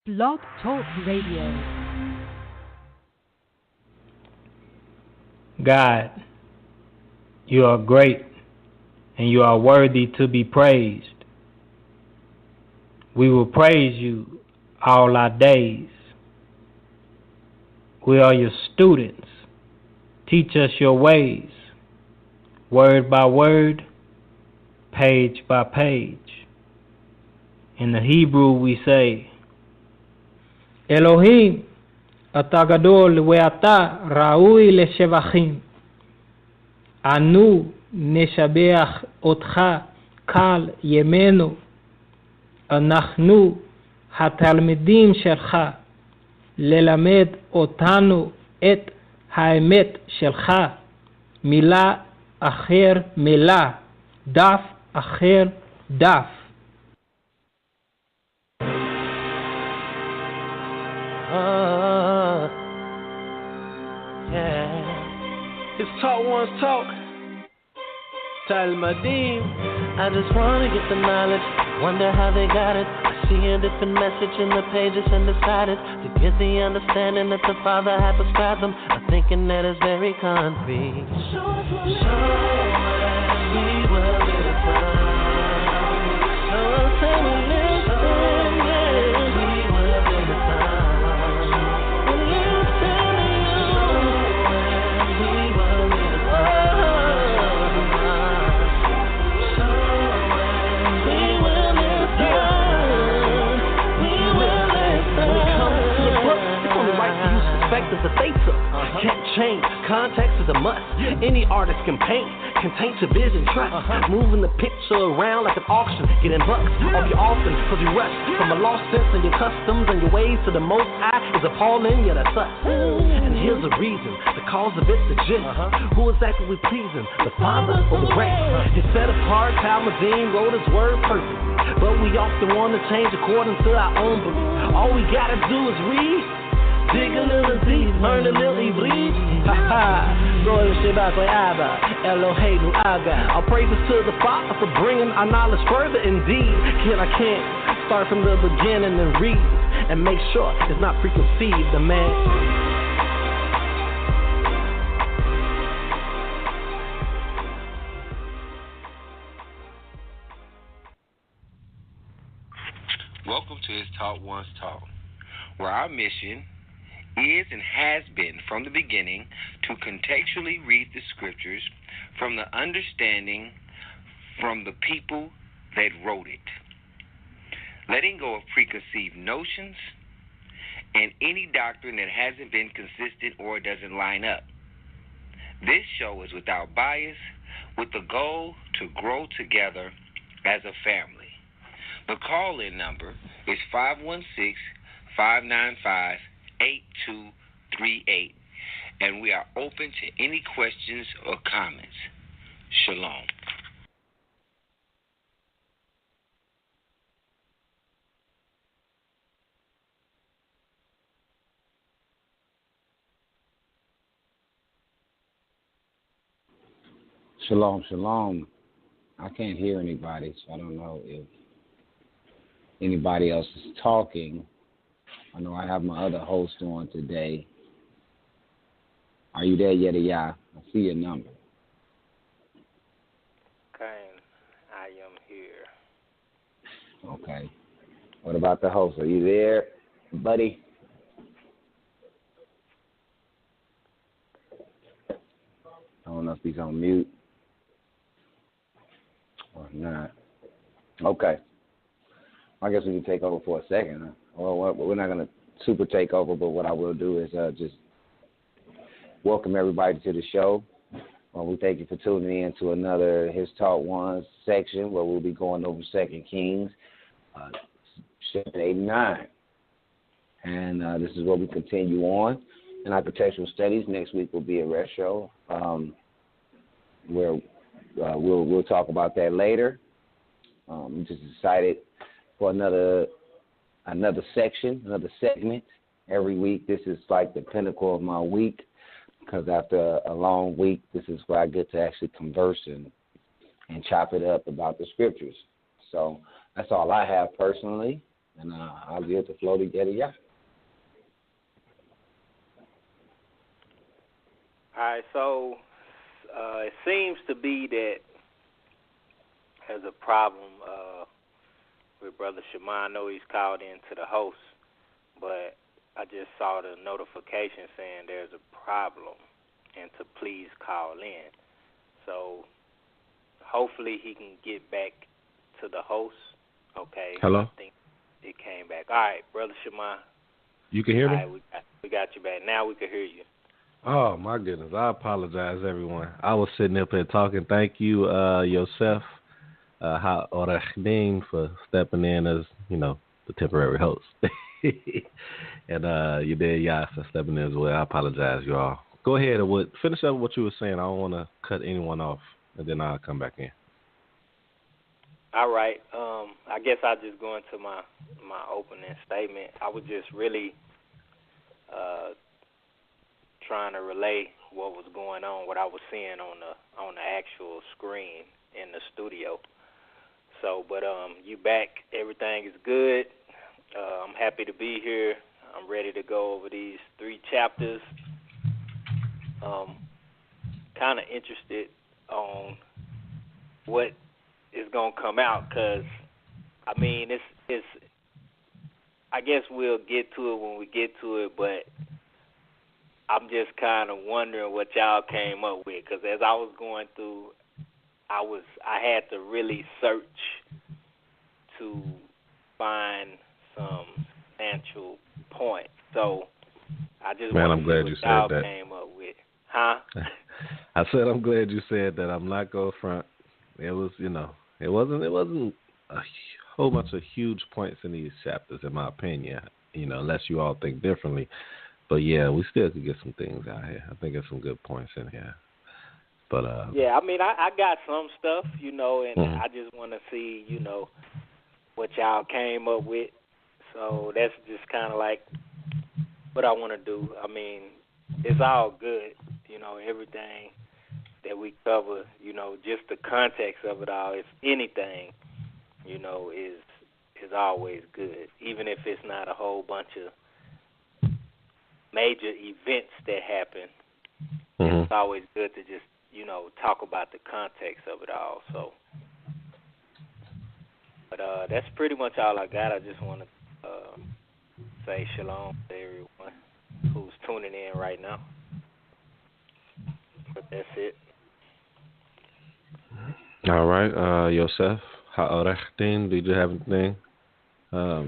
Blog Talk Radio. God, you are great and you are worthy to be praised. We will praise you all our days. We are your students. Teach us your ways, word by word, page by page. In the Hebrew we say, Elohim, אתה גדול ואתה ראוי לשבחים. אנו נשבח אותך כל ימינו. אנחנו התלמידים שלך, ללמד אותנו את האמת שלך, מילה אחר מילה, דף אחר דף. It's Talk One's Talk. Talmadim. I just wanna get the knowledge. Wonder how they got it. I see a different message in the pages and decided to get the understanding that the Father had prescribed them. I'm thinking that it's very concrete. Show us we will be the time. Show us and we listen. We will be the time. That they took can't change. Context is a must. Any artist can paint, contain your vision, trust. Moving the picture around like an auction, getting bucks off you often, cause you rush from a lost sense in your customs and your ways to the most high is appalling, yeah that's us. And here's the reason, the cause of it's the gist. Who exactly we pleasing, the Father or the race? He set apart, Talmudim wrote his word perfectly, but we often want to change according to our own belief. All we gotta do is read, dig a little deep, learn a little Hebrew. Ha-ha, Goy Shabbat Abba, Eloheinu Aga. All praises to the Father for bringing our knowledge further indeed. Kid, I can't start from the beginning and read and make sure it's not preconceived, the man. Welcome to His Talk One's Talk, where our mission is and has been from the beginning to contextually read the scriptures from the understanding from the people that wrote it, letting go of preconceived notions and any doctrine that hasn't been consistent or doesn't line up. This show is without bias, with the goal to grow together as a family. The call-in number is 516-595-8238, and we are open to any questions or comments. Shalom. Shalom, shalom. I can't hear anybody, so I don't know if anybody else is talking. I know I have my other host on today. Are you there yet, Yah? I see your number. Okay, I am here. Okay. What about the host? Are you there, buddy? I don't know if he's on mute or not. Okay. I guess we can take over for a second. Huh? Well, we're not going to super take over, but what I will do is just welcome everybody to the show. We thank you for tuning in to another His Talk One section where we'll be going over 2 Kings, chapter 89. And this is where we continue on in our contextual studies. Next week will be a retro where we'll talk about that later. We just decided for another section, another segment every week. This is like the pinnacle of my week because after a long week, this is where I get to actually converse and chop it up about the scriptures. So that's all I have personally. And I'll give the flow together, yeah. All right, so it seems to be that there's a problem with Brother Shema. I know he's called in to the host, but I just saw the notification saying there's a problem and to please call in. So hopefully he can get back to the host. Okay. Hello? I think it came back. All right, Brother Shema. You can hear me? All right, we got you back. Now we can hear you. Oh, my goodness. I apologize, everyone. I was sitting up here talking. Thank you, Yosef Ha'orachdin, for stepping in as, the temporary host. And you did, for stepping in as well. I apologize, you all. Go ahead and finish up what you were saying. I don't want to cut anyone off, and then I'll come back in. All right. I guess I'll just go into my opening statement. I was just really trying to relay what was going on, what I was seeing on the actual screen in the studio. So, but you back. Everything is good. I'm happy to be here. I'm ready to go over these 3 chapters. Kind of interested on what is going to come out, because, I mean, it's I guess we'll get to it when we get to it, but I'm just kind of wondering what y'all came up with, because as I was going through, I had to really search to find some substantial points. So I just I'm glad you said y'all that. Came up with, huh? I said I'm glad you said that. I'm not going front. It was, it wasn't a whole bunch of huge points in these chapters, in my opinion. Unless you all think differently. But yeah, we still could get some things out here. I think there's some good points in here. But yeah, I mean, I got some stuff, and I just want to see, what y'all came up with. So that's just kind of like what I want to do. I mean, it's all good, everything that we cover, just the context of it all, if anything, is always good, even if it's not a whole bunch of major events that happen. Mm-hmm. It's always good to just, talk about the context of it all. So, but that's pretty much all I got. I just want to say shalom to everyone who's tuning in right now. But that's it. All right, Yosef Ha'orachdin, did you have anything? Well,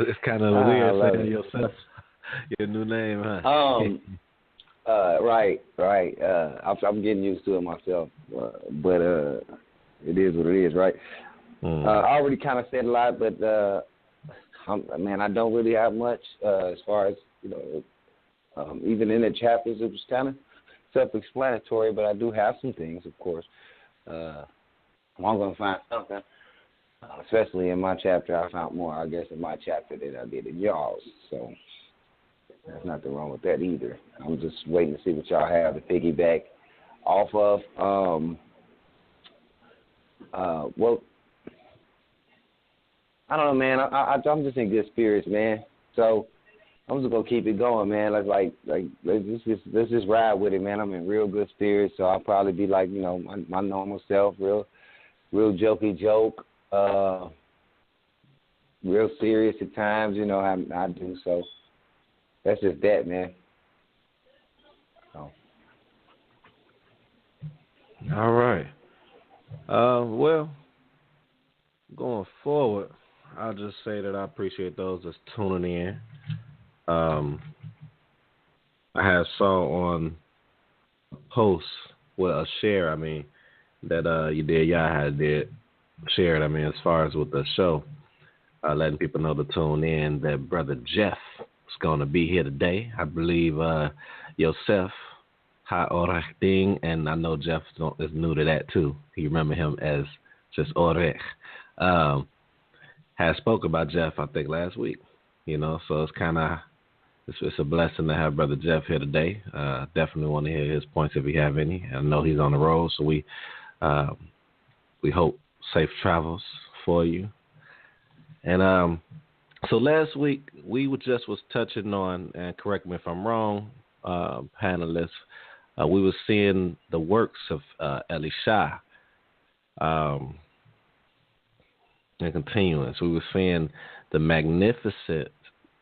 it's kind of weird saying Yosef, your new name, huh? Right. I'm getting used to it myself, but it is what it is, right? I already kind of said a lot, but I don't really have much as far as even in the chapters. It was kind of self-explanatory, but I do have some things, of course. I'm going to find something, especially in my chapter. I found more, I guess, in my chapter than I did in y'all's. So there's nothing wrong with that either. I'm just waiting to see what y'all have to piggyback off of. Well, I don't know, man. I'm just in good spirits, man. So I'm just gonna keep it going, man. Let's just ride with it, man. I'm in real good spirits, so I'll probably be like, my normal self, real jokey joke, real serious at times, I do. So that's just that, man. So. All right. Well, going forward, I'll just say that I appreciate those that's tuning in. I have saw on a post, a share, that you did, did share it, as far as with the show, letting people know to tune in, that Brother Jeff is going to be here today. I believe Yosef Ha'orachdin, and I know Jeff is new to that too. You remember him as just Orech. Had spoke about Jeff, I think, last week. So it's kind of, it's a blessing to have Brother Jeff here today. Definitely want to hear his points if you have any. I know he's on the road, so we hope safe travels for you. And so last week we was touching on, and correct me if I'm wrong, panelists, we were seeing the works of Elisha. And continuing, so we were seeing the magnificent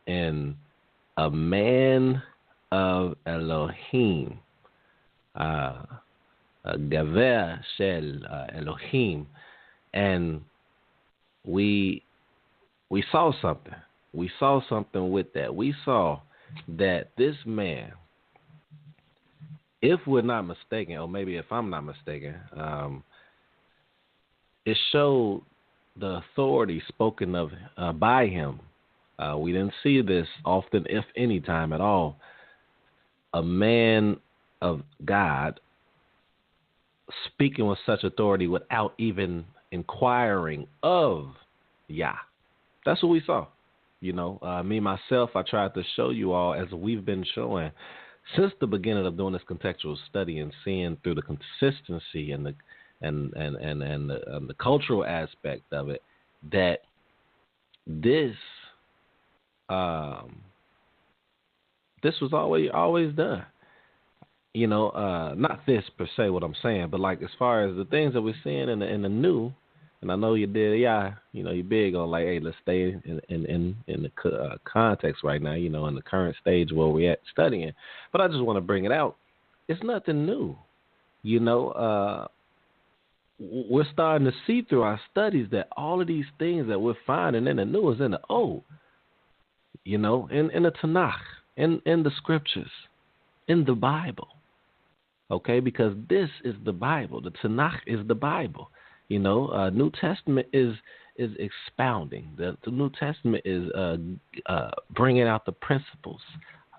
in a man of Elohim, Gaver Shel Elohim, and we saw something. We saw something with that. We saw that this man, if we're not mistaken, or maybe if I'm not mistaken, it showed the authority spoken of by him. We didn't see this often, if any time at all. A man of God speaking with such authority without even inquiring of Yah. That's what we saw. You know, me, myself, I tried to show you all, as we've been showing since the beginning of doing this contextual study and seeing through the consistency and the cultural aspect of it, that this was always done. You know, not this per se, what I'm saying, but like as far as the things that we're seeing in the new, and I know you did, yeah, you know, you're big on like, hey, let's stay in the context right now, you know, in the current stage where we're at studying. But I just want to bring it out. It's nothing new, you know. We're starting to see through our studies that all of these things that we're finding in the new is in the old. You know, in the Tanakh, in the scriptures, in the Bible. Okay, because this is the Bible. The Tanakh is the Bible. You know, New Testament is expounding. The New Testament is bringing out the principles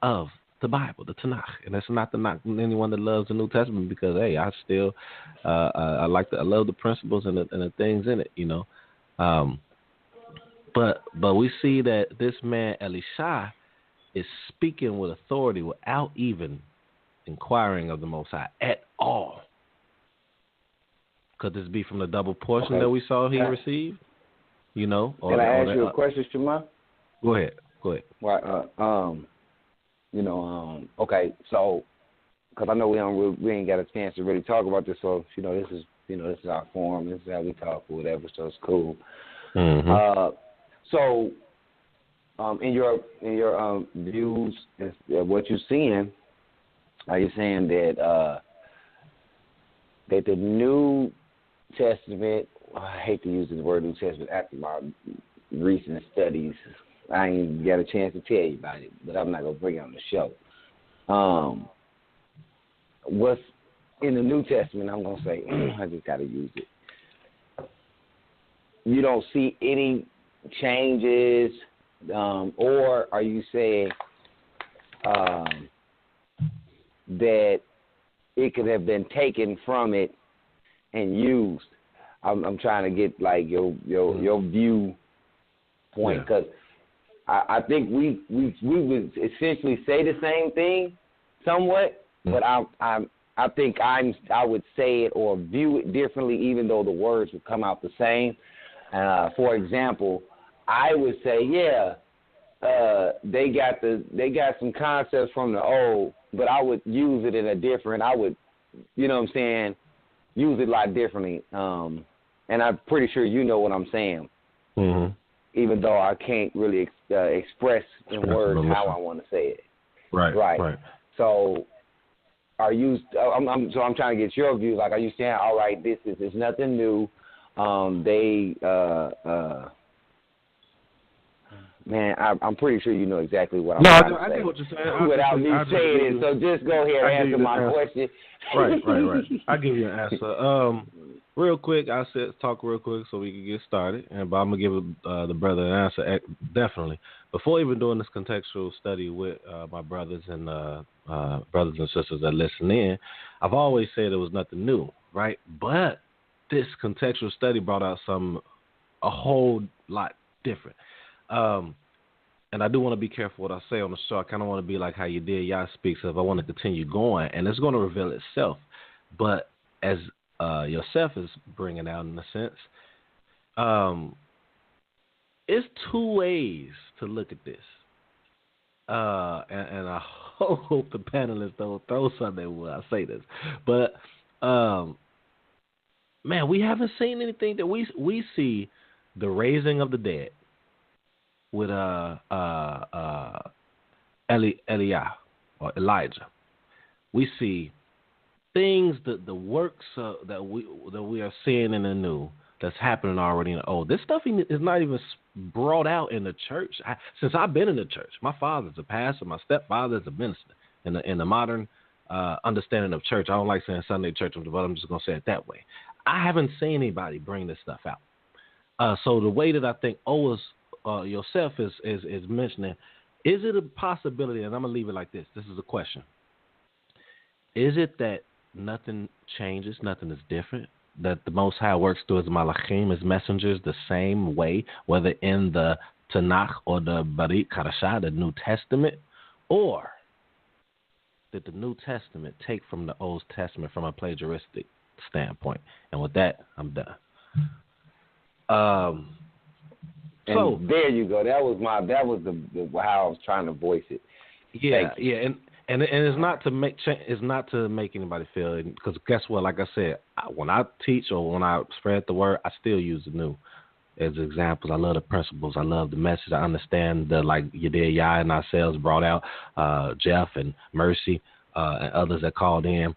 of the Bible, the Tanakh. And that's not to knock anyone that loves the New Testament, because hey, I still I love the principles and the things in it, you know. But we see that this man Elisha is speaking with authority without even inquiring of the Most High at all. Could this be from the double portion that we saw he received? You know. Can I ask you a question, Shema? Go ahead. Right. You know, okay, so because I know we ain't got a chance to really talk about this, so this is our forum, this is how we talk or whatever, so it's cool. Mm-hmm. So, in your views, what you're seeing, are you saying that that the New Testament? I hate to use the word New Testament after my recent studies. I ain't got a chance to tell you about it, but I'm not going to bring it on the show. What's in the New Testament, I'm going to say, I just got to use it. You don't see any changes, or are you saying that it could have been taken from it and used? I'm trying to get like your viewpoint, because I think we would essentially say the same thing somewhat, but I think I would say it or view it differently, even though the words would come out the same. For example, I would say, they got some concepts from the old, but I would use it in a different. I would, use it a lot differently. And I'm pretty sure you know what I'm saying. Mm-hmm. Even though I can't really express in words how I want to say it. Right. So, are you? I'm trying to get your view. Like, are you saying, all right, this is nothing new? Man, I'm pretty sure you know exactly what I'm trying to say. I get what you're saying. Without me saying it, so just go ahead and answer my question. Right. I'll give you an answer. Real quick, I said talk real quick so we can get started, but I'm going to give the brother an answer, definitely. Before even doing this contextual study with my brothers and brothers and sisters that listen in, I've always said it was nothing new, right? But this contextual study brought out a whole lot different. And I do want to be careful what I say on the show. I kind of want to be like how you did, y'all speak, so if I want to continue going, and it's going to reveal itself. But as yourself is bringing out in a sense, it's two ways to look at this. And I hope the panelists don't throw something when I say this. But, man, we haven't seen anything that we see the raising of the dead with Eliah or Elijah. We see things that the works that we are seeing in the new that's happening already in the old. This stuff is not even brought out in the church. Since I've been in the church, my father's a pastor, my stepfather's a minister. In the modern understanding of church, I don't like saying Sunday church, but I'm just going to say it that way. I haven't seen anybody bring this stuff out. So the way that I think yourself is mentioning, is it a possibility, and I'm going to leave it like this. This is a question. Is it that nothing changes, nothing is different, that the Most High works through his malachim, his messengers, the same way, whether in the Tanakh or the Barit Karashah, the New Testament, or did the New Testament take from the Old Testament from a plagiaristic standpoint? And with that, I'm done. So there you go. That was how I was trying to voice it. Yeah, and it's not to make anybody feel, because guess what? Like I said, when I teach or when I spread the word, I still use the new as examples. I love the principles. I love the message. I understand like Yedea and ourselves brought out, Jeff and Mercy and others that called in.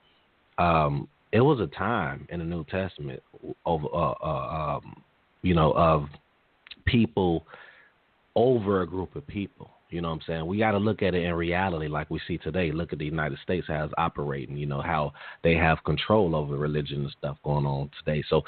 It was a time in the New Testament of people over a group of people. You know what I'm saying? We got to look at it in reality like we see today. Look at the United States, how it's operating, how they have control over religion and stuff going on today. So,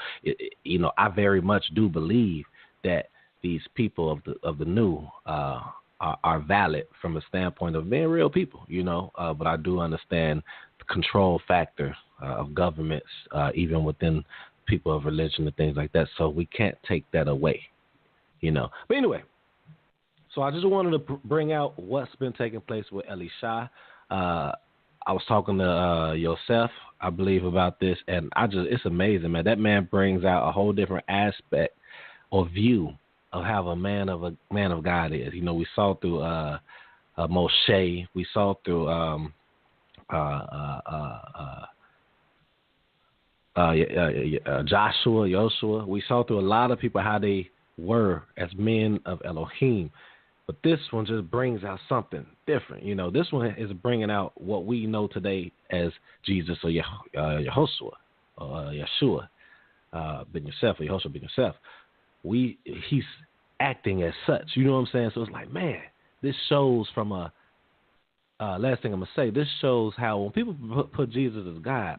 I very much do believe that these people of the new are valid from a standpoint of being real people, but I do understand the control factor of governments, even within people of religion and things like that. So we can't take that away, But anyway. So I just wanted to bring out what's been taking place with Elisha. I was talking to Yosef, I believe, about this, and it's amazing, man. That man brings out a whole different aspect or view of how a man of God is. We saw through Moshe, we saw through Joshua. We saw through a lot of people how they were as men of Elohim. But this one just brings out something different. This one is bringing out what we know today as Jesus or Yehoshua or Yeshua ben Yosef or Yehoshua ben Yosef. He's acting as such. You know what I'm saying? So it's like, man, this shows from last thing I'm going to say, this shows how when people put Jesus as God,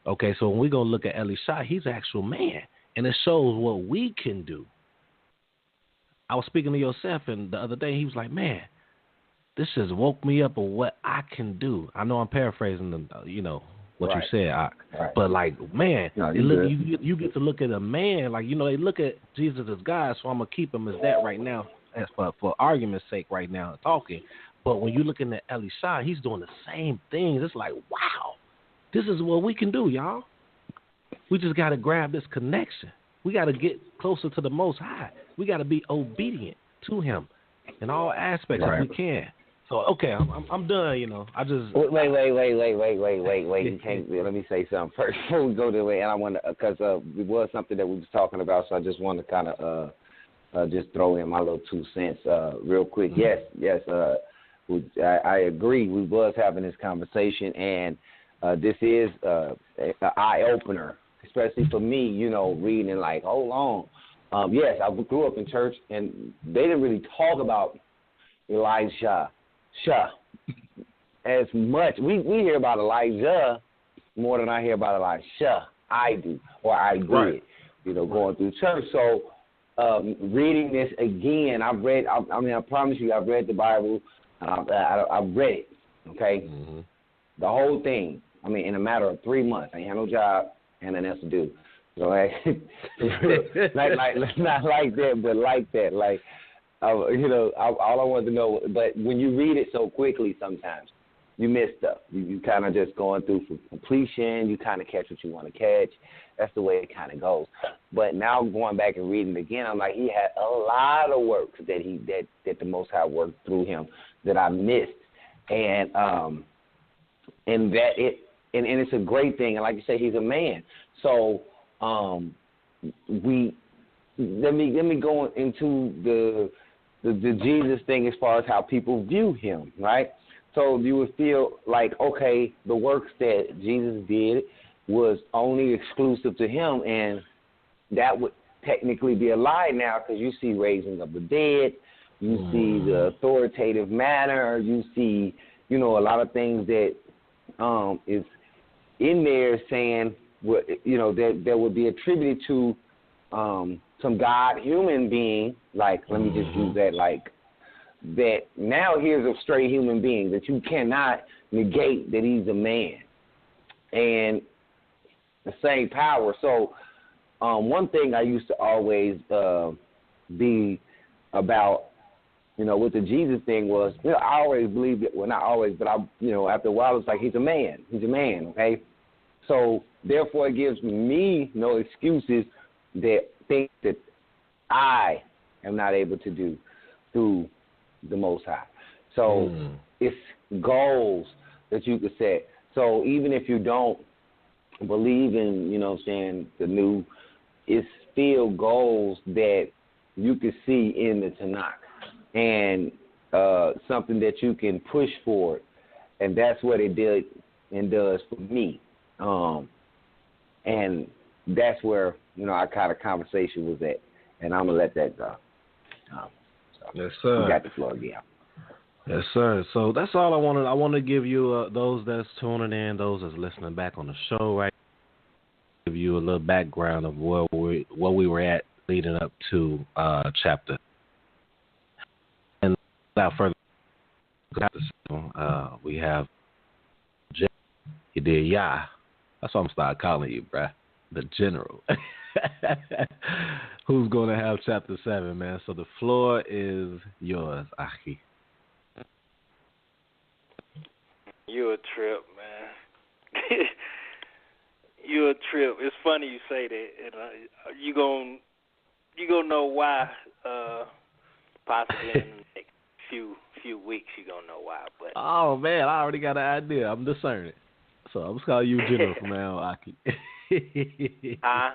okay, so when we're going to look at Elisha, he's an actual man. And it shows what we can do. I was speaking to Yosef, and the other day he was like, man, this just woke me up of what I can do. I know I'm paraphrasing what you said, right. But like, man, you get to look at a man, like, they look at Jesus as God, so I'm going to keep him as that right now, as for argument's sake right now, talking. But when you're looking at Elisha, he's doing the same things. It's like, wow, this is what we can do, y'all. We just got to grab this connection. We got to get closer to the Most High. We got to be obedient to him in all aspects if we can. So, okay, I'm done, I just... Wait. You can't... Let me say something first before we go to it. And I want to... Because it was something that we was talking about, so I just want to kind of just throw in my little 2 cents real quick. Mm-hmm. Yes. I agree. We was having this conversation, and this is an eye-opener, especially for me, reading and like, hold on. Yes, I grew up in church, and they didn't really talk about Elijah as much. We hear about Elijah more than I hear about Elisha. I do, or I did, right. Going through church. So reading this again, I promise you, I've read the Bible. I've read it, okay? Mm-hmm. The whole thing, in a matter of 3 months. I ain't had no job and nothing else to do. So, not like that, but like that. Like, all I wanted to know, but when you read it so quickly sometimes, you miss stuff. You kind of just going through for completion. You kind of catch what you want to catch. That's the way it kind of goes. But now going back and reading it again, I'm like, he had a lot of work that the Most High worked through him that I missed, and it's a great thing. And like you say, he's a man. So let me go into the Jesus thing as far as how people view him, right? So you would feel like, okay, the works that Jesus did was only exclusive to him, and that would technically be a lie now, because you see raising of the dead, you see the authoritative manner, you see, a lot of things that is in there saying, that would be attributed to some God human being, like, let me just use that, like, that now here's a straight human being that you cannot negate that he's a man. And the same power. So one thing I used to always be about, with the Jesus thing was, I always believed it. Well, not always, but after a while, it's like he's a man. He's a man, okay? So therefore, it gives me no excuses that things that I am not able to do through the Most High. So it's goals that you could set. So even if you don't believe in, the new, it's still goals that you can see in the Tanakh, and something that you can push for. And that's what it did and does for me. And that's where, our kind of conversation was at. And I'm going to let that go. Yes, sir. You got the floor again. Yes, sir. So that's all I wanted. I want to give you those that's tuning in, those that's listening back on the show, right? Give you a little background of where we were at leading up to chapter. And without further ado, we have Jehu. He did Yah. That's what I'm start calling you, bruh. The General. Who's going to have chapter 7, man? So the floor is yours, Aki. You a trip, man. You a trip. It's funny you say that. And you gonna know why. Possibly in the next few weeks, you gonna know why. But oh man, I already got an idea. I'm discerning. So I'm just calling you General from now on, Aki. Huh?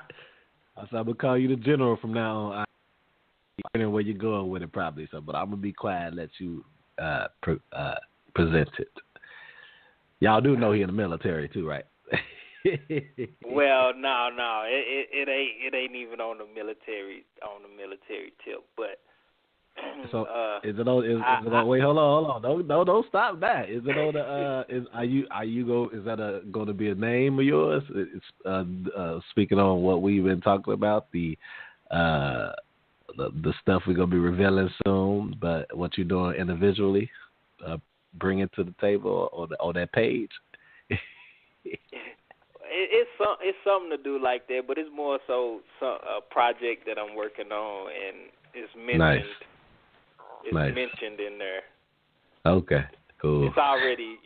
I said I'm gonna call you the General from now on. I know where you're going with it, probably. So, but I'm gonna be quiet and let you present it. Y'all do know he in the military too, right? Well, no, it ain't even on the military tip. But so is it on? Wait, hold on. Don't stop that. Is it on the? Is that going to be a name of yours? It's speaking on what we've been talking about, the stuff we're gonna be revealing soon, but what you're doing individually, bring it to the table or that page. It's something to do like that, but it's more so a project that I'm working on, and it's mentioned. Nice. It's mentioned in there. Okay, cool. It's already,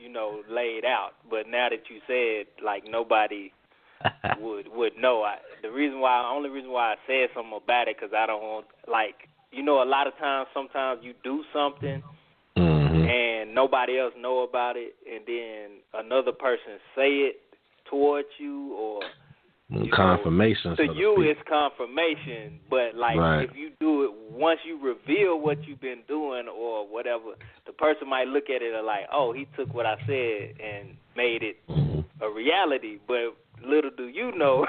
laid out, but now that you said, like, nobody would know. The only reason why I said something about it, because I don't want, like, a lot of times, sometimes you do something and nobody else know about it, and then another person say it towards you, or confirmation. To you, it's confirmation. But if you do it once you reveal what you've been doing or whatever, the person might look at it and like, oh, he took what I said and made it a reality. But little do you know,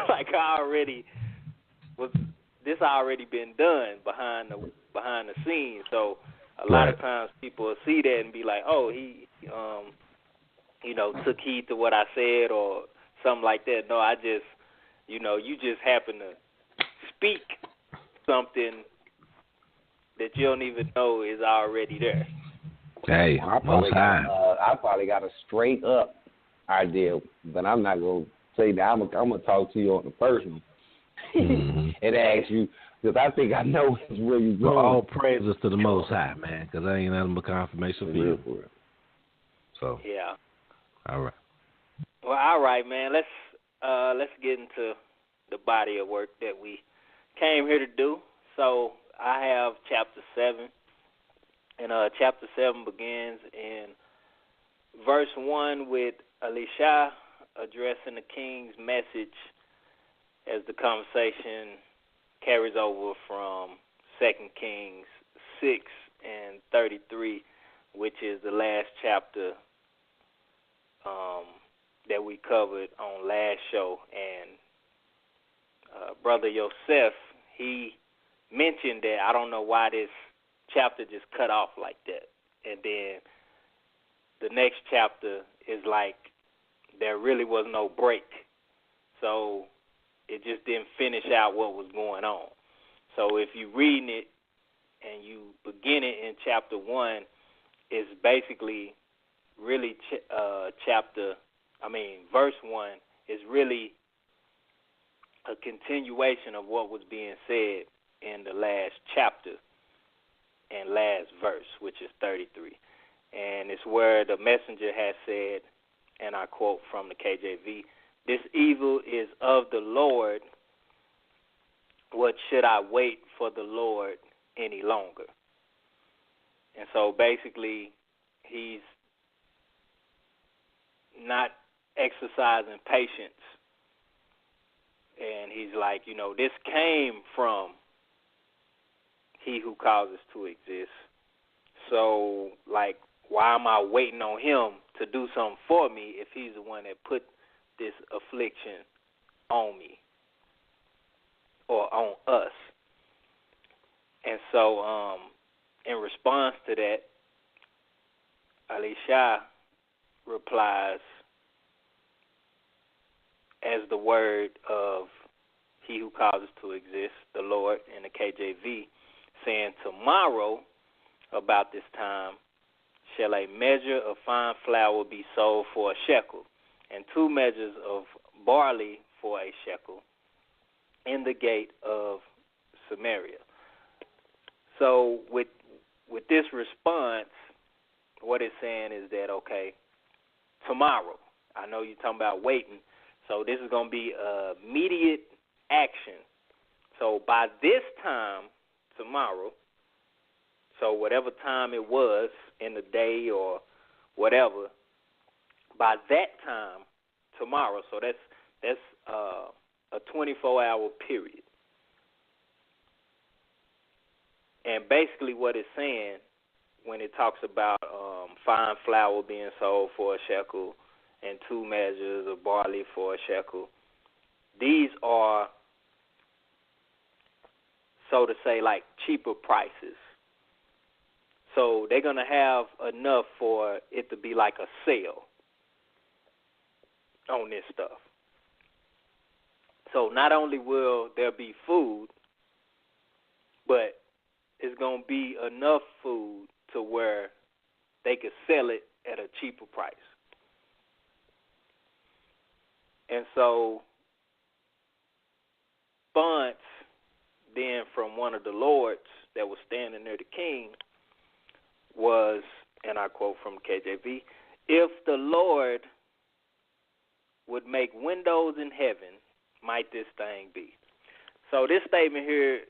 this already been done behind the scenes. So a lot of times people will see that and be like, oh, he took heed to what I said or something like that. No, I just, you just happen to speak something that you don't even know is already there. Hey, I probably got a straight up idea, but I'm not gonna say that. I'm gonna talk to you on the personal and ask you, because I think I know where you're going. All praises to the Most High, man, because I ain't nothing but confirmation for you. So yeah. All right. Well, all right, man. Let's get into the body of work that we came here to do. So I have chapter 7, and chapter 7 begins in verse 1 with Elisha addressing the king's message as the conversation carries over from 2 Kings 6 and 33, which is the last chapter that we covered on last show. And Brother Yosef, he mentioned that I don't know why this chapter just cut off like that. And then the next chapter is like there really was no break. So it just didn't finish out what was going on. So if you're reading it and you begin it in chapter 1, it's basically really verse 1 is really a continuation of what was being said in the last chapter and last verse, which is 33. And it's where the messenger has said, and I quote from the KJV, "This evil is of the Lord. What should I wait for the Lord any longer?" And so basically he's not exercising patience. And he's like, this came from he who causes to exist. So, like, why am I waiting on him to do something for me if he's the one that put this affliction on me or on us? And so, in response to that, Elisha replies as the word of he who causes to exist, the Lord, in the KJV, saying, "Tomorrow, about this time, shall a measure of fine flour be sold for a shekel, and 2 measures of barley for a shekel, in the gate of Samaria." So with this response, what it's saying is that, okay, tomorrow, I know you're talking about waiting, so this is going to be immediate action. So by this time, tomorrow, so whatever time it was in the day or whatever, by that time, tomorrow, so that's a 24-hour period. And basically what it's saying when it talks about fine flour being sold for a shekel and 2 measures of barley for a shekel, these are, so to say, like cheaper prices. So they're going to have enough for it to be like a sale on this stuff. So not only will there be food, but it's going to be enough food to where they could sell it at a cheaper price. And so response then from one of the lords that was standing near the king was, and I quote from KJV, "If the Lord would make windows in heaven, might this thing be?" So this statement here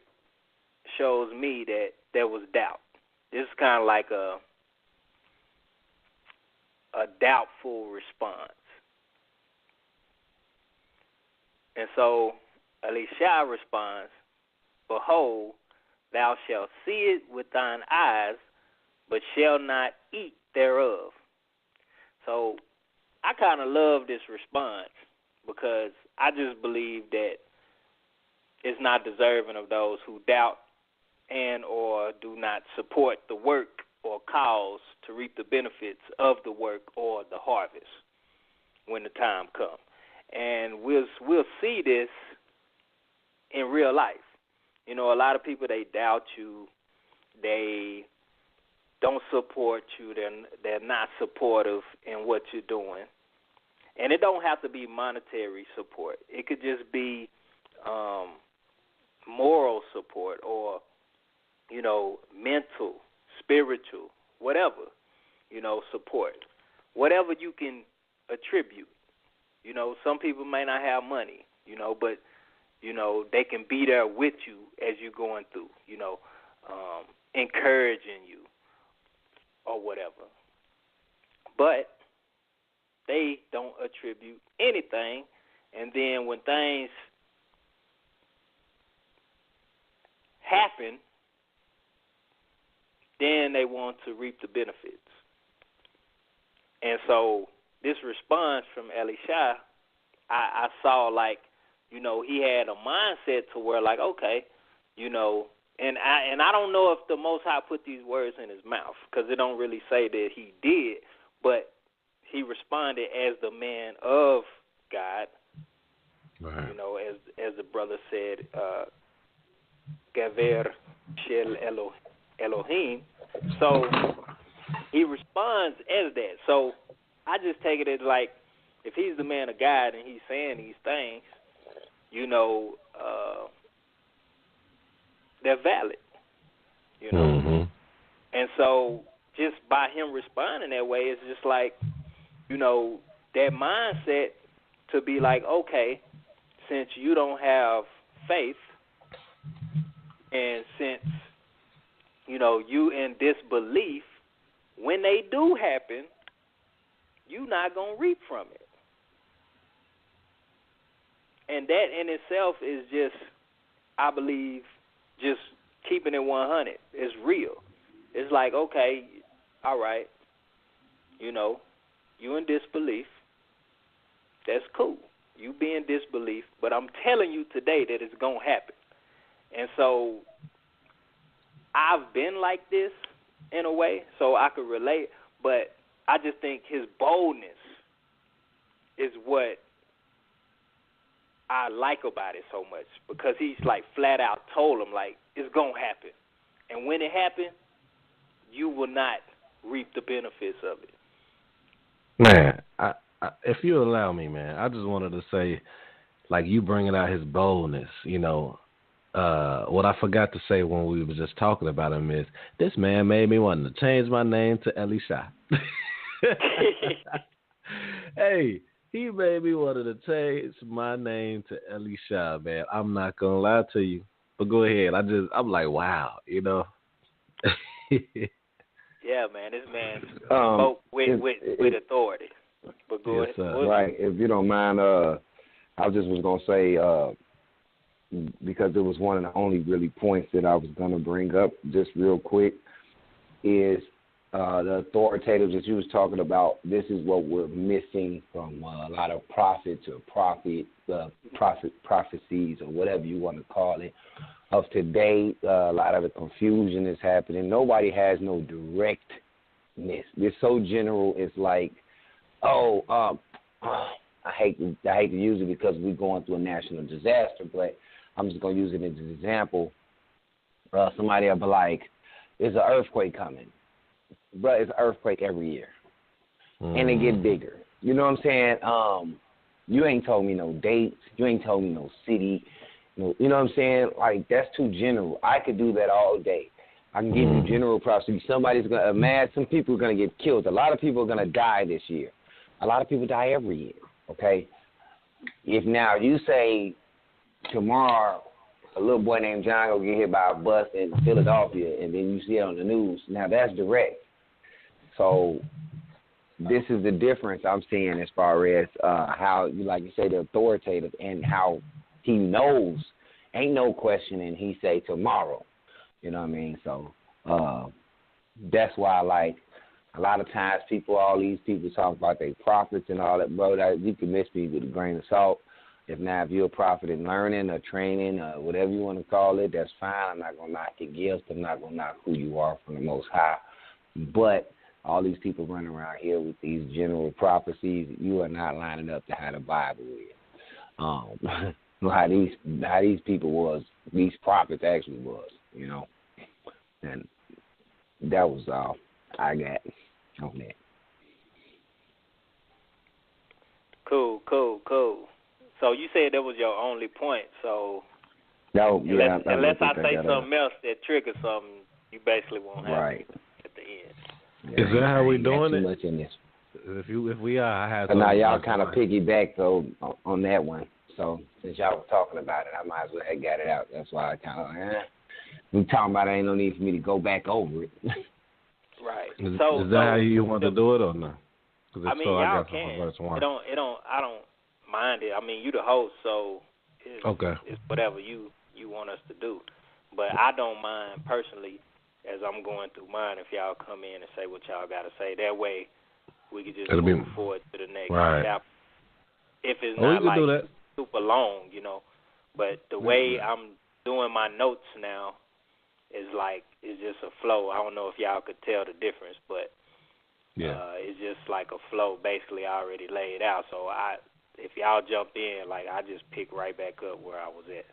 shows me that there was doubt. This is kind of like a doubtful response. And so Elisha responds, "Behold, thou shalt see it with thine eyes, but shall not eat thereof." So I kind of love this response because I just believe that it's not deserving of those who doubt and or do not support the work or cause to reap the benefits of the work or the harvest when the time comes. And we'll see this in real life. A lot of people, they doubt you. They don't support you. They're not supportive in what you're doing. And it don't have to be monetary support. It could just be moral support or, mental, spiritual, whatever, support. Whatever you can attribute. You know, some people may not have money, you know, but, you know, they can be there with you as you're going through, you know, encouraging you or whatever. But they don't attribute anything, and then when things happen, then they want to reap the benefits. And so this response from Elisha, I saw like, you know, he had a mindset to where like, okay, you know, and I don't know if the Most High put these words in his mouth, because it don't really say that he did, but he responded as the man of God. Right. You know, as the brother said, Gaver Shel Elohim. So he responds as that. So I just take it as like, if he's the man of God and he's saying these things, you know, they're valid, you know. Mm-hmm. And so just by him responding that way, it's just like, you know, that mindset to be like, okay, since you don't have faith, and since, you know, you in disbelief, when they do happen, you not going to reap from it. And that in itself is just, I believe, just keeping it 100. It's real. It's like, okay, all right, you know, you in disbelief. That's cool. You be in disbelief, but I'm telling you today that it's going to happen. And so I've been like this in a way, so I could relate, but I just think his boldness is what I like about it so much, because he's like flat out told him, like, it's going to happen. And when it happens, you will not reap the benefits of it. Man, I, if you allow me, man, I just wanted to say, like, you bringing out his boldness, you know, what I forgot to say when we were just talking about him is, this man made me want to change my name to Elisha. Hey, he made me want to change my name to Elisha, man. I'm not going to lie to you. But go ahead. I'm like, wow, you know. Yeah, man, this man spoke with authority. But go ahead. Right. If you don't mind, I just was going to say, because it was one of the only really points that I was going to bring up just real quick, is the authoritative that you was talking about. This is what we're missing from a lot of prophets or prophecies or whatever you want to call it of today. A lot of the confusion is happening. Nobody has no directness. It's so general. It's like, I hate to use it because we're going through a national disaster, but I'm just going to use it as an example. Somebody will be like, there's an earthquake coming. But it's an earthquake every year. And they get bigger. You know what I'm saying? You ain't told me no dates. You ain't told me no city. You know what I'm saying? Like, that's too general. I could do that all day. I can give you general prophecy. Somebody's going to, mad, some people are going to get killed. A lot of people are going to die this year. A lot of people die every year, okay? If now you say tomorrow a little boy named John will get hit by a bus in Philadelphia, and then you see it on the news, now that's direct. So this is the difference I'm seeing as far as how, like you say, the authoritative and how he knows. Ain't no questioning. He say tomorrow. You know what I mean? So that's why, like, a lot of times all these people talk about their prophets and all that, bro. That, you can miss me with a grain of salt. If you're a prophet in learning or training or whatever you want to call it, that's fine. I'm not going to knock your gifts. I'm not going to knock who you are from the Most High. But all these people running around here with these general prophecies, you are not lining up to how the Bible is. How these people was, these prophets actually was, you know. And that was all I got on that. Cool. So you said that was your only point. So unless I say something else that triggers something, you basically won't have it at the end. Is that how we doing it? If we are, I have. But now y'all verse kind of 1. piggybacked on that one. So since y'all were talking about it, I might as well have got it out. That's why I kind of we talking about it. Ain't no need for me to go back over it. Right. Is So that how you want to do it or no? I mean, y'all can. Verse 1. I don't mind it. I mean, you the host, so it's whatever you want us to do. But I don't mind personally, as I'm going through mine, if y'all come in and say what y'all got to say. That way, we could just move forward to the next chapter. If it's not like super long, But the way I'm doing my notes now is just a flow. I don't know if y'all could tell the difference, but it's just like a flow. Basically, I already laid out. So if y'all jump in, I just pick right back up where I was at.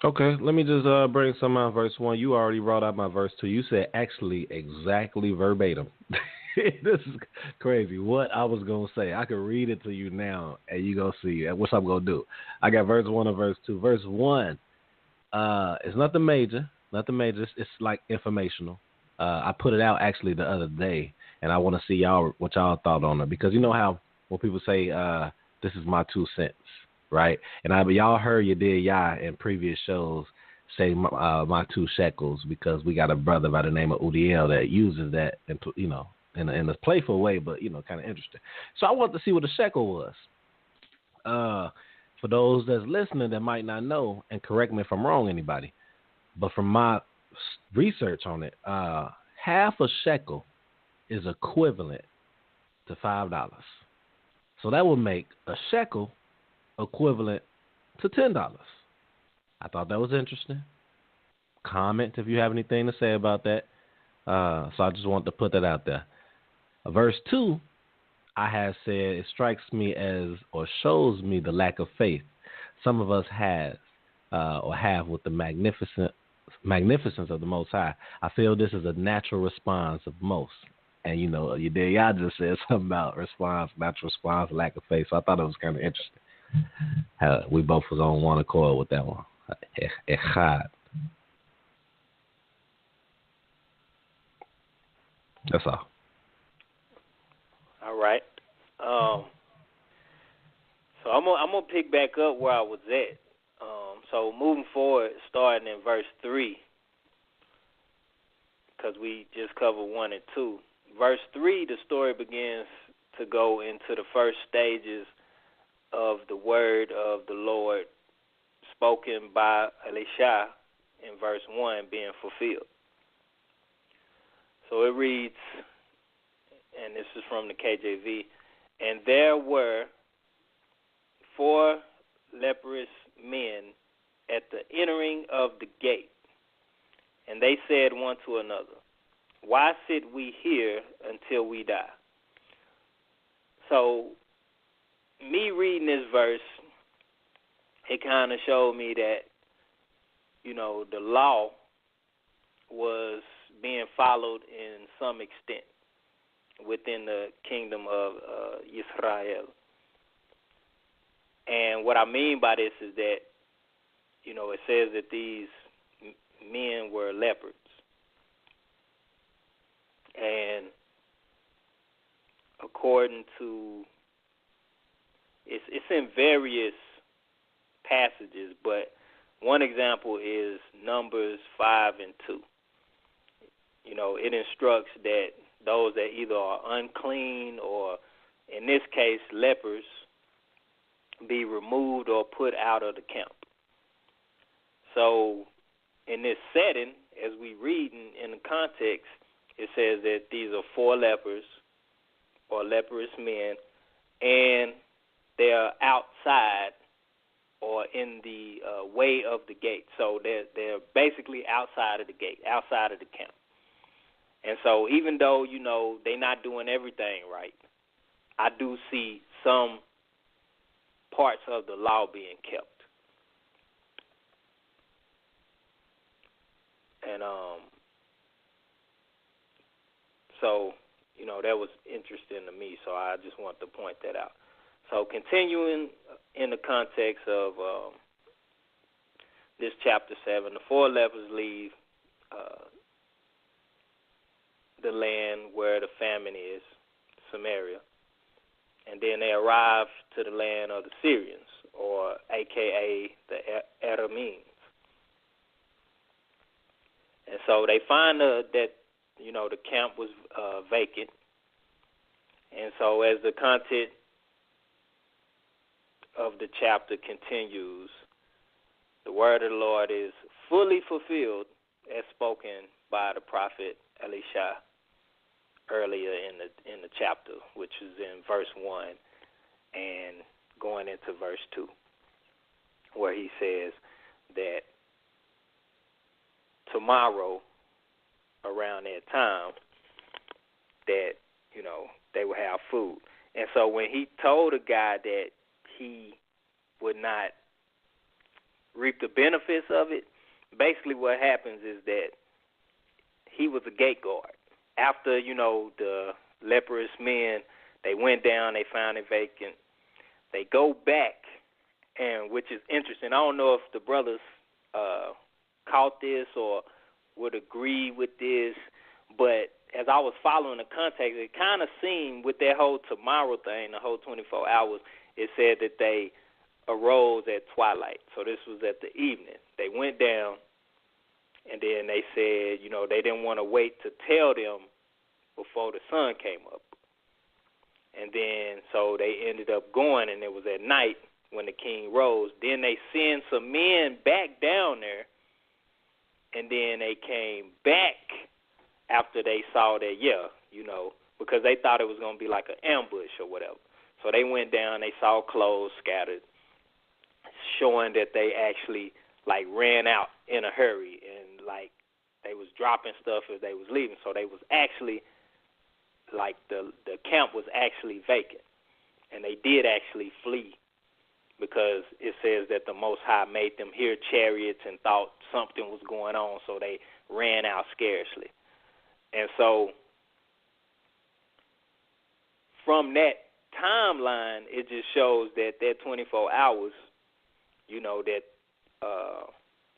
Okay, let me just bring some out. Verse 1. You already brought out my verse 2. You said actually exactly verbatim. This is crazy. What I was going to say. I can read it to you now, and you're going to see what I'm going to do. I got verse 1 and verse 2. Verse 1 is nothing major. Nothing major. It's like informational. I put it out actually the other day, and I want to see what y'all thought on it. Because you know how when people say, this is my 2 cents, right? And y'all heard in previous shows say my 2 shekels, because we got a brother by the name of Udiel that uses that, in a playful way, but, kind of interesting. So I want to see what a shekel was. For those that's listening that might not know, and correct me if I'm wrong, anybody, but from my research on it, half a shekel is equivalent to $5. So that would make a shekel equivalent to $10. I thought that was interesting. Comment if you have anything to say about that. So I just wanted to put that out there. Verse 2, I have said, it strikes me as, or shows me, the lack of faith some of us have with the magnificence of the Most High. I feel this is a natural response of most. And, y'all just said something about natural response, lack of faith. So I thought it was kind of interesting. We both was on one accord with that one. Echad. That's all. All right. So I'm gonna pick back up where I was at. So moving forward, starting in verse 3, because we just covered 1 and 2. Verse 3, the story begins to go into the first stages of the word of the Lord spoken by Elisha in verse 1 being fulfilled. So it reads, and this is from the KJV, and there were 4 leprous men at the entering of the gate, and they said one to another, why sit we here until we die? So me reading this verse, it kind of showed me that, the law was being followed in some extent within the kingdom of Israel. And what I mean by this is that, it says that these men were leopards. And according to, it's in various passages, but one example is Numbers 5 and 2. It instructs that those that either are unclean or, in this case, lepers, be removed or put out of the camp. So in this setting, as we read in the context, it says that these are 4 lepers or leprous men, and they are outside or in the way of the gate. So they're basically outside of the gate, outside of the camp. And so even though, they're not doing everything right, I do see some parts of the law being kept. And so, that was interesting to me, so I just want to point that out. So continuing in the context of this chapter 7, the 4 lepers leave the land where the famine is. Samaria. And then they arrive to the land of the Syrians, or a.k.a. the Edomites. And so they find that, the camp was vacant. And so as the content of the chapter continues, the word of the Lord is fully fulfilled as spoken by the prophet Elisha earlier in the chapter, which is in verse 1 and going into verse 2, where he says that tomorrow around that time that, they will have food. And so when he told a guy that he would not reap the benefits of it, basically what happens is that he was a gate guard. After, the leprous men, they went down, they found it vacant. They go back, and which is interesting. I don't know if the brothers caught this or would agree with this, but as I was following the context, it kind of seemed with that whole tomorrow thing, the whole 24 hours, it said that they arose at twilight. So this was at the evening. They went down, and then they said, they didn't want to wait to tell them before the sun came up. And then so they ended up going, and it was at night when the king rose. Then they sent some men back down there, and then they came back after they saw that, because they thought it was going to be like an ambush or whatever. So they went down, they saw clothes scattered, showing that they actually, ran out in a hurry, and, they was dropping stuff as they was leaving. So they was actually, the camp was actually vacant, and they did actually flee, because it says that the Most High made them hear chariots and thought something was going on, so they ran out scarcely. And so from that timeline, it just shows that 24 hours, that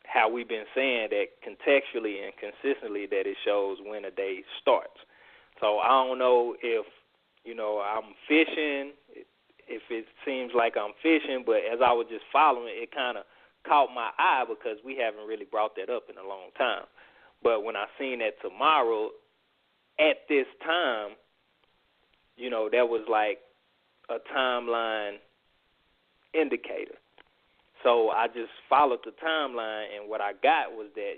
how we've been saying that contextually and consistently that it shows when a day starts. So I don't know if, I'm fishing, if it seems like I'm fishing, but as I was just following, it kind of caught my eye because we haven't really brought that up in a long time. But when I seen that tomorrow, at this time, that was like a timeline indicator. So I just followed the timeline, and what I got was that,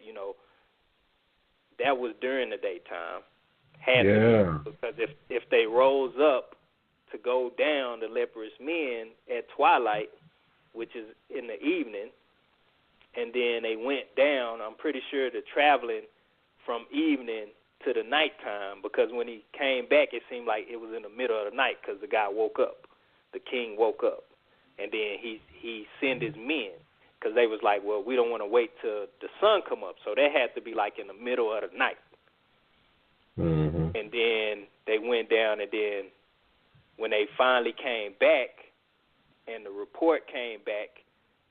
that was during the daytime. Because if they rose up to go down, the leprous men, at twilight, which is in the evening, and then they went down, I'm pretty sure the traveling from evening to the nighttime, because when he came back, it seemed like it was in the middle of the night because the guy woke up. The king woke up. And then he sent his men because they was like, well, we don't want to wait till the sun come up. So that had to be in the middle of the night. Mm-hmm. And then they went down, and then when they finally came back and the report came back,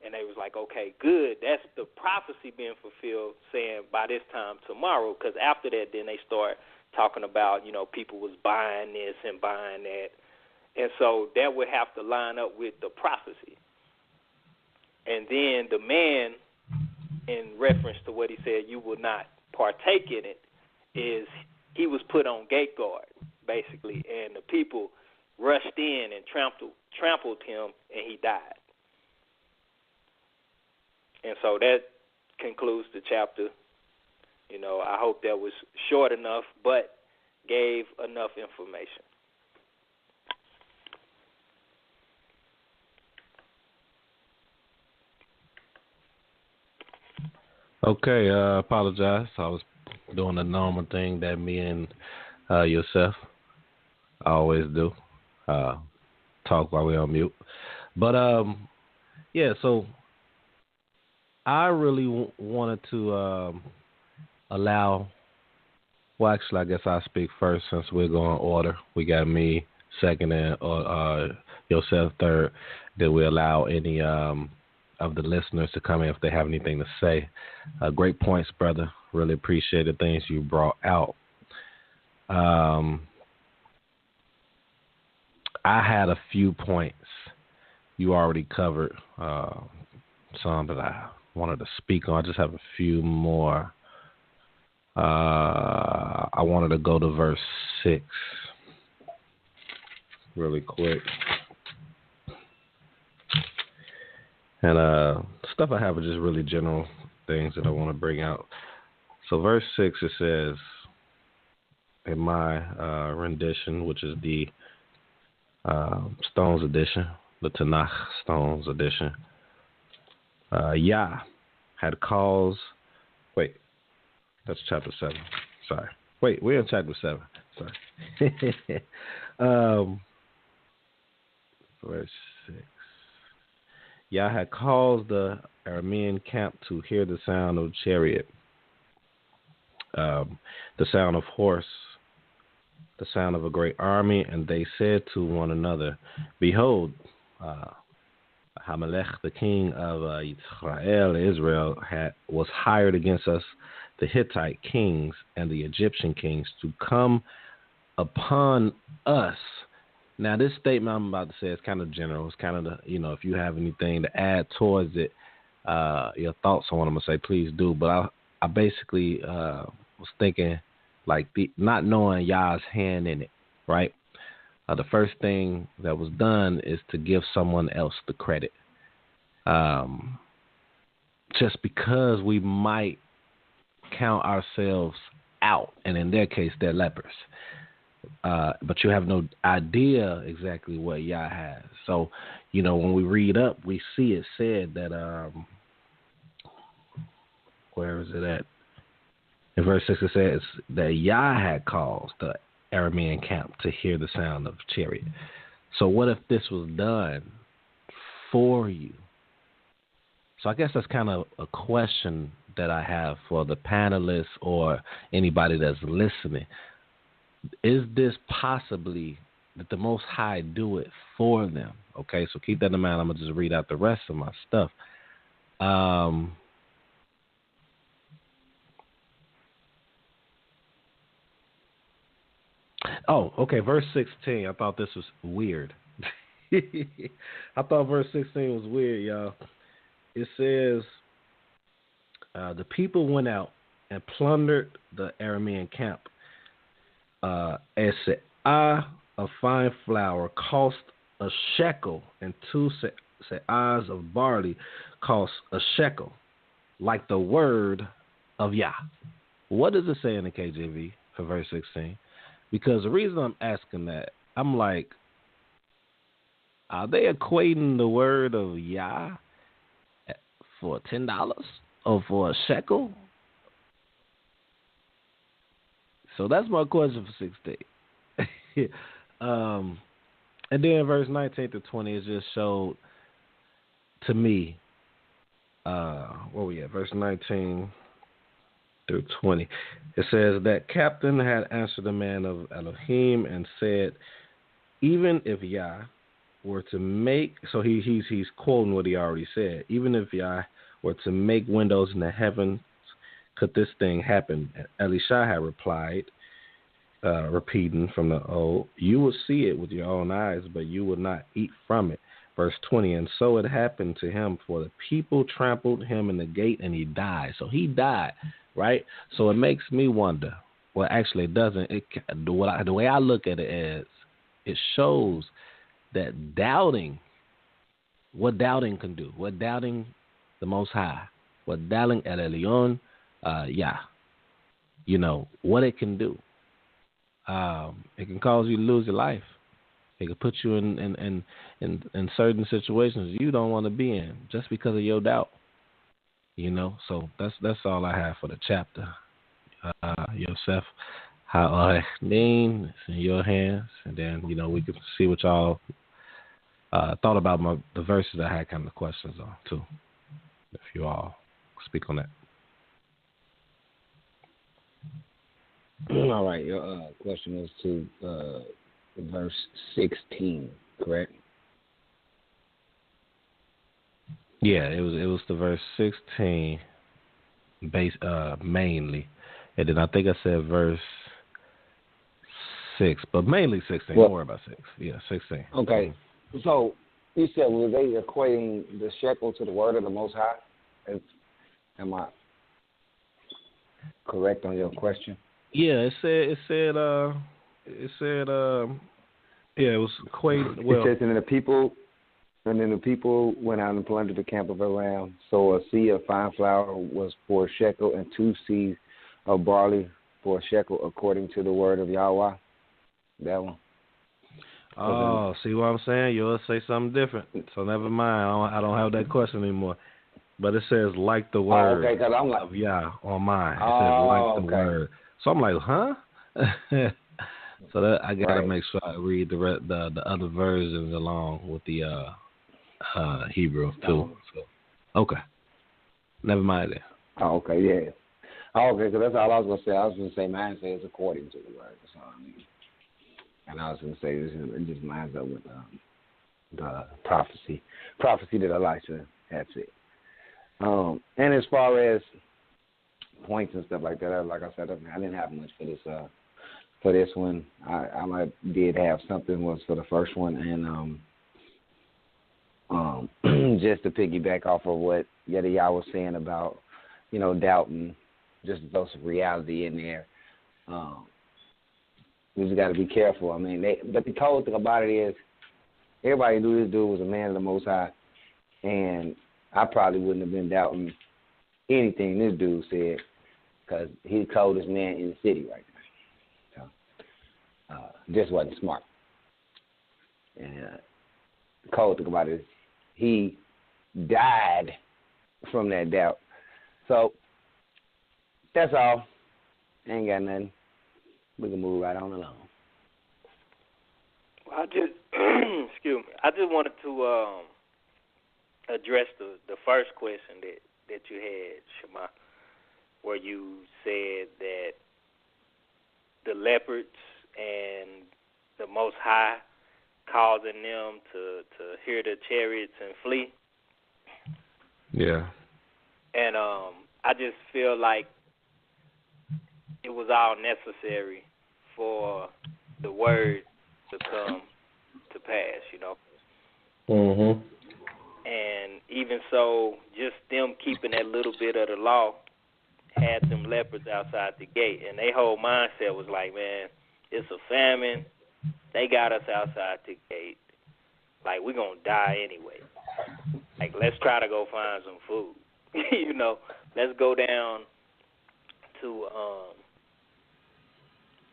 and they was like, okay, good. That's the prophecy being fulfilled, saying by this time tomorrow. Because after that, then they start talking about, people was buying this and buying that. And so that would have to line up with the prophecy. And then the man, in reference to what he said, you will not partake in it, is he was put on gate guard, basically. And the people rushed in and trampled him, and he died. And so that concludes the chapter. I hope that was short enough, but gave enough information. Okay, apologize. I was doing the normal thing that me and yourself always do. Talk while we're on mute. But, so I really wanted to allow, well, actually, I guess I'll speak first since we're going order. We got me second and yourself third. That we allow any of the listeners to come in if they have anything to say. Great points, brother. Really appreciate the things you brought out. I had a few points. You already covered some that I wanted to speak on. I just have a few more. I wanted to go to verse 6 really quick. And stuff I have are just really general things that I want to bring out. So verse 6, it says, in my rendition, which is the Stones edition, the Tanakh Stones edition, Yah had caused, wait, that's chapter 7. Sorry. Wait, we're in chapter 7. Sorry. Verse 6. Yah had caused the Aramean camp to hear the sound of chariot, the sound of horse, the sound of a great army, and they said to one another, behold, Hamelech, the king of Israel, was hired against us, the Hittite kings and the Egyptian kings, to come upon us. Now, this statement I'm about to say is kind of general. It's kind of, if you have anything to add towards it, your thoughts on what I'm going to say, please do. But I basically was thinking, like, not knowing Yah's hand in it, right? The first thing that was done is to give someone else the credit. Just because we might count ourselves out, and in their case, they're lepers. But you have no idea exactly what Yah has. So, when we read up, we see it said that, where is it at? In verse 6, it says that Yah had caused the Aramean camp to hear the sound of chariot. So what if this was done for you? So I guess that's kind of a question that I have for the panelists or anybody that's listening. Is this possibly that the Most High do it for them? Okay, so keep that in mind. I'm going to just read out the rest of my stuff. Oh, okay, verse 16. I thought this was weird. I thought verse 16 was weird, y'all. It says, the people went out and plundered the Aramean camp. A se'ah of fine flour cost a shekel, and 2 se'ahs of barley cost a shekel, like the word of Yah. What does it say in the KJV for verse 16? Because the reason I'm asking that, I'm like, are they equating the word of Yah for $10 or for a shekel? So that's my question for 16. And then verse 19 to 20 is just showed to me, where we at? Verse 19 through 20. It says that captain had answered the man of Elohim and said, even if Yah were to make, so he's quoting what he already said, even if Yah were to make windows in the heavens, could this thing happen? Elisha had replied, repeating from the old, you will see it with your own eyes, but you will not eat from it. Verse 20, and so it happened to him, for the people trampled him in the gate, and he died. So he died, right? So it makes me wonder. Well, actually, it doesn't. The way I look at it is, it shows that doubting, what doubting can do, what doubting the Most High, what doubting El Elyon, Yah, what it can do. It can cause you to lose your life. It can put you in certain situations you don't want to be in just because of your doubt. So that's all I have for the chapter. Yosef, Ha'orechdin, it's in your hands, and then we can see what y'all thought about the verses I had kind of questions on too. If you all speak on that. All right, your question was to verse 16, correct? Yeah, it was the verse 16 mainly. And then I think I said verse 6, but mainly 16. Well, Don't worry about 6. Yeah, 16. Okay. So you said, were they equating the shekel to the word of the Most High? Am I correct on your question? Yeah, it said, yeah, it was equated. Well, It says, and then the people went out and plundered the camp of Aram. So a seah of fine flour was for a shekel, and 2 seahs of barley for a shekel, according to the word of Yahweh. That one. oh, see what I'm saying? You'll say something different. So never mind. I don't have that question anymore. But it says like the word okay, 'cause I'm like, of Yah on mine. It says like the word. So I'm like, huh? So that I gotta make sure I read the other versions along with the Hebrew too. So okay, never mind that. Oh, okay, yeah. Oh, okay, so that's all I was gonna say. I was gonna say mine says according to the word. That's all I mean. And I was gonna say it just lines up with the prophecy that Elisha had said. And as far as points and stuff like that, like I said, I didn't have much for this one. I did have something was for the first one, and just to piggyback off of what Yediyah was saying about, doubting, just those reality in there. We just got to be careful. I mean, but the cold thing about it is, everybody knew this dude was a man of the Most High, and I probably wouldn't have been doubting anything this dude said, because he's the coldest man in the city right now. So, just wasn't smart. And the cold thing about it is, he died from that doubt. So, that's all. Ain't got nothing. We can move right on along. Well, excuse me. I just wanted to address the first question that you had, Shema, where you said that the leopards and the Most High causing them to hear the chariots and flee. Yeah. And I just feel like it was all necessary for the word to come to pass, Mhm. And even so, just them keeping that little bit of the law had them leopards outside the gate. And their whole mindset was like, man, it's a famine. They got us outside the gate. Like, we're going to die anyway. Like, let's try to go find some food. Let's go down to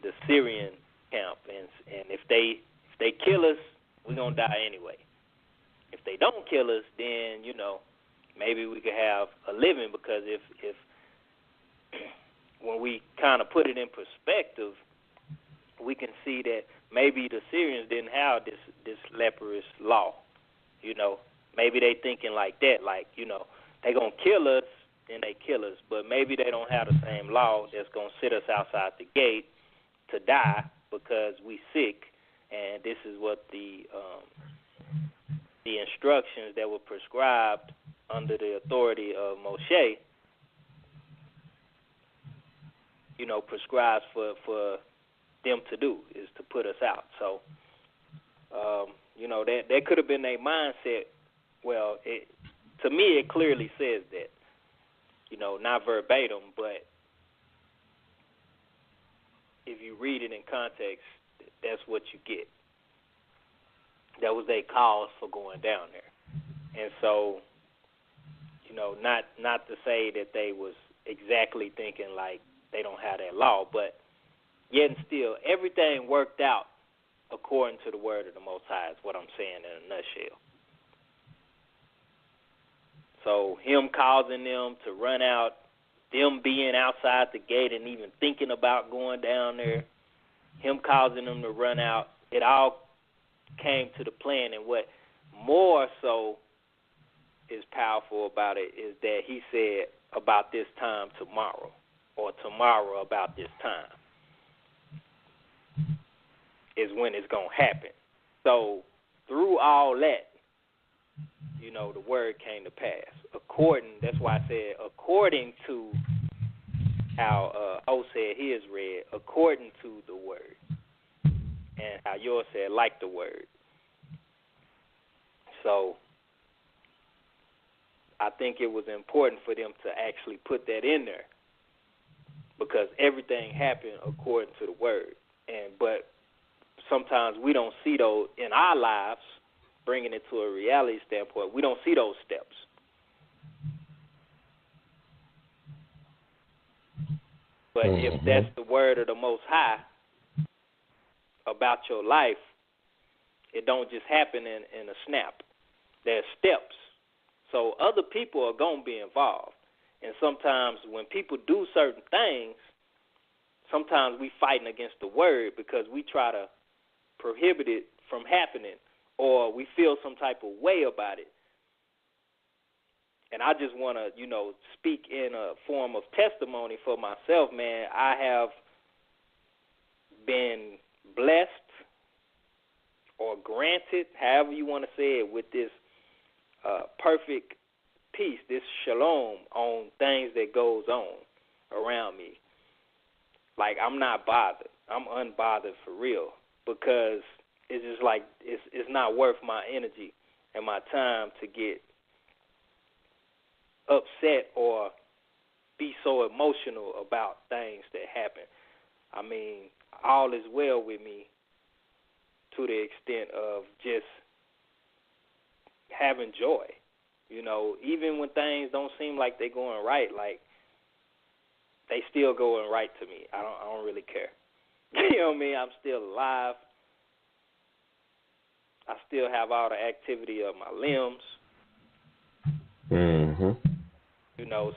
the Syrian camp. And if they kill us, we're going to die anyway. If they don't kill us, then, maybe we could have a living, because if when we kind of put it in perspective, we can see that maybe the Syrians didn't have this leprous law. Maybe they thinking like that, like, they going to kill us, then they kill us. But maybe they don't have the same law that's going to sit us outside the gate to die because we sick, and this is what the instructions that were prescribed under the authority of Moshe, prescribes for them to do, is to put us out. So, that could have been their mindset. Well, to me, it clearly says that, not verbatim, but if you read it in context, that's what you get. That was their cause for going down there. And so, not to say that they was exactly thinking like they don't have that law, but yet and still, everything worked out according to the word of the Most High is what I'm saying in a nutshell. So him causing them to run out, them being outside the gate and even thinking about going down there, him causing them to run out, it all came to the plan. And what more so is powerful about it is that he said about this time tomorrow, or tomorrow about this time is when it's going to happen. So through all that, the word came to pass. That's why I said according to how O said his read, according to the word. and how yours said, like the word. So I think it was important for them to actually put that in there, because everything happened according to the word. But sometimes we don't see those in our lives, bringing it to a reality standpoint. We don't see those steps. But if that's the word of the Most High about your life, it don't just happen in a snap. There's steps. So other people are going to be involved. And sometimes when people do certain things, sometimes we fighting against the word because we try to prohibit it from happening, or we feel some type of way about it. And I just want to, speak in a form of testimony for myself, man. I have been blessed or granted, however you want to say it, with this perfect peace, this shalom on things that goes on around me. Like, I'm not bothered. I'm unbothered for real, because it's just like it's not worth my energy and my time to get upset or be so emotional about things that happen. I mean, all is well with me to the extent of just having joy. Even when things don't seem like they're going right, like, they still going right to me. I don't really care. You know what I mean? I'm still alive. I still have all the activity of my limbs.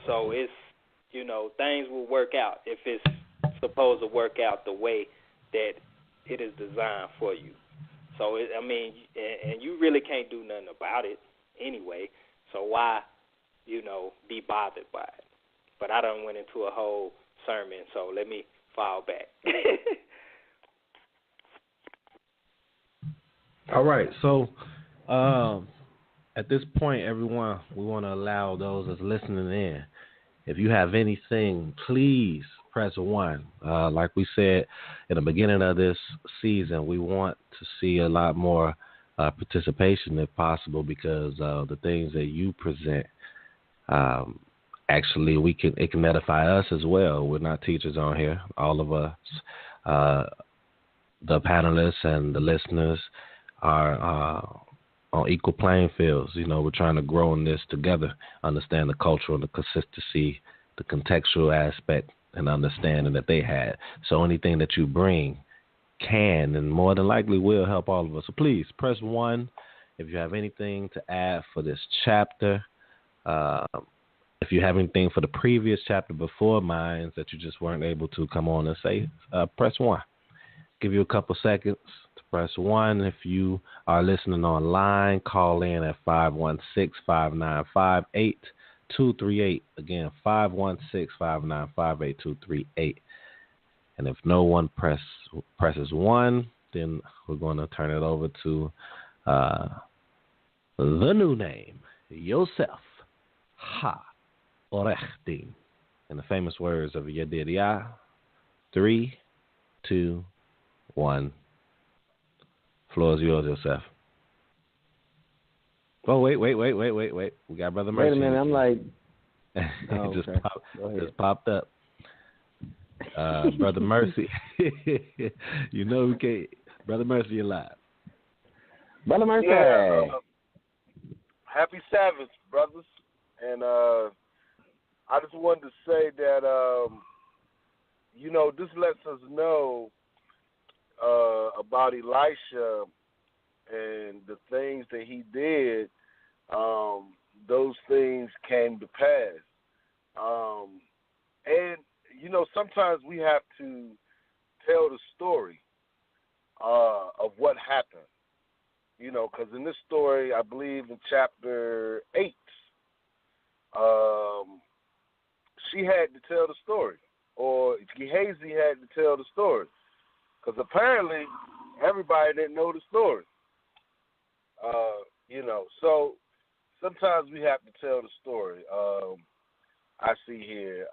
So it's, things will work out if it's supposed to work out the way that it is designed for you. So, and you really can't do nothing about it anyway. So why, be bothered by it? But I done went into a whole sermon, so let me fall back. All right. So at this point, everyone, we want to allow those that's listening in. If you have anything, please press 1. Like we said in the beginning of this season, we want to see a lot more participation if possible, because the things that you present, actually, it can edify us as well. We're not teachers on here. All of us, the panelists and the listeners, are on equal playing fields. We're trying to grow in this together, understand the cultural, the consistency, the contextual aspect, and understanding that they had. So anything that you bring can and more than likely will help all of us. So please press 1 if you have anything to add for this chapter. If you have anything for the previous chapter before mine that you just weren't able to come on and say, press 1. Give you a couple seconds to press 1. If you are listening online, call in at 516-595-8238. Again, 516-595-8238. And if no one presses 1, then we're going to turn it over to the new name, Yosef Ha-Orechdin. In the famous words of Yedidiah, 3, 2, 1. Floor is yours, Yosef. Oh, wait. We got Brother Mercy. Wait a minute, I'm like... just popped up. Brother Mercy. We can't. Brother Mercy, you're live. Brother Mercy. Yeah, happy Sabbath, brothers. And I just wanted to say that, this lets us know about Elisha and the things that he did. Those things came to pass. And sometimes we have to tell the story of what happened. Because in this story, I believe in chapter 8, she had to tell the story, or Gehazi had to tell the story, because apparently everybody didn't know the story. So sometimes we have to tell the story. I see here,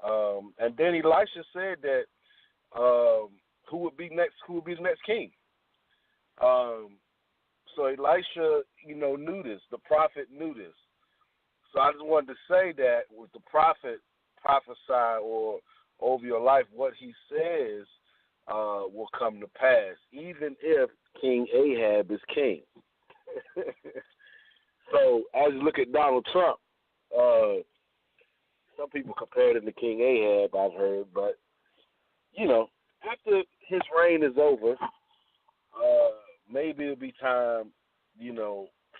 and then Elisha said that who would be the next king, So Elisha, knew this. The prophet knew this. So I just wanted to say that with the prophet prophesy or over your life, what he says will come to pass, even if King Ahab is king. So as you look at Donald Trump, some people compared him to King Ahab, I've heard, but, after his reign is over, maybe it'll be time,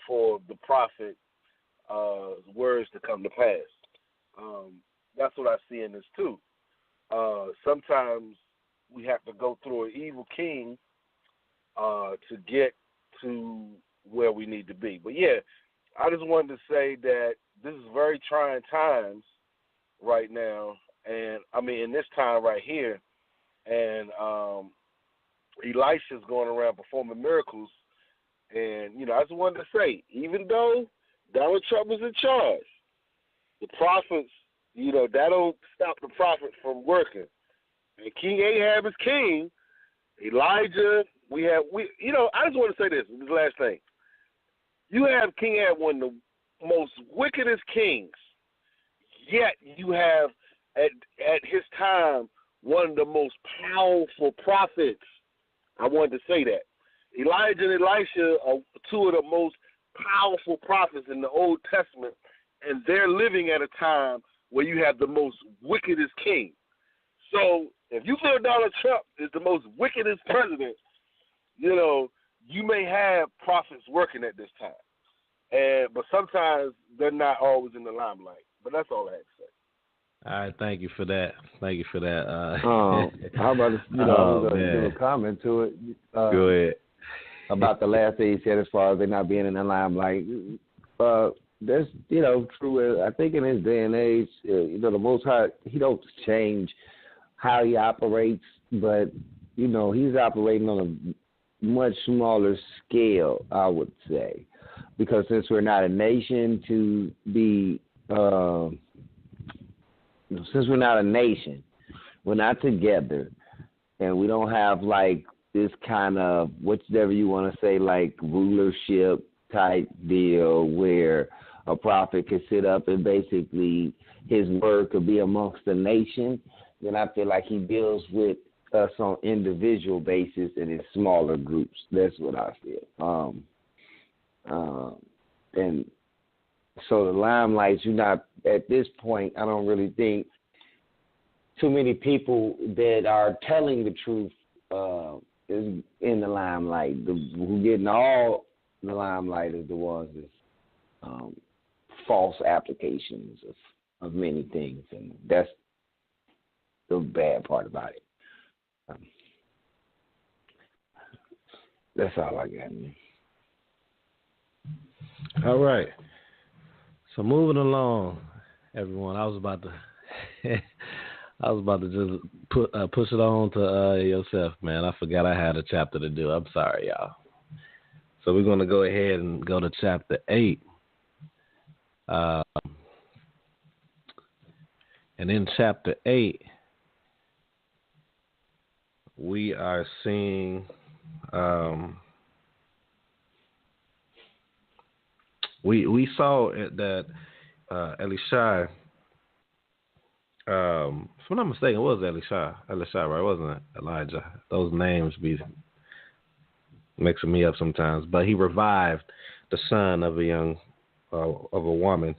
for the prophet words to come to pass. That's what I see in this too. Sometimes we have to go through an evil king to get to where we need to be. But yeah, I just wanted to say that this is very trying times right now, and in this time right here, and Elisha's going around performing miracles, and I just wanted to say, even though Donald Trump is in charge, the prophets, that don't stop the prophet from working. And King Ahab is king. Elijah, I just want to say this last thing. You have King Ahab, one of the most wickedest kings, yet you have, at his time, one of the most powerful prophets. I wanted to say that. Elijah and Elisha are two of the most powerful prophets in the Old Testament, and they're living at a time where you have the most wickedest king. So if you feel Donald Trump is the most wickedest president, you may have prophets working at this time. But sometimes they're not always in the limelight. But that's all I had to say. All right, thank you for that. How about give a comment to it? Go ahead. About the last thing he said, as far as they not being in the limelight. That's true. I think in this day and age, the Most High, he don't change how he operates, but he's operating on a much smaller scale, I would say, because since we're not a nation to be. Since we're not a nation, we're not together, and we don't have like this kind of whatever you want to say, like rulership type deal where a prophet could sit up and basically his word could be amongst the nation, then I feel like he deals with us on individual basis and in smaller groups. That's what I feel. And so the limelight, you're not, at this point, I don't really think too many people that are telling the truth is in the limelight. Who getting all the limelight is the ones that's false applications of many things, and that's the bad part about it. That's all I got, man. All right. So moving along, everyone. I was about to just push it on to yourself, man. I forgot I had a chapter to do. I'm sorry, y'all. So we're going to go ahead and go to chapter 8. And in chapter 8, we are seeing we saw that Elisha, if I'm not mistaken, it was Elisha, right? Wasn't it Elijah? Those names be mixing me up sometimes. But he revived the son of a woman,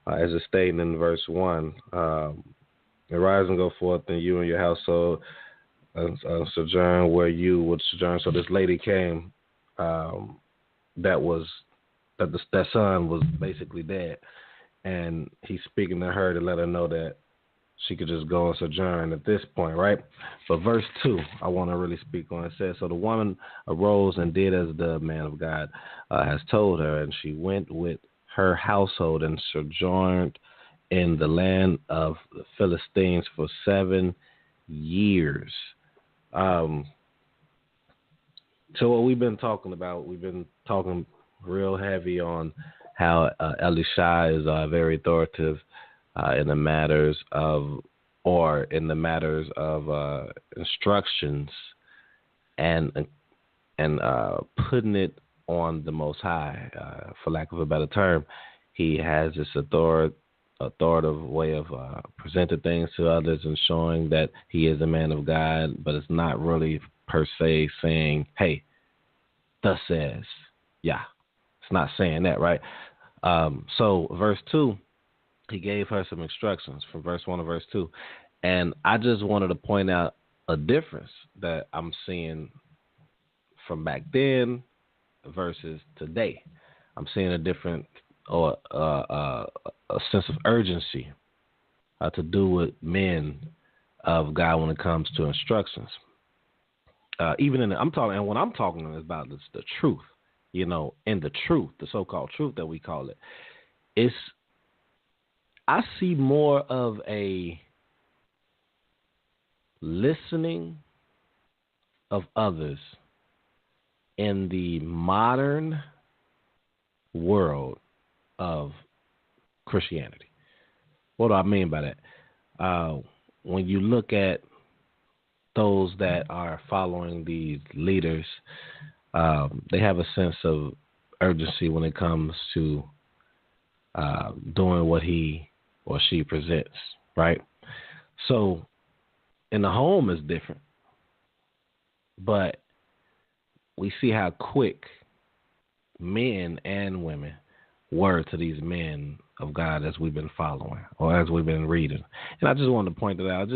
as it stated in verse 1. Arise and go forth, and you and your household sojourn where you would sojourn. So this lady came, that son was basically dead, and he's speaking to her to let her know that she could just go and sojourn at this point, right? But verse 2, I want to really speak on. It says, so the woman arose and did as the man of God has told her, and she went with her household and sojourned in the land of the Philistines for 7 years. So what we've been talking about, real heavy on how Elisha is very authoritative in the matters of instructions and and putting it on the Most High, for lack of a better term. He has this authoritative way of presenting things to others and showing that he is a man of God, but it's not really per se saying, hey, thus says, yeah. It's not saying that, right? So verse 2, he gave her some instructions from verse 1 to verse 2. And I just wanted to point out a difference that I'm seeing from back then versus today. I'm seeing a different or a sense of urgency to do with men of God when it comes to instructions. Even in I'm talking, and what I'm talking about is the truth, and the truth, the so-called truth that we call it. I see more of a listening of others in the modern world of Christianity. What do I mean by that? When you look at those that are following these leaders, they have a sense of urgency when it comes to doing what he or she presents, right? So in the home is different, but we see how quick men and women were to these men of God as we've been following or as we've been reading. And I just wanted to point that out.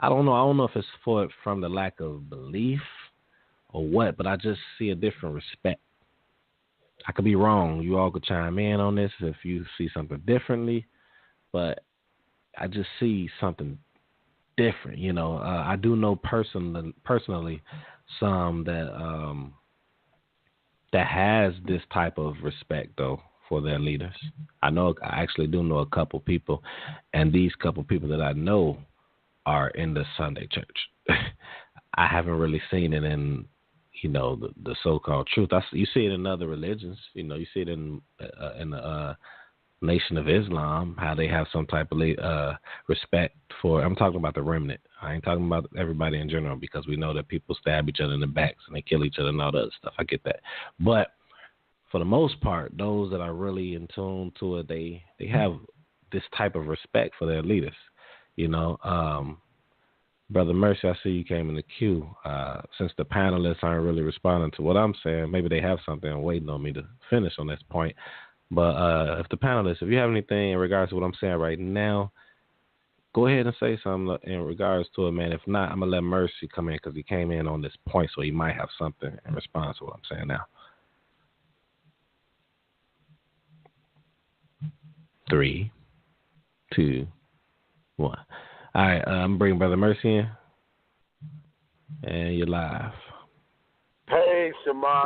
I don't know. I don't know if it's from the lack of belief or what, but I just see a different respect. I could be wrong. You all could chime in on this if you see something differently, but I just see something different. I do know personally some that has this type of respect though for their leaders. I actually do know a couple people, and these couple people that I know are in the Sunday church. I haven't really seen it in the so-called truth. You see it in other religions. You see it in the Nation of Islam, how they have some type of respect for. I'm talking about the remnant. I ain't talking about everybody in general, because we know that people stab each other in the backs and they kill each other and all that other stuff. I get that, but for the most part, those that are really in tune to it, they have this type of respect for their leaders. Brother Mercy, I see you came in the queue. Since the panelists aren't really responding to what I'm saying, maybe they have something waiting on me to finish on this point. But if you have anything in regards to what I'm saying right now, go ahead and say something in regards to it, man. If not, I'm going to let Mercy come in because he came in on this point, so he might have something in response to what I'm saying now. 3, 2, 1. All right, I'm bringing Brother Mercy in, and you're live. Hey, Shema,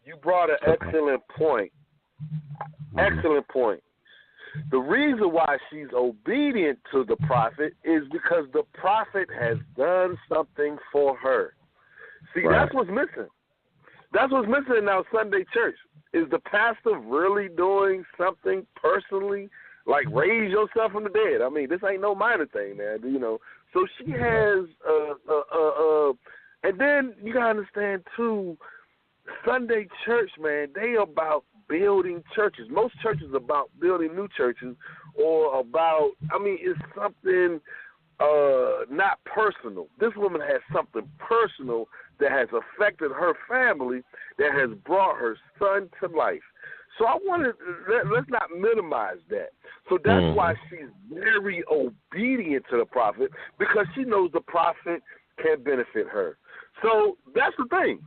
you brought an excellent point. Excellent point. The reason why she's obedient to the prophet is because the prophet has done something for her. See, right. That's what's missing. That's what's missing in our Sunday church. Is the pastor really doing something personally, like raise yourself from the dead? I mean, this ain't no minor thing, man. So she has, and then you gotta understand too, Sunday church, man, they about building churches. Most churches are about building new churches, or about, it's something not personal. This woman has something personal that has affected her family, that has brought her son to life. So I wanted, let's not minimize that. So that's why she's very obedient to the prophet, because she knows the prophet can benefit her. So that's the thing.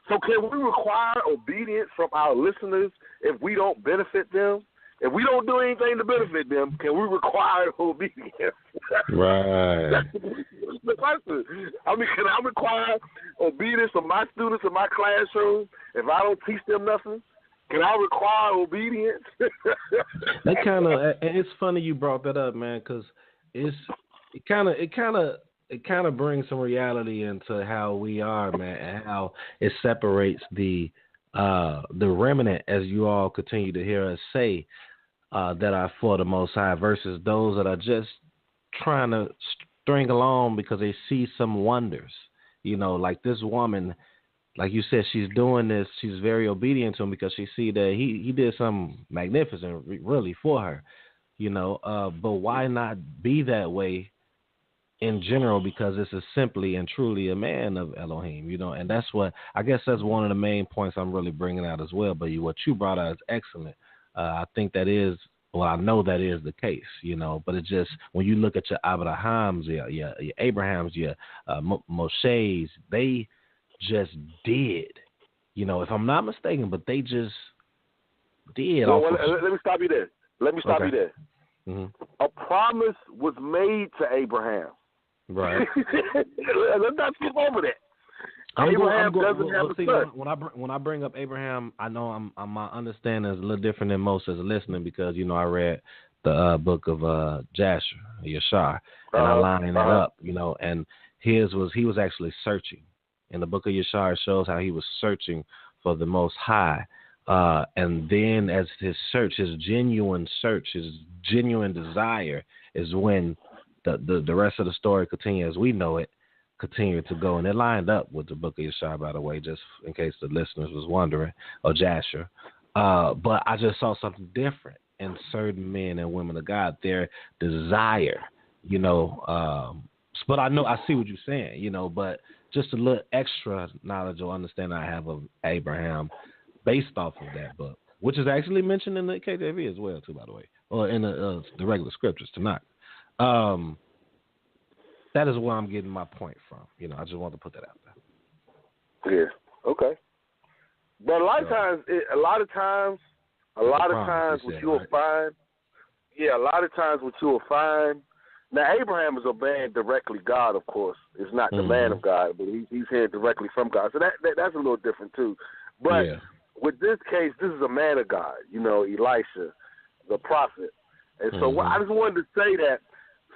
So can we require obedience from our listeners if we don't benefit them? If we don't do anything to benefit them, can we require obedience? Right. That's the question. Can I require obedience of my students in my classroom if I don't teach them nothing? Can I require obedience? It's funny you brought that up, man, because it kind of brings some reality into how we are, man, and how it separates the remnant, as you all continue to hear us say, that are for the Most High, versus those that are just trying to string along because they see some wonders. Like this woman, like you said, she's doing this. She's very obedient to him because she see that he did something magnificent, really, for her. But why not be that way in general? Because this is simply and truly a man of Elohim, and that's what I guess that's one of the main points I'm really bringing out as well. But what you brought out is excellent. I think that is, well, I know that is the case, but it's just when you look at your Abrahams, your Abrahams, your Moshes, they just did, if I'm not mistaken, but they just did. Well, let me stop you there. Mm-hmm. A promise was made to Abraham. Right. Let's not skip over that. Abraham doesn't have a son. When I bring up Abraham, I know my understanding is a little different than most as listening because I read the book of Yashar, and I lined it up, and he was actually searching. In the book of Yashar, it shows how he was searching for the Most High. And then as his genuine desire is when the rest of the story continues as we know it, continued to go. And it lined up with the book of Yeshua, by the way, just in case the listeners was wondering, or Jasher. But I just saw something different in certain men and women of God, their desire, but I see what you're saying, but just a little extra knowledge or understanding I have of Abraham based off of that book, which is actually mentioned in the KJV as well, too, by the way, or in the regular scriptures tonight. That is where I'm getting my point from. I just want to put that out there. Yeah. Okay. But a lot of times, what you'll find. Now, Abraham is obeying directly God, of course. It's not the man of God, but he's hearing directly from God. So that's a little different too. But with this case, this is a man of God. Elisha, the prophet. And so I just wanted to say that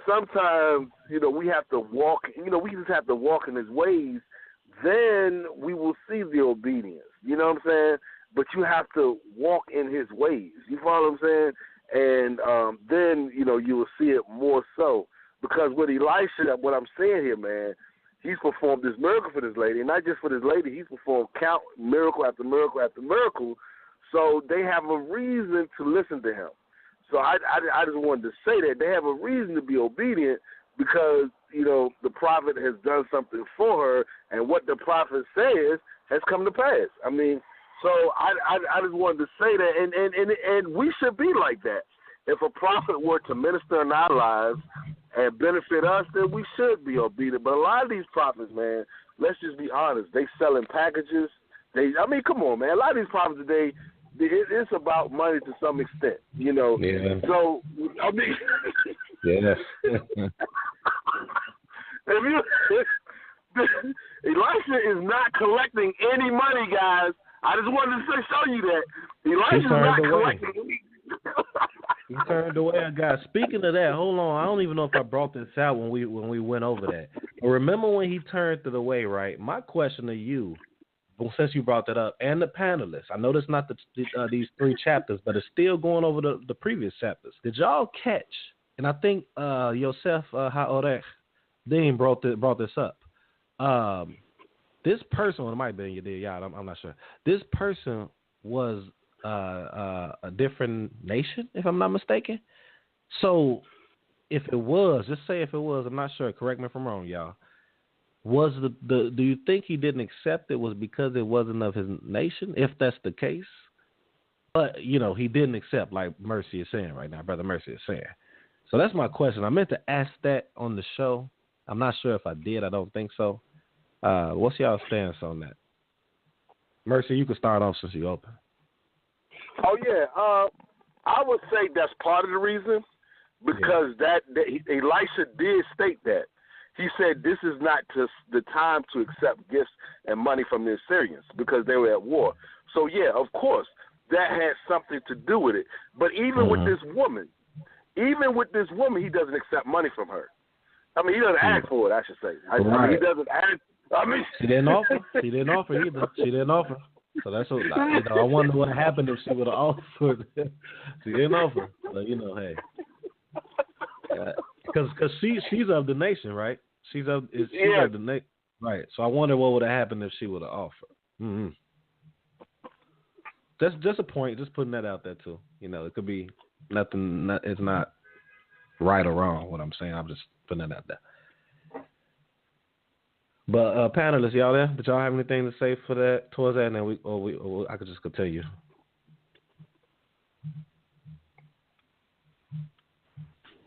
sometimes, we have to walk, we just have to walk in his ways. Then we will see the obedience. You know what I'm saying? But you have to walk in his ways. You follow what I'm saying? And then, you will see it more so. Because with Elisha, what I'm saying here, man, he's performed this miracle for this lady. And not just for this lady, he's performed miracle after miracle after miracle. So they have a reason to listen to him. So I just wanted to say that they have a reason to be obedient because, the prophet has done something for her, and what the prophet says has come to pass. I mean, so I just wanted to say that, and we should be like that. If a prophet were to minister in our lives and benefit us, then we should be obedient. But a lot of these prophets, man, let's just be honest, they selling packages. Come on, man. A lot of these prophets today, it's about money to some extent, Yeah. So, yes. Elisha is not collecting any money, guys. I just wanted to show you that. Elisha's not collecting any. He turned away a guy. Speaking of that, hold on. I don't even know if I brought this out when we went over that. But remember when he turned away, right? My question to you, since you brought that up, and the panelists, I know that's not these 3 chapters, but it's still going over the previous chapters. Did y'all catch? And I think Yosef Ha'orech Dean brought this up. This person, well, it might be Yad, I'm not sure. This person was a different nation, if I'm not mistaken. So if it was, just say if it was, I'm not sure. Correct me if I'm wrong, y'all. Was do you think he didn't accept it was because it wasn't of his nation? If that's the case, but he didn't accept, like Mercy is saying right now, Brother Mercy is saying. So that's my question. I meant to ask that on the show. I'm not sure if I did. I don't think so. What's y'all stance on that? Mercy, you can start off since you open. Oh yeah, I would say that's part of the reason because that Elisha did state that. He said this is not just the time to accept gifts and money from the Assyrians because they were at war. So yeah, of course that had something to do with it. But even with this woman, he doesn't accept money from her. I mean, he doesn't ask for it, I should say. I mean, he doesn't ask. I mean, she didn't offer. She didn't offer either. She didn't offer. So that's what I wonder what happened if she would have offered. She didn't offer. But hey, because she's of the nation, right? She's of the nation, right? So I wonder what would have happened if she would have offered. Mm-hmm. That's just a point. Just putting that out there too. It could be nothing. It's not right or wrong. What I'm saying, I'm just putting that out there. But panelists, y'all there? Did y'all have anything to say for that towards that? And then I could just continue.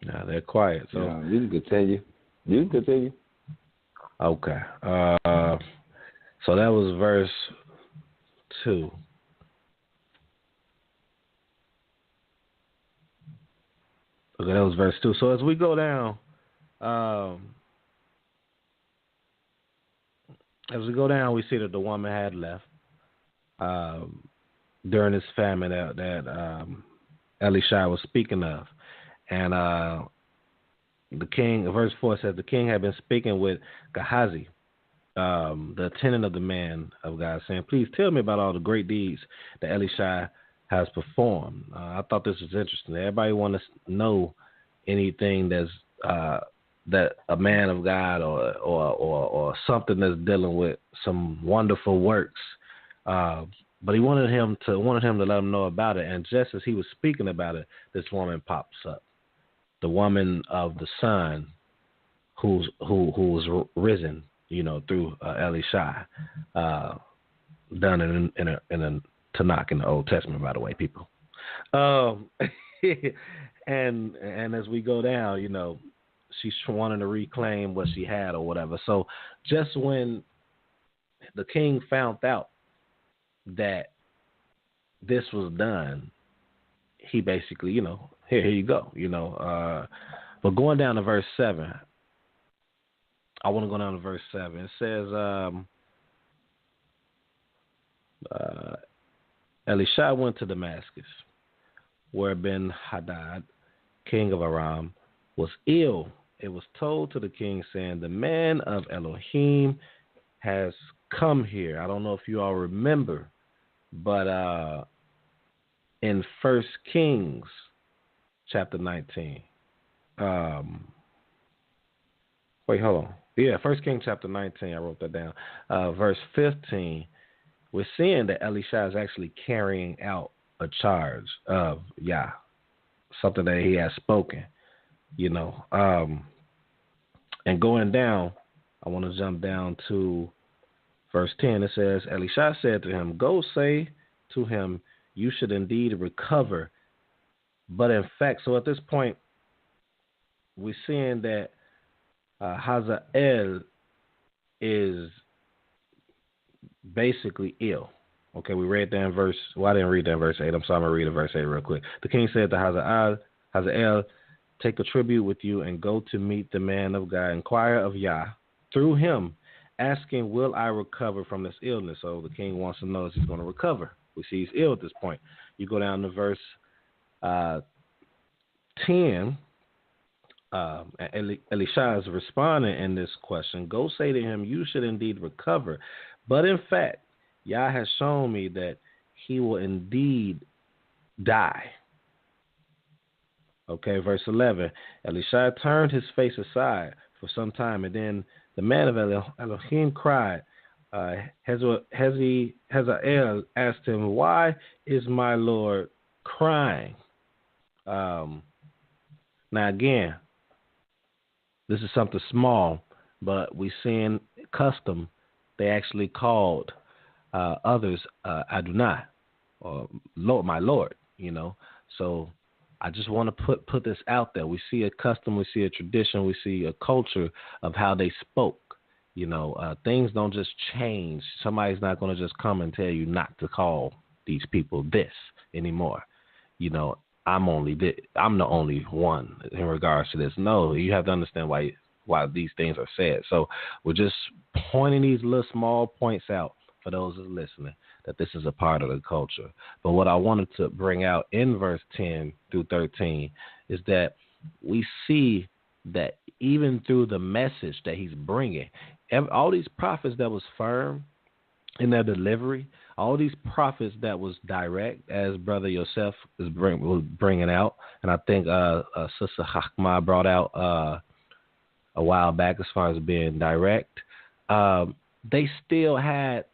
Nah, they're quiet. So yeah, you can continue. Okay. So that was verse 2. Okay, that was verse 2. So as we go down, we see that the woman had left during this famine that Elisha was speaking of. And the king, verse 4 says, the king had been speaking with Gehazi, the attendant of the man of God, saying, please tell me about all the great deeds that Elisha has performed. I thought this was interesting. Everybody want to know anything that's that a man of God or something that's dealing with some wonderful works. But he wanted him to let him know about it. And just as he was speaking about it, this woman pops up, the woman of the sun, who was risen, through Elisha, done in a Tanakh in the Old Testament, by the way, people. And as we go down, she's wanting to reclaim what she had or whatever. So just when the king found out that this was done, he basically, here you go, but going down to verse 7, I want to go down to verse 7. It says, Elisha went to Damascus, where Ben-Hadad, king of Aram, was ill. It was told to the king, saying, the man of Elohim has come here. I don't know if you all remember, but in 1 Kings chapter 19, wait, hold on. Yeah, 1 Kings chapter 19, I wrote that down. Verse 15, we're seeing that Elisha is actually carrying out a charge of Yah, something that he has spoken, and going down, I want to jump down to verse 10. It says, Elisha said to him, go say to him, you should indeed recover. But in fact, so at this point, we're seeing that Hazael is basically ill. Okay, we read that in verse, I didn't read that in verse 8. I'm sorry, I'm going to read it verse 8 real quick. The king said to Hazael, take a tribute with you and go to meet the man of God. Inquire of Yah through him, asking, will I recover from this illness? So the king wants to know if he's going to recover. We see he's ill at this point. You go down to verse 10. Elisha is responding in this question. Go say to him, you should indeed recover. But in fact, Yah has shown me that he will indeed die. Okay, verse 11. Elisha turned his face aside for some time, and then the man of Elohim cried. Hazael asked him, why is my Lord crying? Now again, this is something small, but we see in custom, they actually called others Adonai, or Lord, my Lord, So I just want to put this out there. We see a custom, we see a tradition, we see a culture of how they spoke. Things don't just change. Somebody's not going to just come and tell you not to call these people this anymore. I'm the only one in regards to this. No, you have to understand why these things are said. So we're just pointing these little small points out for those that are listening, that this is a part of the culture. But what I wanted to bring out in verse 10 through 13 is that we see that even through the message that he's bringing, all these prophets that was firm in their delivery, all these prophets that was direct, as Brother Yosef was bringing out, and I think Sister Chachma brought out a while back as far as being direct, they still had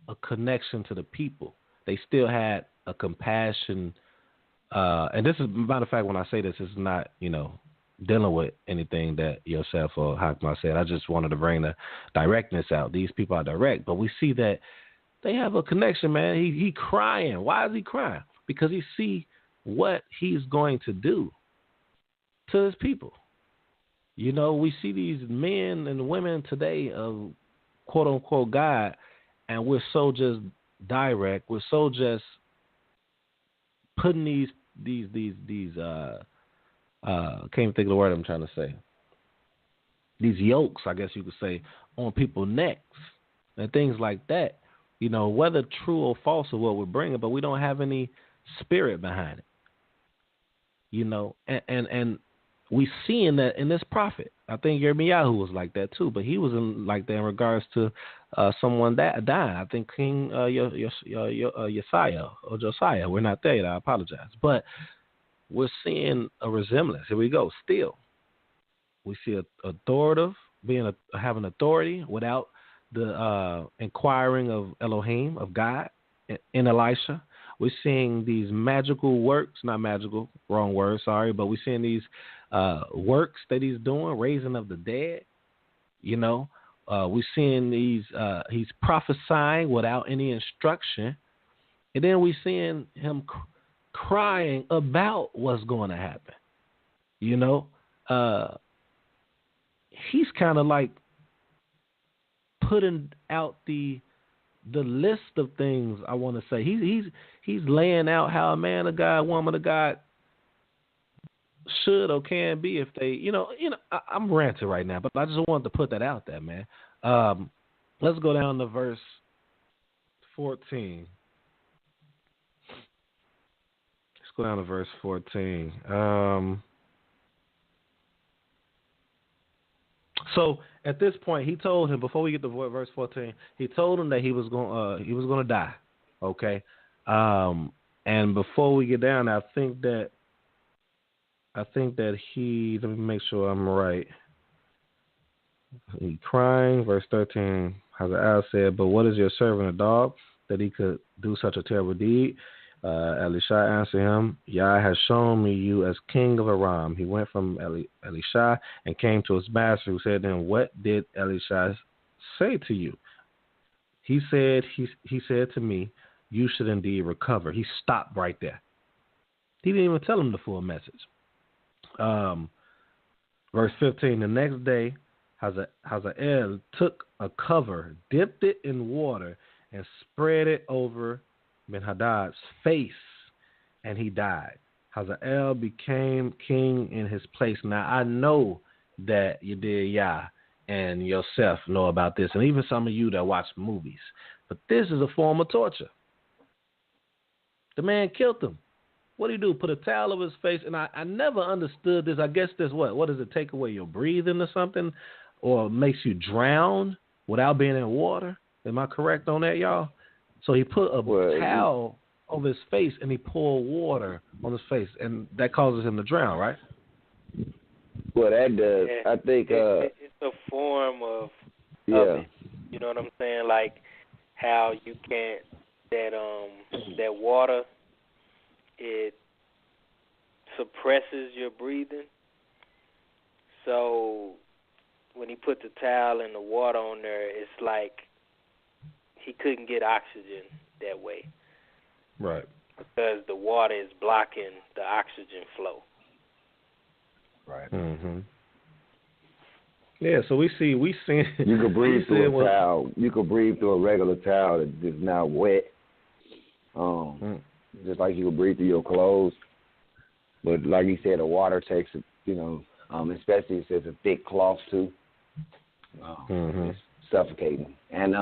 a connection to the people. They still had a compassion. And this is, matter of fact, when I say this, it's not, dealing with anything that yourself or Hakma said. I just wanted to bring the directness out. These people are direct, but we see that they have a connection, man. He crying. Why is he crying? Because he see what he's going to do to his people. We see these men and women today of quote unquote God, and we're so just direct. We're so just putting these can't even think of the word I'm trying to say. These yokes, I guess you could say, on people's necks and things like that. Whether true or false or what we're bringing, but we don't have any spirit behind it. And we seeing that in this prophet. I think Yirmiyahu was like that too, but he was like that in regards to someone that died. I think King Josiah or Josiah. We're not there yet. I apologize, but we're seeing a resemblance. Here we go. Still, we see authoritative having authority without the inquiring of Elohim, of God, in Elisha. We're seeing these magical works, not magical, wrong word, sorry, but we're seeing these works that he's doing, raising of the dead. We're seeing he's prophesying without any instruction. And then we're seeing him crying about what's going to happen. He's kind of like putting out the list of things. I want to say he's laying out how a man of God, woman of God should or can be if they, I'm ranting right now, but I just wanted to put that out there, man. Let's go down to verse 14. Let's go down to verse 14. So at this point, he told him, before we get to verse 14, he told him that he was going to die. Okay. And before we get down, I think that he, let me make sure I'm right. He crying, verse 13, Hazael said, but what is your servant a dog that he could do such a terrible deed? Elisha answered him, Yah has shown me you as king of Aram. He went from Elisha and came to his master, who said to him, what did Elisha say to you? He said to me, you should indeed recover. He stopped right there. He didn't even tell him the full message. Verse 15, the next day, Hazael took a cover, dipped it in water, and spread it over Ben-Hadad's face, and he died. Hazael became king in his place. Now, I know that you did, Yah, and yourself know about this, and even some of you that watch movies. But this is a form of torture. The man killed him. What do you do? Put a towel over his face? And I never understood this. I guess this, what does it take away your breathing or something? Or makes you drown without being in water? Am I correct on that, y'all? So he put a towel over his face and he poured water on his face, and that causes him to drown, right? Well, that does. Yeah, I think it's a form of yeah. it. You know what I'm saying? Like how you can't that water, it suppresses your breathing. So when he put the towel and the water on there, it's like he couldn't get oxygen that way. Right. Because the water is blocking the oxygen flow. Right. Mm-hmm. Yeah, so we see. You could breathe through a towel. You could breathe through a regular towel that is now wet. Just like you could breathe through your clothes. But like you said, the water takes it, especially if it's a thick cloth too. It's suffocating. And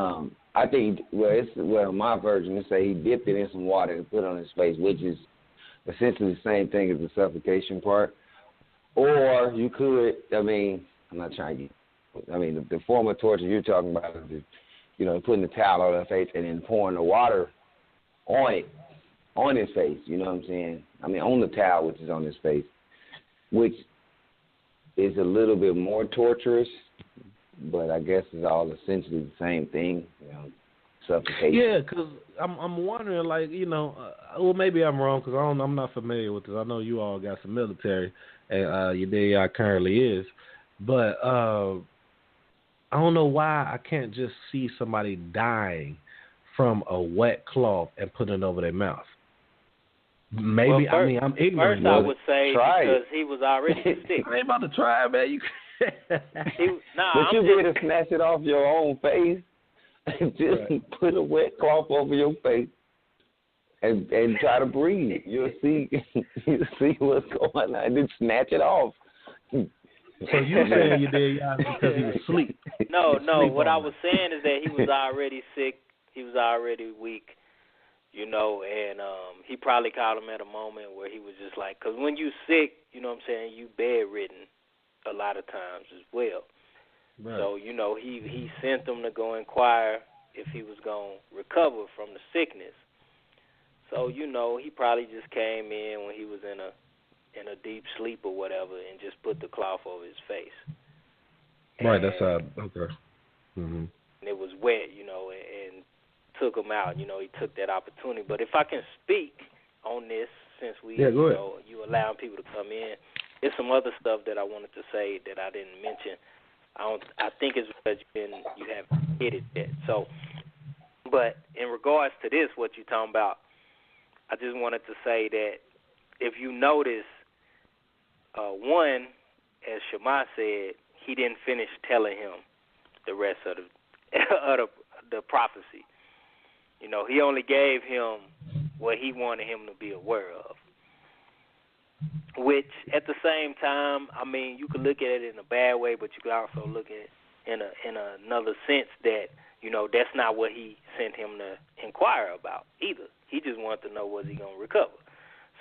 I think, my version, it say he dipped it in some water and put it on his face, which is essentially the same thing as the suffocation part. Or you could, I'm not trying to get, the form of torture you're talking about is, putting the towel on their face and then pouring the water on it, on his face, you know what I'm saying? On the towel, which is on his face, which is a little bit more torturous, but I guess it's all essentially the same thing, suffocation. Yeah, because I'm wondering, like, well, maybe I'm wrong because I'm not familiar with this. I know you all got some military, and your DI currently is, but I don't know why I can't just see somebody dying from a wet cloth and putting it over their mouth. Maybe, well, I'm ignorant. First, I would say because it. he was already sick. I ain't about to try, man. You But you better snatch it off your own face and just put a wet cloth over your face and try to breathe. You'll see what's going on. And then snatch it off. So you saying you did because he was asleep? No. What I was saying is that he was already sick. He was already weak, and he probably caught him at a moment where he was just like, because when you sick, you know what I'm saying, you bedridden a lot of times as well. Right. So, he sent them to go inquire if he was going to recover from the sickness. So, he probably just came in when he was in a deep sleep or whatever and just put the cloth over his face. Right, that's okay. Mm-hmm. And it was wet, and took him out. He took that opportunity. But if I can speak on this, since you allowing people to come in, there's some other stuff that I wanted to say that I didn't mention. I think it's because you haven't hit it yet. So, but in regards to this, what you're talking about, I just wanted to say that if you notice, one, as Shema said, he didn't finish telling him the rest of the prophecy. He only gave him what he wanted him to be aware of. Which, at the same time, I mean, you could look at it in a bad way, but you could also look at it in another sense that, that's not what he sent him to inquire about either. He just wanted to know, was he going to recover?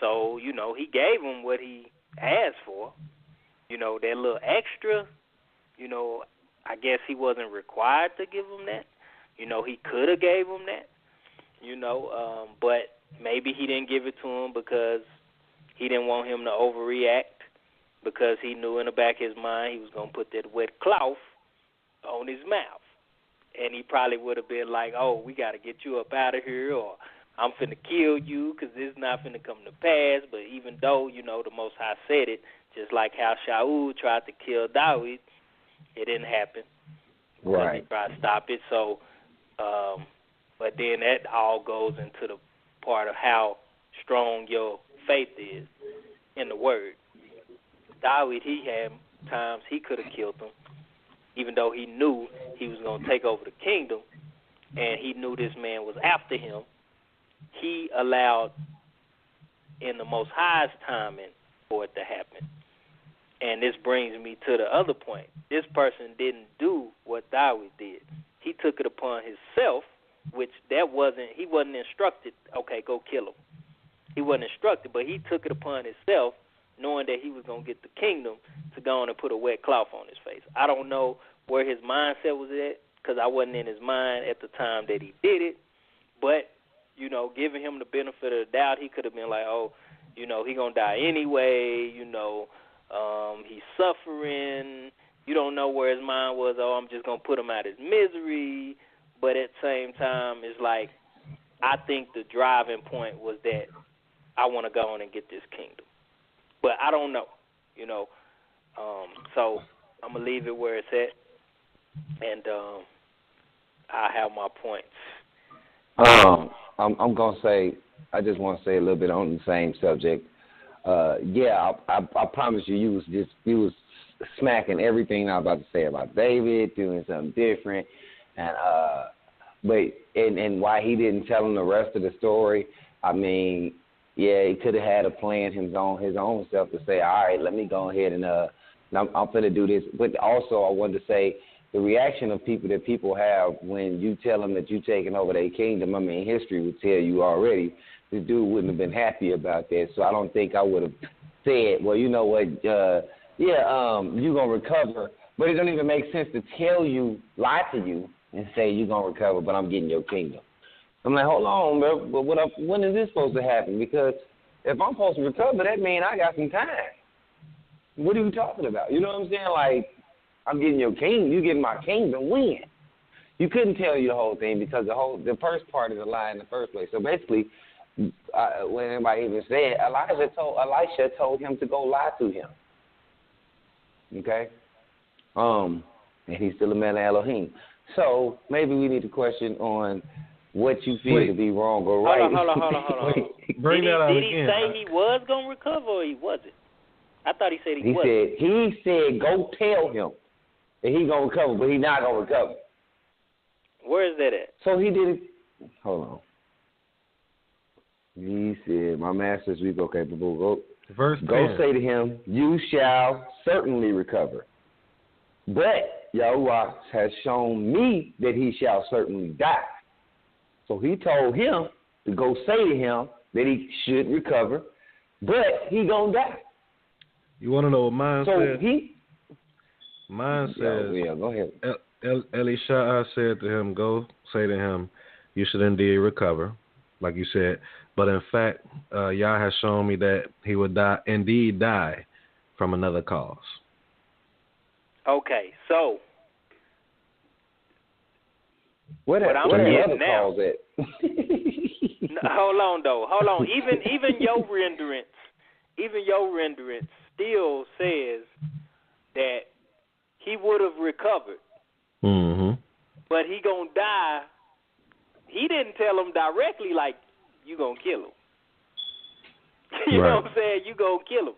So, he gave him what he asked for, that little extra, I guess he wasn't required to give him that. He could have gave him that, but maybe he didn't give it to him because he didn't want him to overreact, because he knew in the back of his mind he was going to put that wet cloth on his mouth. And he probably would have been like, oh, we got to get you up out of here, or I'm finna kill you because this is not finna come to pass. But even though, the Most High said it, just like how Shaul tried to kill Dawid, it didn't happen. Right. He tried to stop it. So, but then that all goes into the part of how strong your faith is in the word. Dawid, he had times he could have killed him, even though he knew he was going to take over the kingdom, and he knew this man was after him. He allowed, in the Most High's timing, for it to happen. And this brings me to the other point. This person didn't do what Dawid did. He took it upon himself, which he wasn't instructed, okay, go kill him. He wasn't instructed, but he took it upon himself, knowing that he was going to get the kingdom, to go on and put a wet cloth on his face. I don't know where his mindset was at, because I wasn't in his mind at the time that he did it, but, giving him the benefit of the doubt, he could have been like, oh, he going to die anyway, he's suffering. You don't know where his mind was, oh, I'm just going to put him out of his misery. But at the same time, it's like, I think the driving point was that I want to go on and get this kingdom. But I don't know, so I'm going to leave it where it's at, and I have my points. I'm going to say, I just want to say a little bit on the same subject. I promise you was smacking everything I was about to say about David, doing something different, and why he didn't tell him the rest of the story. I mean, yeah, he could have had a plan his own self to say, all right, let me go ahead and I'm going to do this. But also I wanted to say the reaction of people that people have when you tell them that you're taking over their kingdom, I mean, history would tell you already, this dude wouldn't have been happy about that. So I don't think I would have said, well, you know what, you're going to recover. But it don't even make sense to lie to you and say you're going to recover, but I'm getting your kingdom. I'm like, hold on, bro, but when is this supposed to happen? Because if I'm supposed to recover, that means I got some time. What are you talking about? You know what I'm saying? Like, I'm getting your kingdom. You getting my kingdom when? You couldn't tell you the whole thing because the first part is a lie in the first place. So basically, when anybody even said, Elisha told him to go lie to him. Okay? And he's still a man of Elohim. So maybe we need to question on what you feel to be wrong or right. Hold on. Bring that out Did again. he say he was going to recover or he wasn't? I thought he said he wasn't. He said go tell him that he's going to recover, but he's not going to recover. Where is that at? So he did it. Hold on. He said, my master's weak, okay, go Verse 10. Go say to him, you shall certainly recover. But YHWH has shown me that he shall certainly die. So he told him to go say to him that he should recover, but he gonna die. You want to know what mine says? Mine says, yeah, go ahead. Elisha said to him, go say to him, you should indeed recover, like you said. But in fact, Yah has shown me that he would indeed die from another cause. Okay, so what I'm other getting now. cause at? Hold on. Even your renderance still says that he would have recovered. Mm-hmm. But he gonna die. He didn't tell him directly like you gonna kill him. You know what I'm saying? You gonna kill him.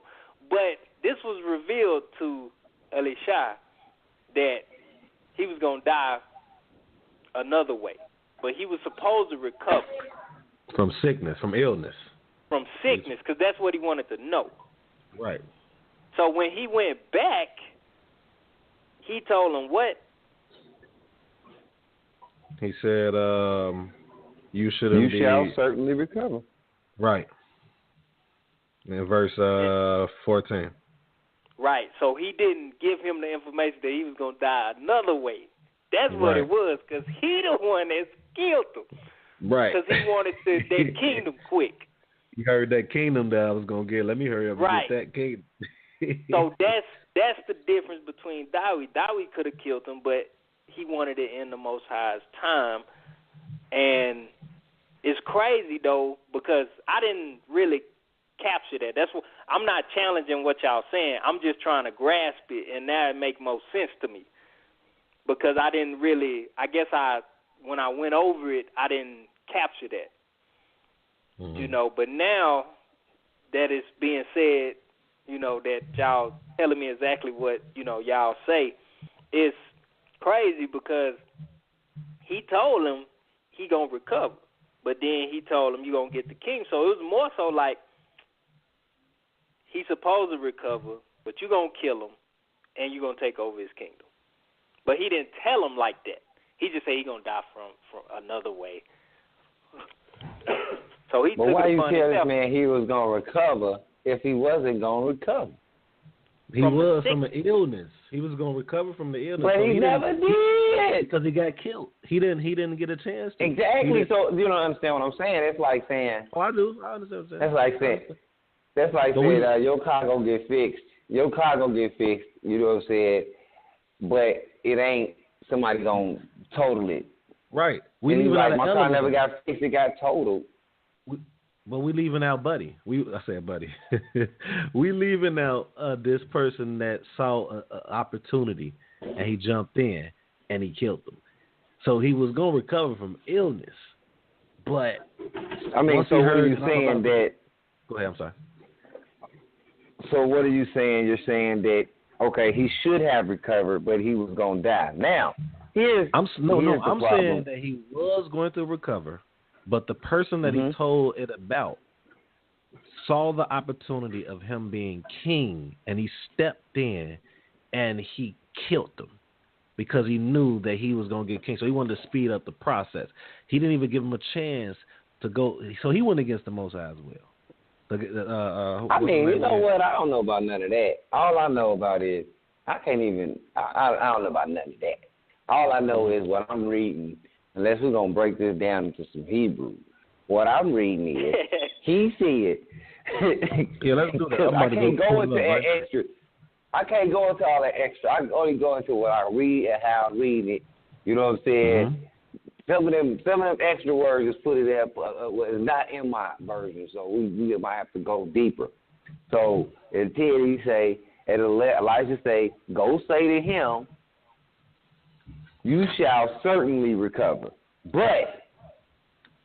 But this was revealed to Elisha that he was gonna die another way. But he was supposed to recover from sickness, from illness. From sickness, because that's what he wanted to know. Right. So when he went back, he told him what? He said, you should You indeed... shall certainly recover. Right. In verse 14. Right. So he didn't give him the information that he was going to die another way. That's what it was, because he the one that killed him. Right. Because he wanted that kingdom quick. You heard that kingdom that I was going to get. Let me hurry up and get that kingdom. So that's the difference between Dawid. Dawid could have killed him, but he wanted it in the Most High's time. And it's crazy, though, because I didn't really capture that. That's what I'm not challenging what y'all saying. I'm just trying to grasp it, and now it make more sense to me. Because I didn't really, when I went over it, I didn't capture that. Mm-hmm. You know, but now that it's being said, you know, that y'all telling me exactly what, you know, y'all say, it's crazy because he told him he gonna recover, but then he told him you gonna get the king. So it was more so like he's supposed to recover, but you gonna kill him and you gonna take over his kingdom. But he didn't tell him like that. He just said he gonna die from another way. So he. But why you tell this man he was gonna recover if he wasn't gonna recover? He was from an illness. He was gonna recover from the illness, but he never did because he got killed. He didn't get a chance to. Exactly. So you don't understand what I'm saying? It's like saying. Oh, I do. I understand what I'm saying. That's like saying your car gonna get fixed. Your car gonna get fixed. You know what I'm saying? But it ain't somebody gonna total it. Right. My car never got fixed. It got totaled. But we leaving out Buddy. I said Buddy. We leaving out this person that saw an opportunity and he jumped in and he killed them. So he was gonna recover from illness, but I mean, so what are you saying that? Go ahead. I'm sorry. So what are you saying? You're saying that okay, he should have recovered, but he was gonna die. Now, I'm saying that he was going to recover. But the person that he told it about saw the opportunity of him being king, and he stepped in and he killed him because he knew that he was going to get king. So he wanted to speed up the process. He didn't even give him a chance to go. So he went against the Most High as well. I mean, you know what? I don't know about none of that. All I know about is I don't know about none of that. All I know is what I'm reading. Unless we're going to break this down into some Hebrew. What I'm reading is, he said, yeah, let's do that. I can't go into extra. I can't go into all that extra. I can only go into what I read and how I read it. You know what I'm saying? Some of them extra words is put it there, is not in my version, so we might have to go deeper. So in 10, he say, and Elijah say, go say to him, you shall certainly recover. But,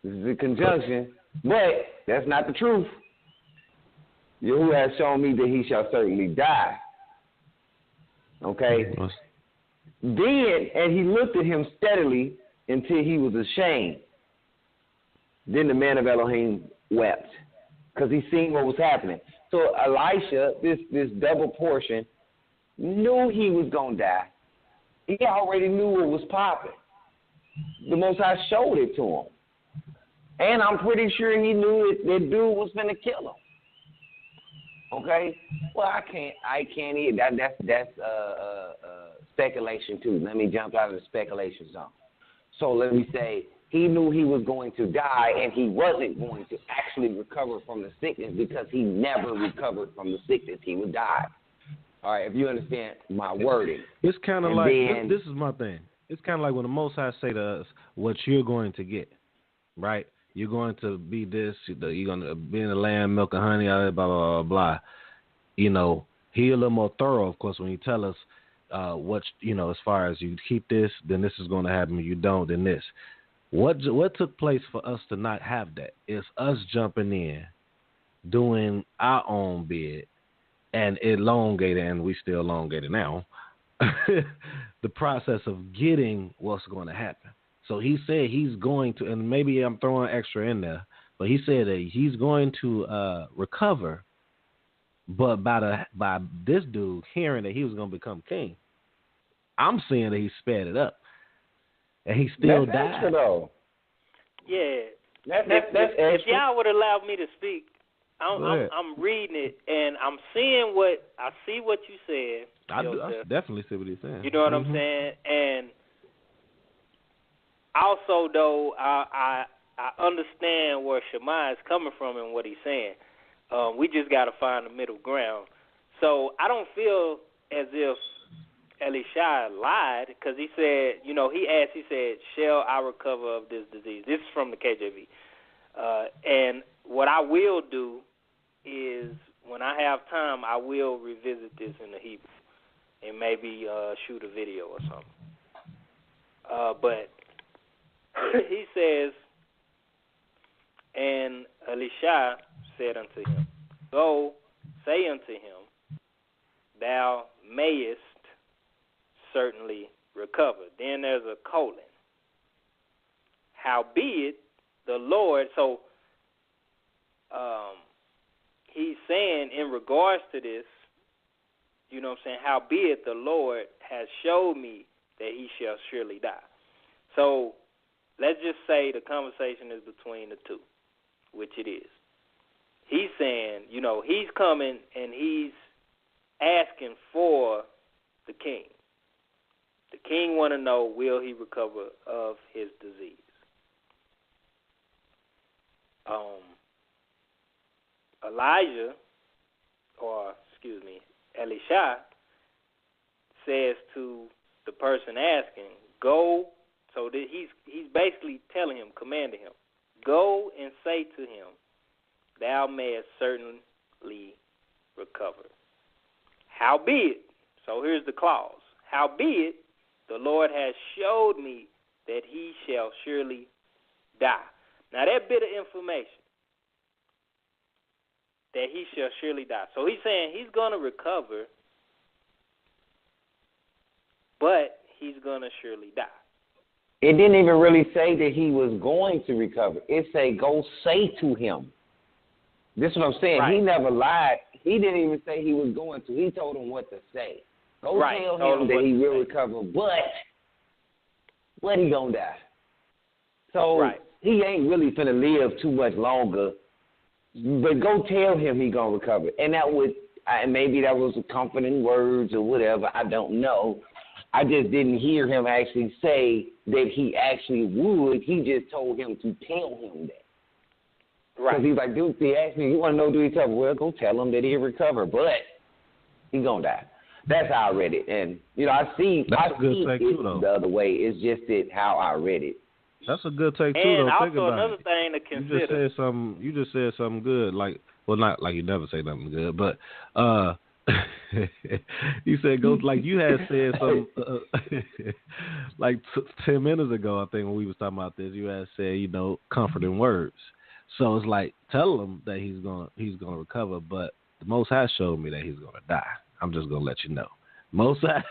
this is a conjunction, but that's not the truth. Jehu has shown me that he shall certainly die. Okay? Then, and he looked at him steadily until he was ashamed. Then the man of Elohim wept because he seen what was happening. So Elisha, this double portion, knew he was going to die. He already knew what was popping. The Most High showed it to him. And I'm pretty sure he knew that dude was going to kill him. Okay? Well, I can't eat. That's speculation too. Let me jump out of the speculation zone. So let me say he knew he was going to die and he wasn't going to actually recover from the sickness because he never recovered from the sickness. He would die. All right, if you understand my wording. It's kind of like, this is my thing. It's kind of like when the Most High say to us, what you're going to get, right? You're going to be this, you're going to be in the land, milk and honey, blah, blah, blah, blah. You know, he a little more thorough, of course, when he tell us what, you know, as far as you keep this, then this is going to happen. You don't, then this. What took place for us to not have that is us jumping in, doing our own bid, and elongated, and we still elongated now, the process of getting what's going to happen. So he said he's going to, and maybe I'm throwing extra in there, but he said that he's going to recover, but by this dude hearing that he was going to become king, I'm seeing that he sped it up, and he still died. That's extra, though. Yeah. If y'all would allow me to speak, I'm reading it and I'm seeing I see what you said. I definitely see what he's saying. You know what I'm saying? And also, though, I understand where Shema is coming from and what he's saying. We just got to find the middle ground. So I don't feel as if Elisha lied because he said, you know, he said, shall I recover of this disease? This is from the KJV. And what I will do is when I have time, I will revisit this in the Hebrew and maybe shoot a video or something. But he says, and Elisha said unto him, go, say unto him, thou mayest certainly recover. Then there's a colon. Howbeit, the Lord, so he's saying in regards to this, you know what I'm saying, howbeit the Lord has showed me that he shall surely die. So let's just say the conversation is between the two, which it is. He's saying, you know, he's coming and he's asking for the king. The king want to know, will he recover of his disease? Elisha says to the person asking, go, so that he's basically telling him, commanding him, go and say to him, thou mayest certainly recover. Howbeit, so here's the clause, howbeit, the Lord has showed me that he shall surely die. Now that bit of information, that he shall surely die. So he's saying he's going to recover, but he's going to surely die. It didn't even really say that he was going to recover. It said, go say to him. This is what I'm saying. Right. He never lied. He didn't even say he was going to. He told him what to say. Go tell him that he will recover, but he going to die. So he ain't really finna live too much longer. But go tell him he going to recover. And that would, maybe that was comforting words or whatever. I don't know. I just didn't hear him actually say that he actually would. He just told him to tell him that. Right. Because he's like, dude, he asked me, you want to know, do he recover? Well, go tell him that he'll recover, but he's going to die. that's how I read it. And, I see That's a good take it too, though. the other way. It's just how I read it. That's a good take too, And though. Think also about another it. thing to consider. You just said something good. Like, well, not like you never say nothing good, but you said go like you had said some like 10 minutes ago. I think when we was talking about this, you had said comforting words. So it's like tell him that he's gonna recover, but the Most High showed me that he's gonna die. I'm just gonna let you know. Most High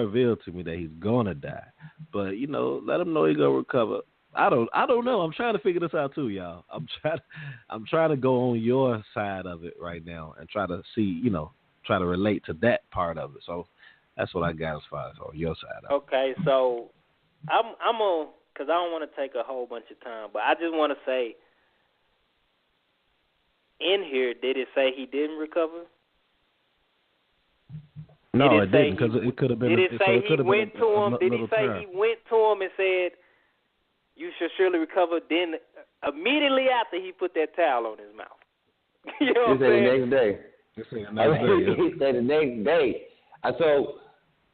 revealed to me that he's gonna die, but let him know he's gonna recover. I don't know. I'm trying to figure this out too, y'all. I'm trying to go on your side of it right now and try to see, try to relate to that part of it. So that's what I got as far as on your side of it. Okay, so I'm gonna, because I don't want to take a whole bunch of time, but I just want to say, in here, did it say he didn't recover? No, it didn't, because it could have been. Did it say he went to him? Did he say he went to him and said, "You should surely recover"? Then immediately after, he put that towel on his mouth. You know what I'm saying? The next day. He said the next day. So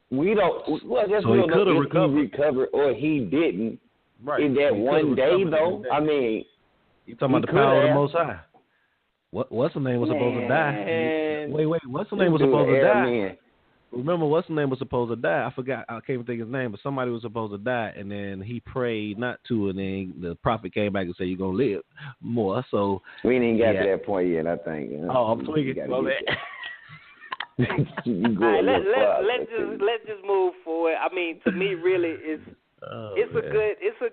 we don't. Well, I guess so we don't know if he recovered or he didn't. Right. In that one day, though. I mean, you talking about the power of the Most High? What's the name was supposed to die? Wait. What's the name was supposed to die? Man. Remember, what's the name was supposed to die? I forgot. I can't even think his name, but somebody was supposed to die, and then he prayed not to, and then the prophet came back and said, "You're gonna live more." So we ain't even got to that point yet. I think. Oh, I'm tweaking. All right, let's just move forward. I mean, to me, really, it's a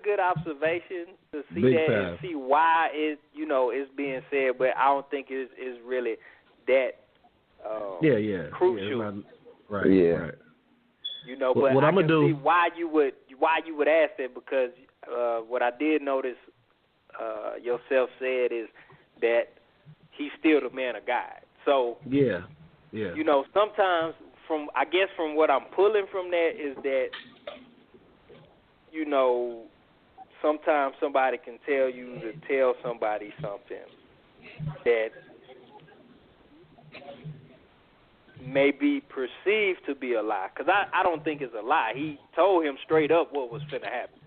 good observation to see Big that time. and see why it's being said, but I don't think it's really that crucial. Yeah, right. Yeah. But what I I'm can gonna see why you would ask that, because what I did notice yourself said is that he's still the man of God. So yeah. Sometimes from what I'm pulling from that is that sometimes somebody can tell you to tell somebody something that may be perceived to be a lie. Because I don't think it's a lie. He told him straight up what was finna happen.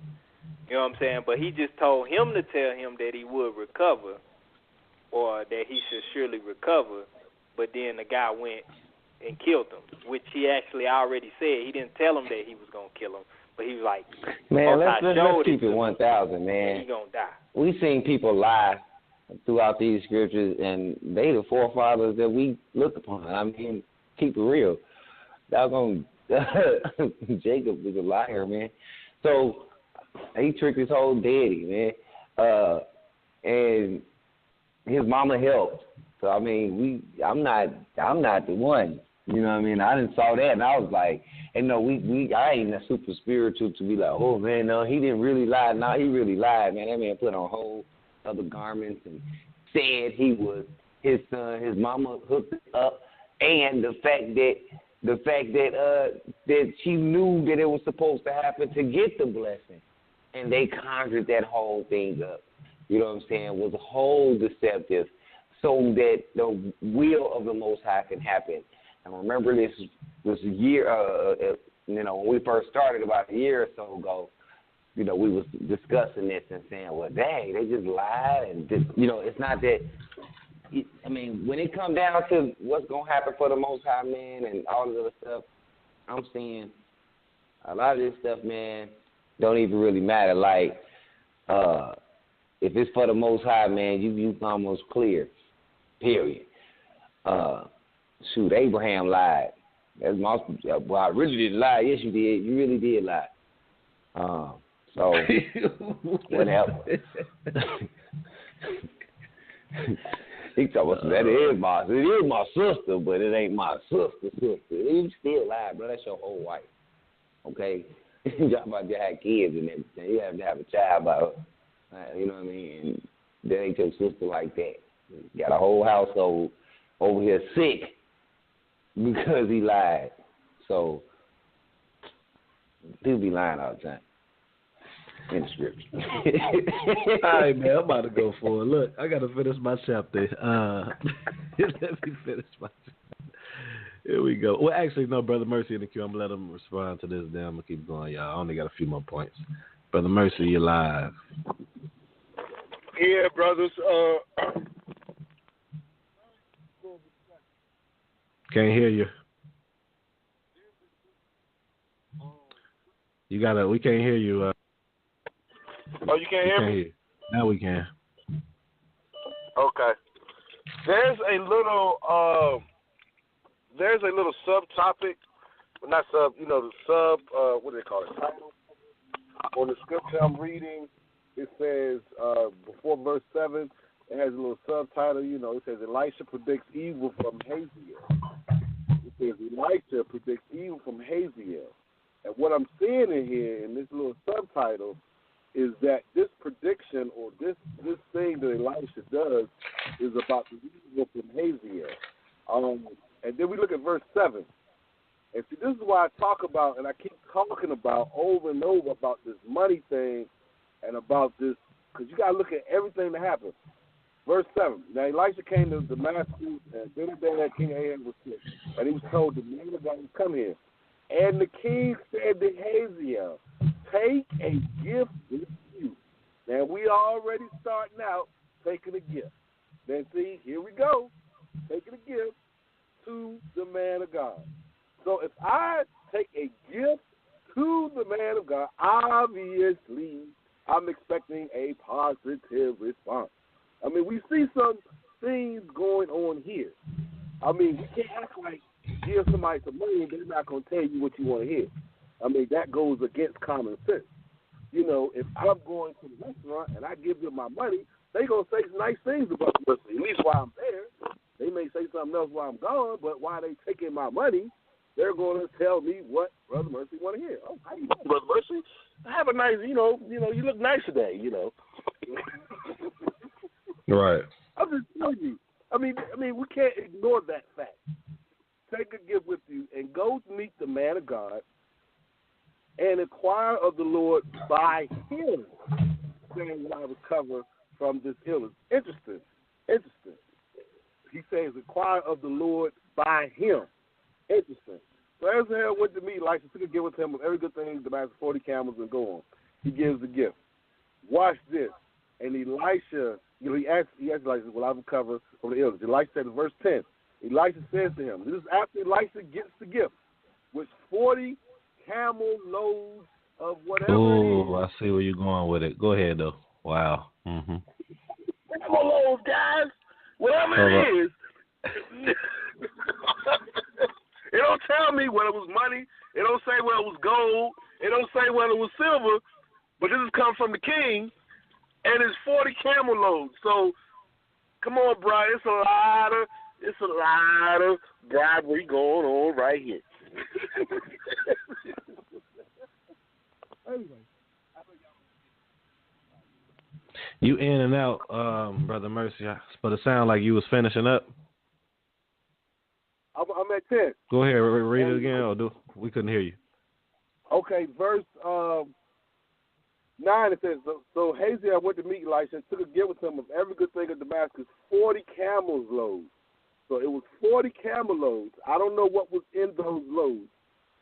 You know what I'm saying? But he just told him to tell him that he would recover, or that he should surely recover. But then the guy went and killed him, which he actually already said. He didn't tell him that he was going to kill him. But he was like, man, let's keep it 1,000, man. He's going to die. We've seen people lie throughout these scriptures, and they the forefathers that we look upon. I mean, keep it real. Doggone Jacob was a liar, man. So he tricked his whole daddy, man. And his mama helped. So I mean, I'm not the one. You know what I mean? I didn't saw that, and I was like, and no, I ain't that super spiritual to be like, oh man, no, he didn't really lie. No, he really lied, man. That man put on whole other garments and said he was his son. His mama hooked it up, and the fact that she knew that it was supposed to happen to get the blessing, and they conjured that whole thing up. You know what I'm saying? Was a whole deceptive, so that the will of the Most High can happen. And remember, this was a year, when we first started about a year or so ago, we was discussing this and saying, well, dang, they just lied. And, it's not that, when it comes down to what's going to happen for the Most High, man, and all this other stuff, I'm saying a lot of this stuff, man, don't even really matter. Like, if it's for the Most High, man, you almost clear, period. Shoot, Abraham lied. Well, I really didn't lie. Yes, you did. You really did lie. So, whatever. He talking about it is my sister, but it ain't my sister. You still lie, bro. That's your whole wife. Okay? Y'all about to have kids and everything. You have to have a child by her. You know what I mean? And that ain't your sister like that. You got a whole household over here sick because he lied. So, people be lying all the time in the scripture. All right, man, I'm about to go for it. Look, I got to finish my chapter. Let me finish my chapter. Here we go. Well, actually, no, Brother Mercy in the queue. I'm going to let him respond to this. Then I'm going to keep going, y'all. I only got a few more points. Brother Mercy, you're live. Yeah, brothers. Can't hear you. You got to, we can't hear you. Oh, you can't hear me? You. Now we can. Okay. There's a little subtopic, not sub, the sub, what do they call it, title? On the scripture I'm reading, it says, before verse 7, it has a little subtitle, it says, Elisha predicts evil from Hazael. It says, Elisha predicts evil from Hazael. And what I'm seeing in here, in this little subtitle, is that this prediction or this thing that Elisha does is about the evil from Hazael. And then we look at verse 7. And see, this is why I talk about, and I keep talking about over and over about this money thing and about this, because you got to look at everything that happened. Verse 7. Now Elisha came to Damascus, and Benadad, King Ahab, was sick. And he was told, the man of God, come here. And the king said to Hazael, take a gift with you. Now, we already starting out taking a gift. Then, see, here we go, taking a gift to the man of God. So, if I take a gift to the man of God, obviously, I'm expecting a positive response. I mean, we see some things going on here. I mean, we can't act like give somebody some money and they're not going to tell you what you want to hear. I mean, that goes against common sense. If I'm going to the restaurant and I give them my money, they're going to say nice things about the restaurant, at least while I'm there. They may say something else while I'm gone, but while they taking my money, they're going to tell me what Brother Mercy want to hear. Oh, how you doing, Brother Mercy? Have a nice, you look nice today, Right. I'm just telling you. I mean, we can't ignore that fact. Take a gift with you and go meet the man of God and inquire of the Lord by him, saying that I recover from this illness. Interesting. He says, inquire of the Lord by him. Interesting. So Hazael went to meet Elisha, took a gift with him of every good thing, Damascus, 40 camels, and go on. He gives the gift. Watch this. And Elisha, he asked Elisha, will I recover from the illness? Elisha said in verse 10, Elisha says to him, this is after Elisha gets the gift, with 40 camel loads of whatever it is. Oh, I see where you're going with it. Go ahead, though. Wow. Mm-hmm. Camel loads, guys. Whatever it is. It don't tell me whether it was money. It don't say whether it was gold. It don't say whether it was silver. But this is coming from the king, and it's 40 camel loads. So, come on, Brian. It's a lot of bribery going on right here. Anyway. You in and out, Brother Mercy, but it sounded like you was finishing up. I'm at 10. Go ahead, read it again. We couldn't hear you. Okay, verse 9, it says, So Hazael went to meet Elisha and took a gift with him of every good thing of Damascus, 40 camels loads. So it was 40 camel loads. I don't know what was in those loads.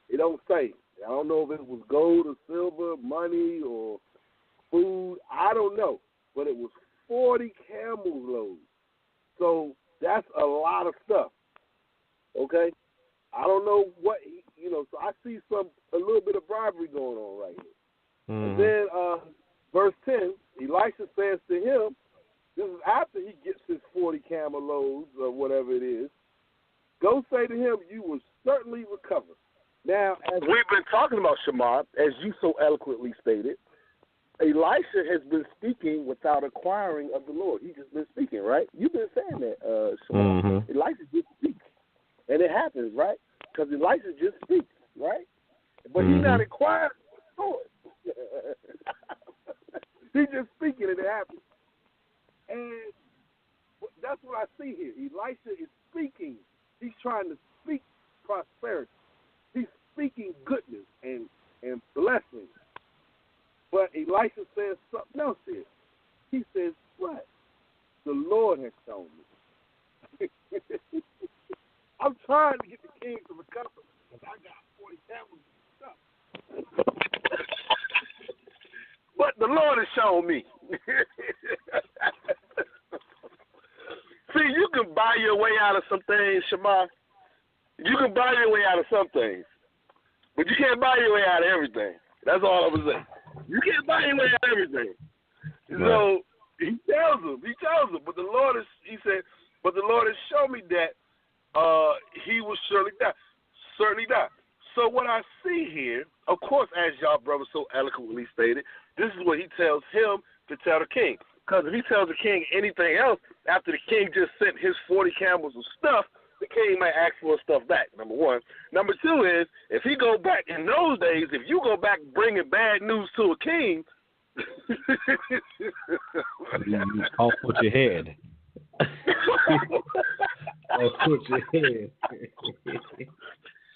It don't say. I don't know if it was gold or silver, money or food. I don't know. But it was 40 camel loads. So that's a lot of stuff. Okay? I don't know what, so I see a little bit of bribery going on right here. Mm-hmm. And then verse 10, Elisha says to him, this is after he gets his 40 camel loads or whatever it is, go say to him, you will certainly recover. Now, as we've been talking about, Shamar, as you so eloquently stated, Elisha has been speaking without inquiring of the Lord. He's just been speaking, right? You've been saying that, Shamar. Mm-hmm. Elisha just speaks. And it happens, right? Because Elisha just speaks, right? But he's not inquiring of the Lord. He's just speaking and it happens. And that's what I see here. Elisha is speaking. He's trying to speak prosperity. He's speaking goodness and blessings. But Elisha says something else here. He says, what? The Lord has shown me. I'm trying to get the king to recover because I got 40 camels and stuff. But the Lord has shown me. See, you can buy your way out of some things, Shema. You can buy your way out of some things. But you can't buy your way out of everything. That's all I'm going to say. You can't buy your way out of everything. Right. So he tells them. But the Lord has shown me that he will surely die. So what I see here, of course, as y'all brother so eloquently stated, this is what he tells him to tell the king. Because if he tells the king anything else, after the king just sent his 40 camels of stuff, the king might ask for his stuff back, number one. Number two is, if he go back in those days, if you go back bringing bad news to a king, I'll put your head. I'll put your head.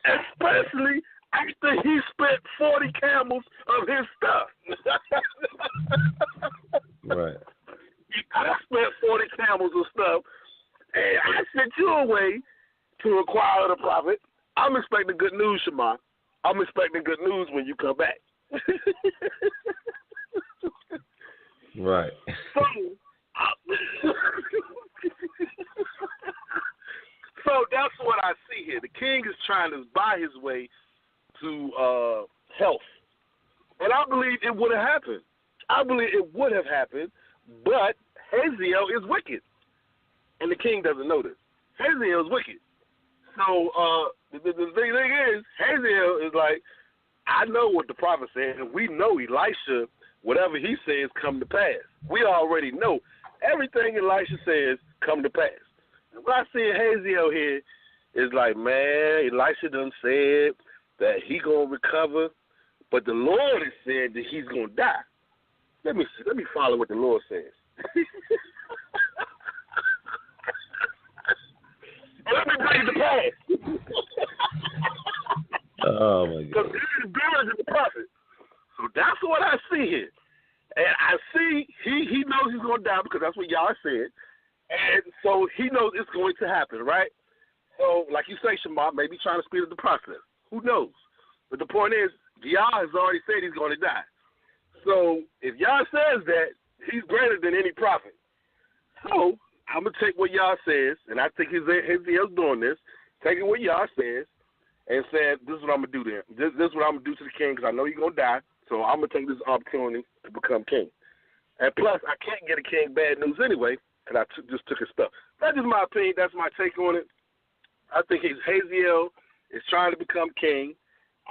Especially after he spent 40 camels of his stuff. Right. I spent 40 camels of stuff, and I sent you away to inquire of the prophet. I'm expecting good news, Shema. I'm expecting good news when you come back. Right. So that's what I see here. The king is trying to buy his way to health. And I believe it would have happened. But Hazael is wicked. And the king doesn't know this. Hazael is wicked. So the thing is, Hazael is like, I know what the prophet said, and we know Elisha, whatever he says, come to pass. We already know everything Elisha says come to pass. And what I see Hazael here is like, man, Elisha done said that he gonna recover, but the Lord has said that he's gonna die. Let me follow what the Lord says. And let me bring it to pass. Oh my God. Because God is bigger than the prophet. So that's what I see here. And I see he knows he's gonna die because that's what y'all said. And so he knows it's going to happen, right? So, like you say, Shema, maybe trying to speed up the process. Who knows? But the point is, Yah has already said he's going to die. So, if Yah says that, he's greater than any prophet. So, I'm going to take what Yah says, and I think Hazael's doing this, taking what Yah says, and saying, this is what I'm going to do to him. This is what I'm going to do to the king, because I know he's going to die, so I'm going to take this opportunity to become king. And plus, I can't get a king bad news anyway, because I just took his stuff. That's just my opinion. That's my take on it. I think Hazael is trying to become king.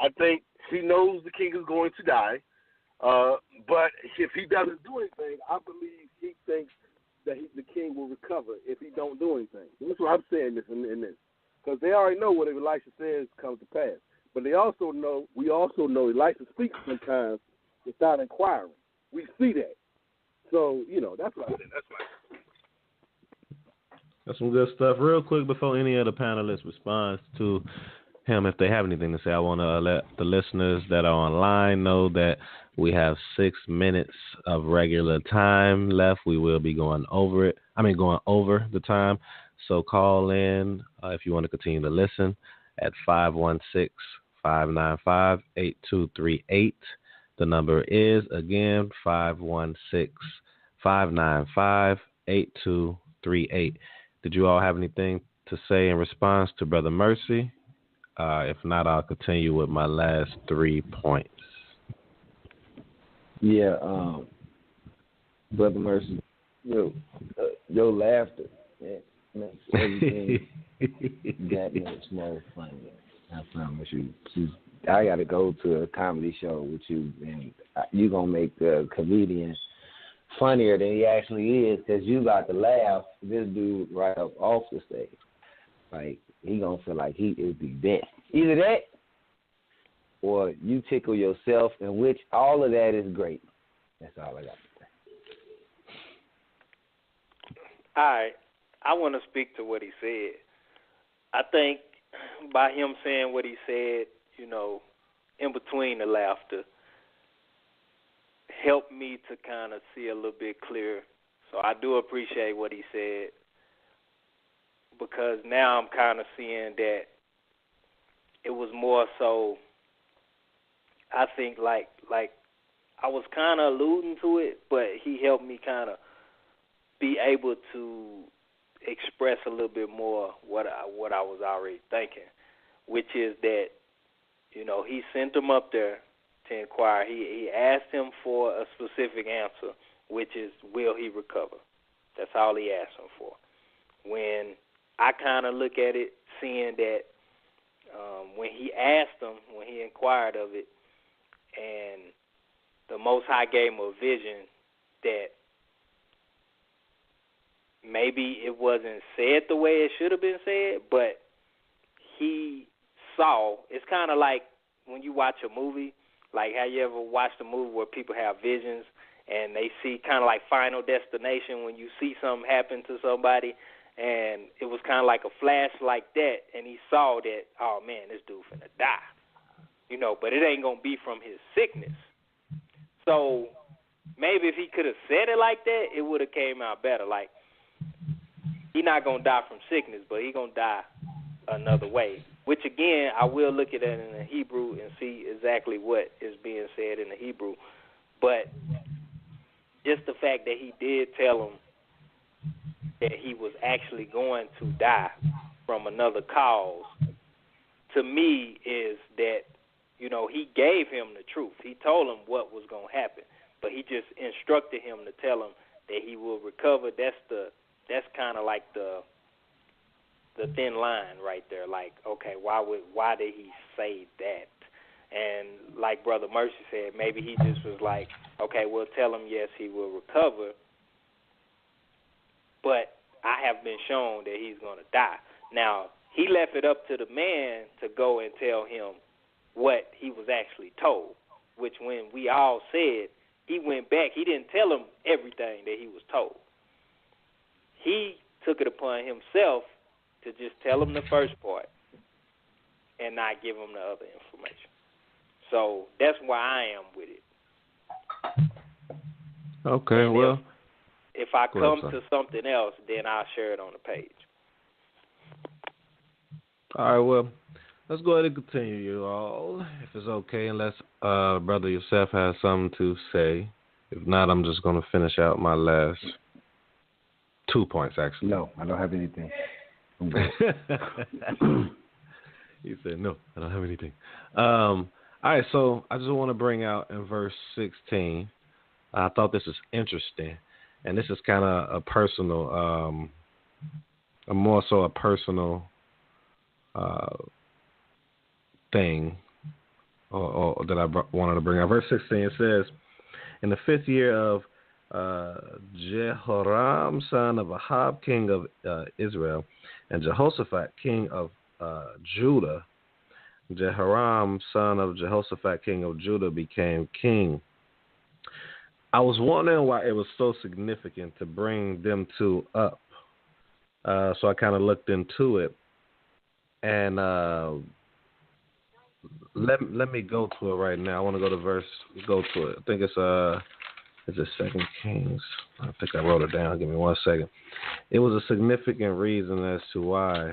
I think he knows the king is going to die. But if he doesn't do anything, I believe he thinks that the king will recover if he don't do anything. That's what I'm saying in this. Because they already know what Elisha says comes to pass. But we also know Elisha speaks sometimes without inquiring. We see that. So, that's what I think. That's my That's some good stuff. Real quick, before any of the panelists responds to him, if they have anything to say, I want to let the listeners that are online know that we have 6 minutes of regular time left. We will be going over the time. So call in if you want to continue to listen at 516-595-8238. The number is, again, 516-595-8238. Did you all have anything to say in response to Brother Mercy? If not, I'll continue with my last 3 points. Yeah, Brother Mercy, your laughter makes everything that much more funny. I promise you. I got to go to a comedy show with you, and you're going to make the comedian funnier than he actually is, because you got to laugh this dude right up off the stage. Like, he going to feel like he is the best. Either that, or you tickle yourself, in which all of that is great. That's all I got to say. All right. I want to speak to what he said. I think by him saying what he said, in between the laughter, helped me to kind of see a little bit clearer. So I do appreciate what he said, because now I'm kind of seeing that it was more so, I think, like I was kind of alluding to it, but he helped me kind of be able to express a little bit more what I was already thinking, which is that, you know, he sent him up there to inquire. He asked him for a specific answer, which is, will he recover? That's all he asked him for. When I kind of look at it, seeing that when he asked him, when he inquired of it, and the Most High gave him a vision that maybe it wasn't said the way it should have been said, but he saw. It's kind of like when you watch a movie, like how you ever watched a movie where people have visions and they see kind of like Final Destination when you see something happen to somebody, and it was kind of like a flash like that, and he saw that, oh man, this dude finna die, you know, but it ain't gonna be from his sickness. So maybe if he could have said it like that, it would have came out better. Like, he not gonna die from sickness, but he gonna die another way. Which again, I will look at it in the Hebrew and see exactly what is being said in the Hebrew. But just the fact that he did tell him that he was actually going to die from another cause, to me is that, you know, he gave him the truth. He told him what was going to happen, but he just instructed him to tell him that he will recover. That's kind of like the thin line right there. Like, okay, why did he say that? And like Brother Mercy said, maybe he just was like, okay, we'll tell him yes, he will recover, but I have been shown that he's going to die. Now, he left it up to the man to go and tell him what he was actually told, which when we all said, he went back, he didn't tell him everything that he was told. He took it upon himself to just tell him the first part and not give him the other information. So that's where I am with it. Okay, and well. If I come to something else, then I'll share it on the page. All right, well, let's go ahead and continue, you all, if it's okay, unless Brother Yosef has something to say. If not, I'm just going to finish out my last 2 points, actually. No, I don't have anything. He said, no, I don't have anything. All right, so I just want to bring out in verse 16, I thought this was interesting, and this is kind of a personal, more so a personal thing or that I wanted to bring out. Verse 16, it says, in the 5th year of Jehoram, son of Ahab, king of Israel, and Jehoshaphat, king of Judah, Jehoram, son of Jehoshaphat, king of Judah, became king. I was wondering why it was so significant to bring them two up. So I kind of looked into it. And let me go to it right now. I want to go to go to it. I think it's is it 2 Kings? I think I wrote it down. Give me 1 second. It was a significant reason as to why I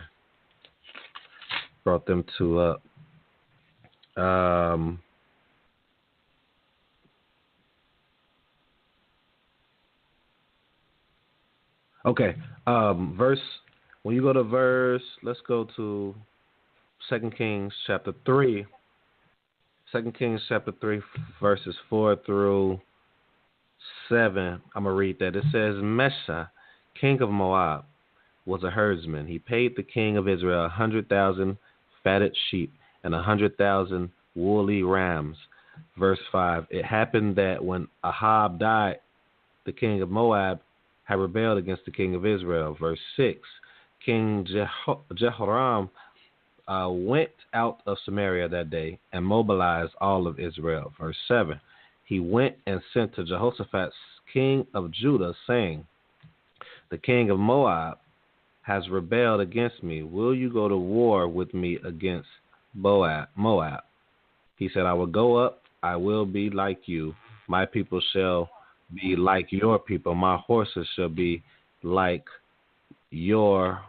brought them two up. Okay. When you go to let's go to 2 Kings chapter 3. 2 Kings chapter 3, verses 4 through 7. I'm going to read that. It says, Mesha, king of Moab, was a herdsman. He paid the king of Israel 100,000 fatted sheep and 100,000 woolly rams. Verse 5. It happened that when Ahab died, the king of Moab had rebelled against the king of Israel. Verse 6. King Jehoram went out of Samaria that day and mobilized all of Israel. Verse 7. He went and sent to Jehoshaphat, king of Judah, saying, the king of Moab has rebelled against me. Will you go to war with me against Moab? He said, I will go up. I will be like you. My people shall be like your people. My horses shall be like your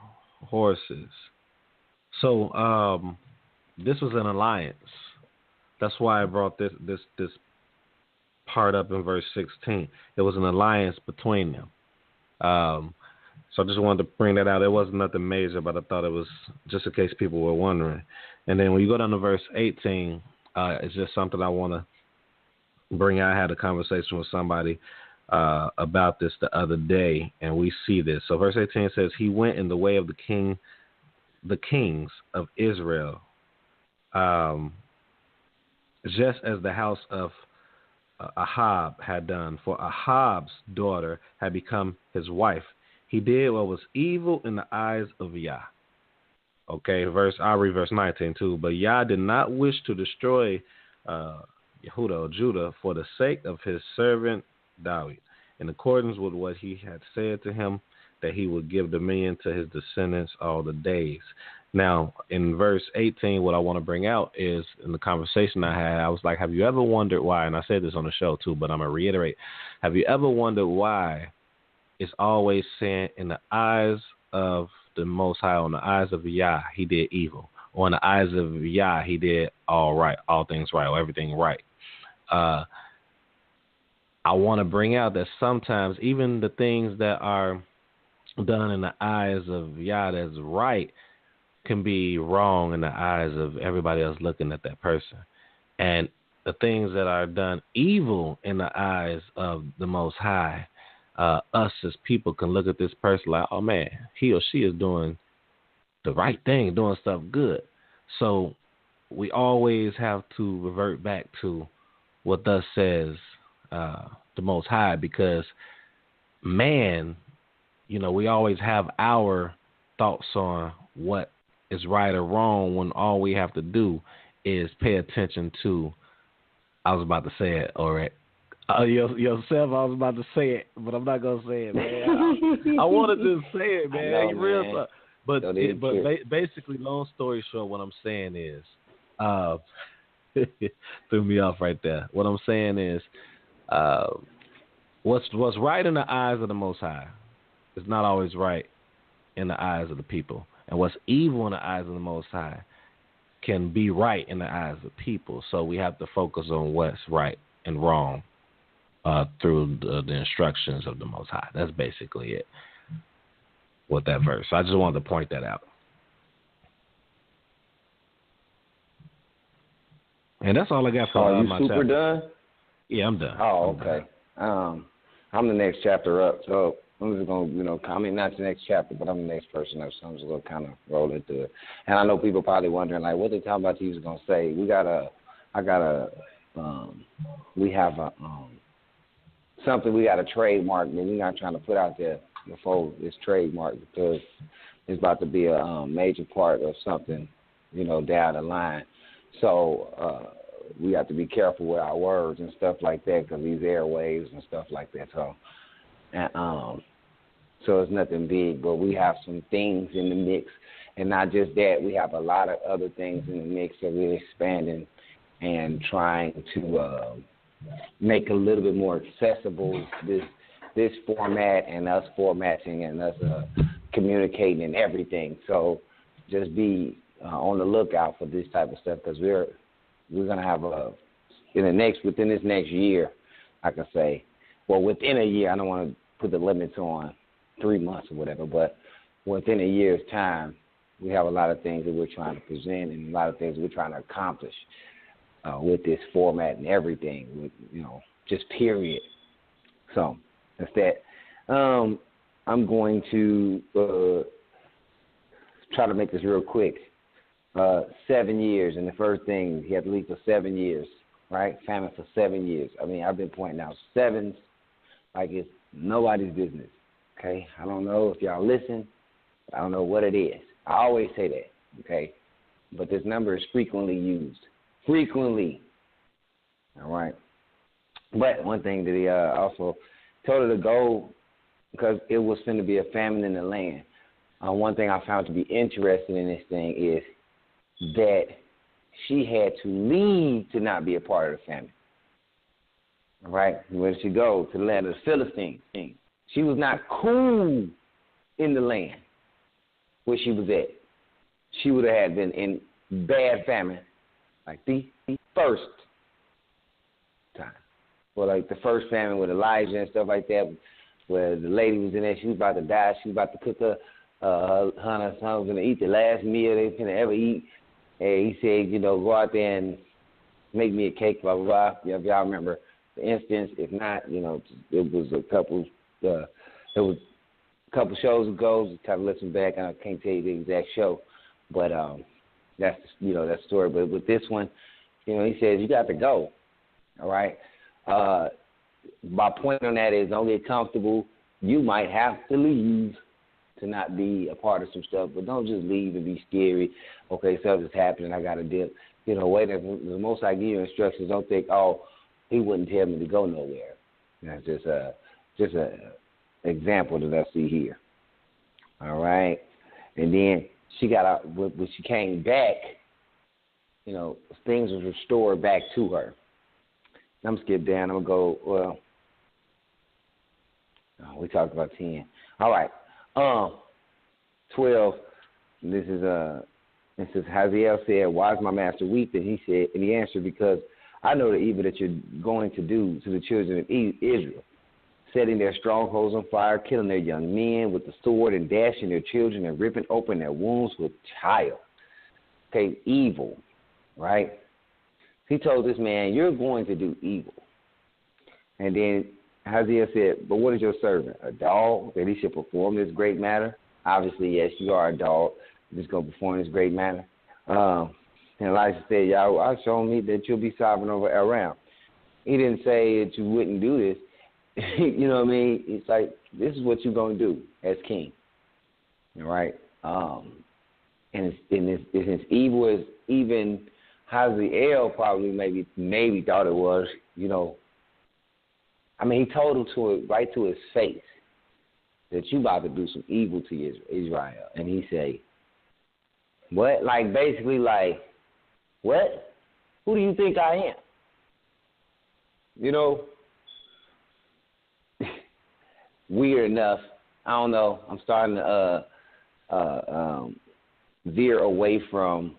horses. So this was an alliance. That's why I brought this part up in verse 16. It was an alliance between them. So I just wanted to bring that out. It wasn't nothing major, but I thought it was just in case people were wondering. And then when you go down to verse 18, it's just something I want to bring out. I had a conversation with somebody about this the other day, and we see this. So verse 18 says, he went in the way of the kings of Israel, just as the house of Ahab had done, for Ahab's daughter had become his wife. He did what was evil in the eyes of Yah. Okay, I'll read verse 19 too. But Yah did not wish to destroy Yehudah, Judah, for the sake of his servant David, in accordance with what he had said to him, that he would give dominion to his descendants all the days. Now, in verse 18, what I want to bring out is, in the conversation I had, I was like, have you ever wondered why, and I said this on the show too, but I'm going to reiterate, have you ever wondered why it's always saying in the eyes of the Most High, on the eyes of Yah, he did evil, or in the eyes of Yah, he did all right, all things right, or everything right? I want to bring out that sometimes even the things that are done in the eyes of Yah that's right can be wrong in the eyes of everybody else looking at that person. And the things that are done evil in the eyes of the Most High, us as people can look at this person like, oh man, he or she is doing the right thing, doing stuff good. So we always have to revert back to what thus says the Most High, because man, we always have our thoughts on what is right or wrong, when all we have to do is pay attention to, I was about to say it, all right. Yourself, I was about to say it, but I'm not going to say it, man. I wanted to say it, man. Know, real man. stuff. But basically, long story short, what I'm saying is, threw me off right there. What I'm saying is, what's right in the eyes of the Most High is not always right in the eyes of the people. And what's evil in the eyes of the Most High can be right in the eyes of people. So we have to focus on what's right and wrong through the instructions of the Most High. That's basically it with that verse. So I just wanted to point that out. And that's all I got for my chapter. Are you super done? Yeah, I'm done. Oh, okay. I'm the next chapter up, so I'm just going to, not the next chapter, but I'm the next person up, so I'm just going to kind of roll into it. And I know people probably wondering, like, what they talking about you was going to say. We have something we got to trademark, but we're not trying to put out there before it's trademarked, because it's about to be a major part of something, down the line. So we have to be careful with our words and stuff like that, because these airwaves and stuff like that. So it's nothing big, but we have some things in the mix, and not just that, we have a lot of other things in the mix that we're expanding and trying to make a little bit more accessible this format, and us formatting, and us communicating and everything. So just be on the lookout for this type of stuff, because we're gonna have within this next year, I can say, well, within a year. I don't want to put the limits on 3 months or whatever, but within a year's time, we have a lot of things that we're trying to present, and a lot of things we're trying to accomplish with this format and everything, with just period. So that's that. I'm going to try to make this real quick. 7 years, and the first thing, he had to leave for 7 years, right? Famine for 7 years. I've been pointing out sevens like it's nobody's business, okay? I don't know if y'all listen. I don't know what it is. I always say that, okay? But this number is frequently used. Frequently. All right? But one thing that he also told her to go, because it was going to be a famine in the land. One thing I found to be interesting in this thing is that she had to leave to not be a part of the famine. All right? Where did she go? To the land of the Philistines. She was not in the land where she was at. She would have been bad famine, like the first time. Well, like the first famine with Elijah and stuff like that, where the lady was in there, she was about to die, she was about to cook her son was going to eat the last meal they was going to ever eat. And he said, go out there and make me a cake, blah, blah, blah. If y'all remember the instance. If not, it was a couple shows ago. Just kind of listen back. I can't tell you the exact show, but that's that story. But with this one, he says you got to go. All right. My point on that is don't get comfortable. You might have to leave to not be a part of some stuff, but don't just leave and be scary. Okay, stuff is happening. I got to dip. Wait. The most I give you instructions. Don't think, he wouldn't tell me to go nowhere. That's just a example that I see here. All right, and then she got out. When she came back, things was restored back to her. I'm gonna skip down. I'm gonna go. Well, we talked about 10. All right. 12. This is Hazael said, "Why is my master weeping?" He said, and he answered, "Because I know the evil that you're going to do to the children of Israel, setting their strongholds on fire, killing their young men with the sword, and dashing their children and ripping open their wombs with child." Okay, evil, right? He told this man, "You're going to do evil." And then Hazael said, "But what is your servant? A dog that he should perform this great matter?" Obviously, yes, you are a dog. You're just going to perform this great matter. And Elijah said, "Yahweh shown me that you'll be sovereign over Aram." He didn't say that you wouldn't do this. You know what I mean? It's like, this is what you're going to do as king. All right? And it's evil as even Hazael probably maybe thought it was, he told him right to his face that you about to do some evil to Israel. And he say, what? Like, basically, like, what? Who do you think I am? Weird enough. I don't know. I'm starting to veer away from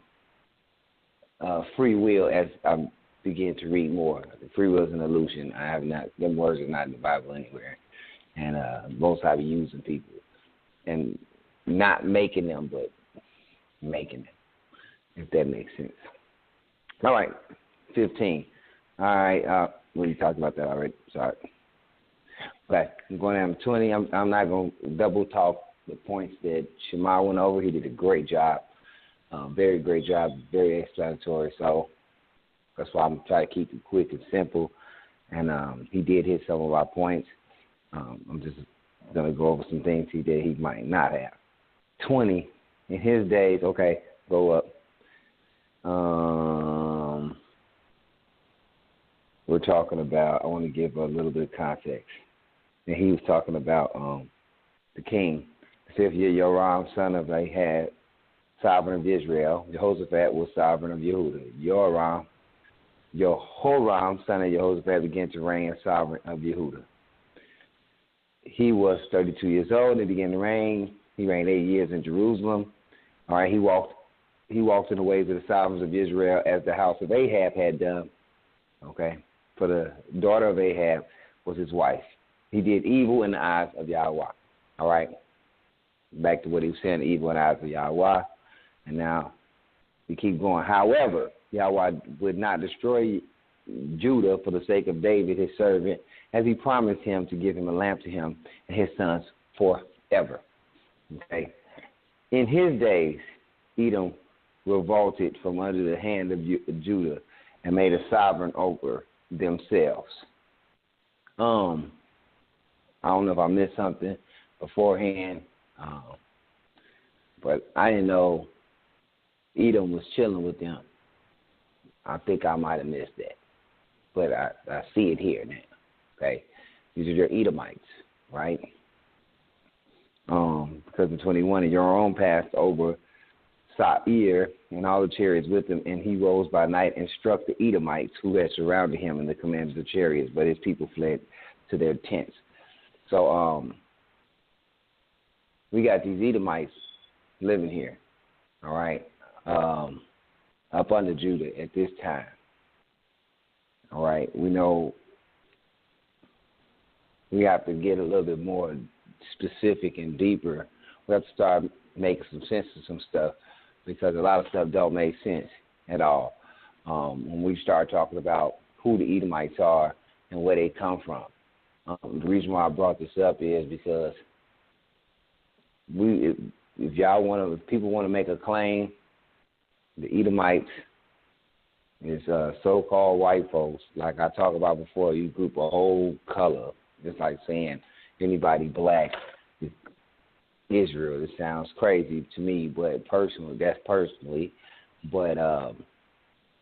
free will as I begin to read more. Free will is an illusion. Them words are not in the Bible anywhere. And most High be using people and not making them, but making them, if that makes sense. All right, 15. All right, we talked about that already. Sorry. Okay, I'm going down to 20. I'm not going to double talk the points that Shamar went over. He did a great job, very great job, very explanatory. So that's why I'm trying to keep it quick and simple. And he did hit some of our points. I'm just going to go over some things he did he might not have. 20, in his days, okay, go up. We're talking about, I want to give a little bit of context. And he was talking about the king, the 5th year, Joram, son of Ahab, sovereign of Israel. Jehoshaphat was sovereign of Yehuda. Jehoram, son of Jehoshaphat, began to reign as sovereign of Yehuda. He was 32 years old and he began to reign. He reigned 8 years in Jerusalem. All right, he walked in the ways of the sovereigns of Israel as the house of Ahab had done. Okay, for the daughter of Ahab was his wife. He did evil in the eyes of Yahweh. All right, back to what he was saying, evil in the eyes of Yahweh. And now we keep going. However, Yahweh would not destroy Judah for the sake of David, his servant, as he promised him to give him a lamp to him and his sons forever. Okay. In his days, Edom revolted from under the hand of Judah and made a sovereign over themselves. I don't know if I missed something beforehand, but I didn't know Edom was chilling with them. I think I might have missed that, but I see it here now. Okay, these are your Edomites, right? Because in 21, and your own passed over Sa'ir and all the chariots with him, and he rose by night and struck the Edomites who had surrounded him and the commanders of the chariots, but his people fled to their tents. So we got these Edomites living here, all right? up under Judah at this time. All right, we know we have to get a little bit more specific and deeper. We have to start making some sense of some stuff because a lot of stuff don't make sense at all. When we start talking about who the Edomites are and where they come from. The reason why I brought this up is because if people want to make a claim, the Edomites is so-called white folks. Like I talked about before, you group a whole color. It's like saying anybody black is Israel. It sounds crazy to me, but that's personally. But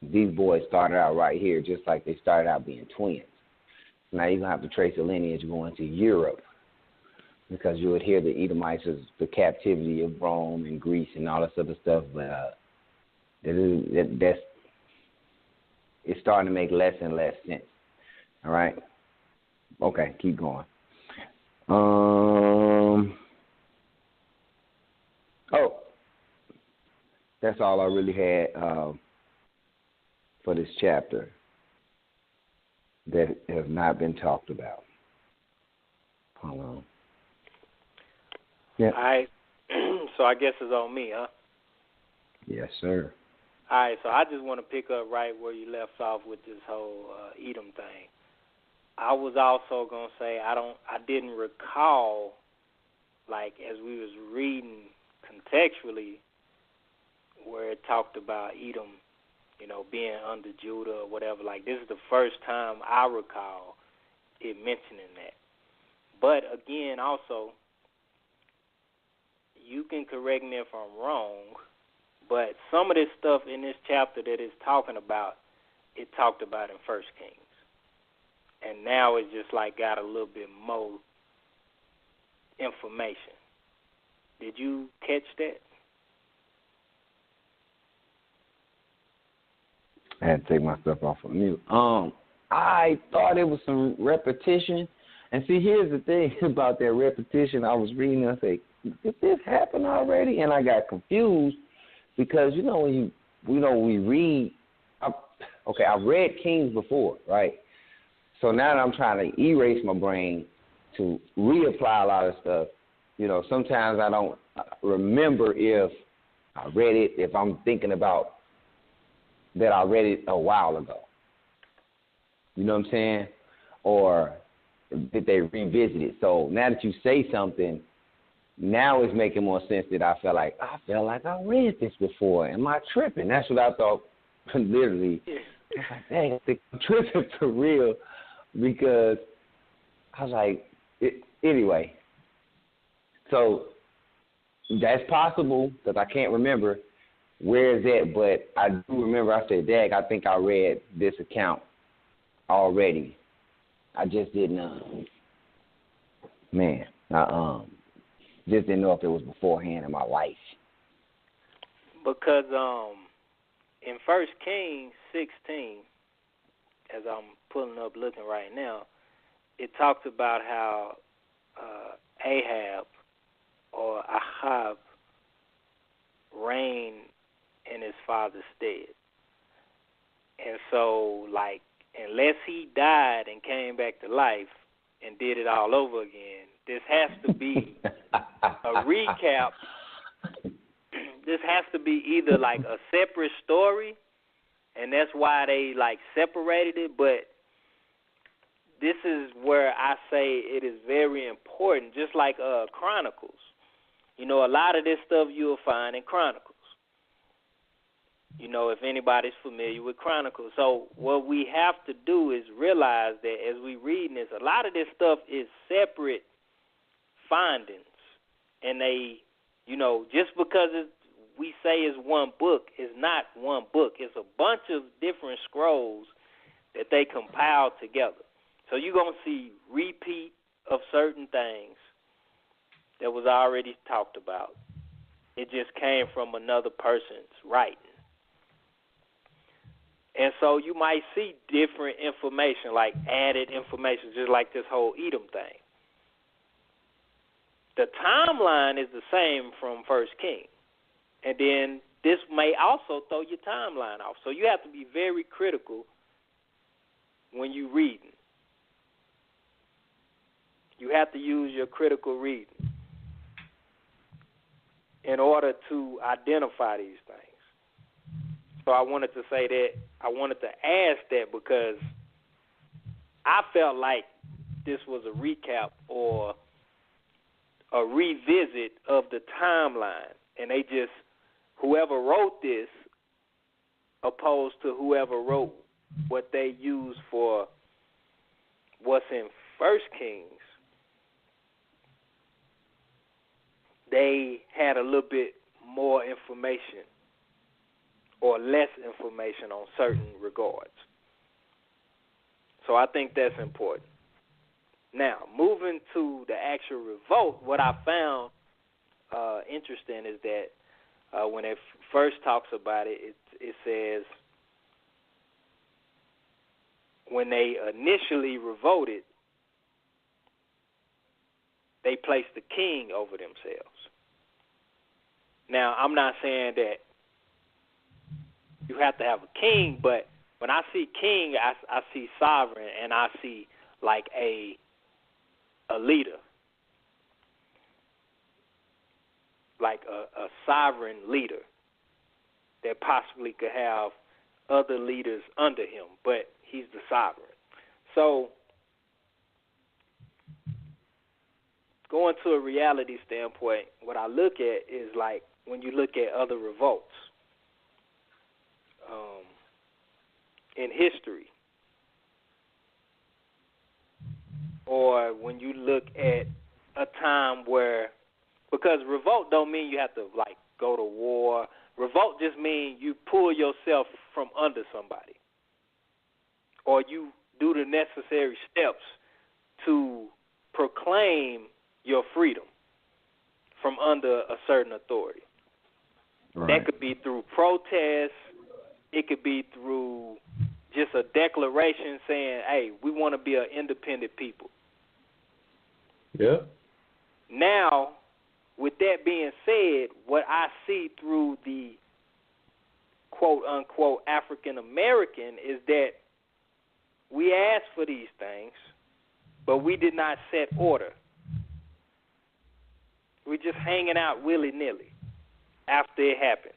these boys started out right here just like they started out being twins. Now you're going to have to trace a lineage going to Europe because you would hear the Edomites as the captivity of Rome and Greece and all this other stuff, but it's starting to make less and less sense. All right? Okay, keep going. That's all I really had for this chapter that have not been talked about. Hold on. Yeah. All right. So I guess it's on me, huh? Yes, sir. All right, so I just want to pick up right where you left off with this whole Edom thing. I was also going to say I didn't recall, like, as we was reading contextually where it talked about Edom, being under Judah or whatever. Like, this is the first time I recall it mentioning that. But, again, also, you can correct me if I'm wrong, but some of this stuff in this chapter that it's talking about, it talked about in 1 Kings. And now it's just like got a little bit more information. Did you catch that? I had to take my stuff off of mute. I thought it was some repetition. And see, here's the thing about that repetition. I was reading and I said, did this happen already? And I got confused because, when we read, I've read Kings before, right? So now that I'm trying to erase my brain to reapply a lot of stuff, sometimes I don't remember if I read it, if I'm thinking about that I read it a while ago. You know what I'm saying? Or did they revisit it? So now that you say something, now it's making more sense that I felt like I read this before. Am I tripping? That's what I thought, literally. I was like, dang, I think I'm tripping for real because I was like, anyway. So that's possible because I can't remember where is that, but I do remember I said, Dag, I think I read this account already. I just didn't, just didn't know if it was beforehand in my life. Because in 1 Kings 16, as I'm pulling up looking right now, it talks about how Ahab or Ahab reigned in his father's stead. And so, like, unless he died and came back to life and did it all over again, this has to be a recap. This has to be either like a separate story, and that's why they like separated it, but this is where I say it is very important, just like Chronicles. A lot of this stuff you'll find in Chronicles. If anybody's familiar with Chronicles. So what we have to do is realize that as we read this, a lot of this stuff is separate findings. And they, just because we say it's one book, it's not one book. It's a bunch of different scrolls that they compiled together. So you're going to see repeat of certain things that was already talked about. It just came from another person's writing. And so you might see different information, like added information, just like this whole Edom thing. The timeline is the same from 1 King. And then this may also throw your timeline off. So you have to be very critical when you reading. You have to use your critical reading in order to identify these things. So I wanted to say that, I wanted to ask that because I felt like this was a recap or a revisit of the timeline, and they just, whoever wrote this opposed to whoever wrote what they used for what's in 1 Kings, they had a little bit more information or less information on certain regards. So I think that's important. Now, moving to the actual revolt, what I found interesting is that when it first talks about it, it says when they initially revolted, they placed the king over themselves. Now, I'm not saying that you have to have a king, but when I see king, I see sovereign, and I see like a leader, like a sovereign leader that possibly could have other leaders under him, but he's the sovereign. So going to a reality standpoint, what I look at is like when you look at other revolts in history, or when you look at a time where, because revolt don't mean you have to like go to war. Revolt just means you pull yourself from under somebody, or you do the necessary steps to proclaim your freedom from under a certain authority. Right. That could be through protest. It could be through just a declaration saying, hey, we want to be an independent people. Yeah. Now, with that being said, what I see through the quote-unquote African-American is that we asked for these things, but we did not set order. We're just hanging out willy-nilly after it happened.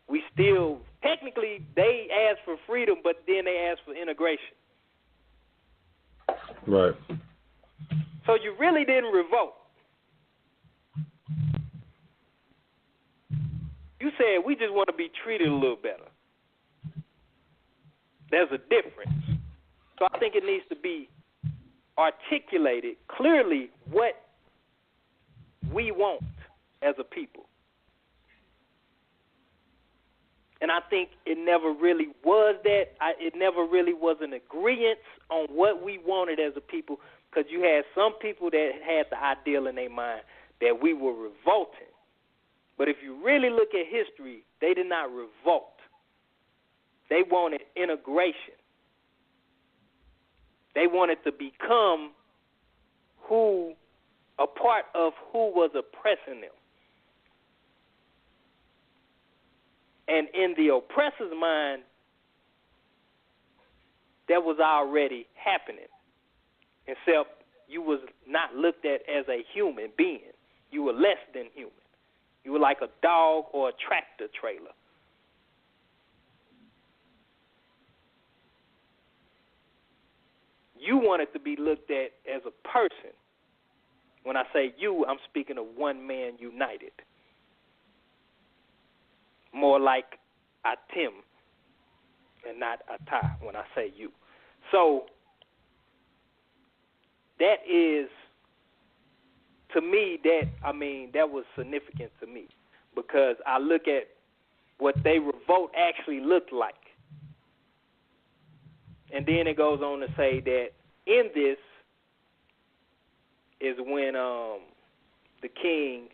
We still, technically, they asked for freedom, but then they asked for integration. Right. So you really didn't revolt. You said we just want to be treated a little better. There's a difference. So I think it needs to be articulated clearly what we want as a people. And I think it never really was that. It never really was an agreement on what we wanted as a people, because you had some people that had the ideal in their mind that we were revolting. But if you really look at history, they did not revolt. They wanted integration. They wanted to become a part of who was oppressing them. And in the oppressor's mind, that was already happening. Except you was not looked at as a human being. You were less than human. You were like a dog or a tractor trailer. You wanted to be looked at as a person. When I say you, I'm speaking of one man united. More like Atim and not Ata when I say you. So that is, to me, that was significant to me, because I look at what they revolt actually looked like. And then it goes on to say that in this is when the king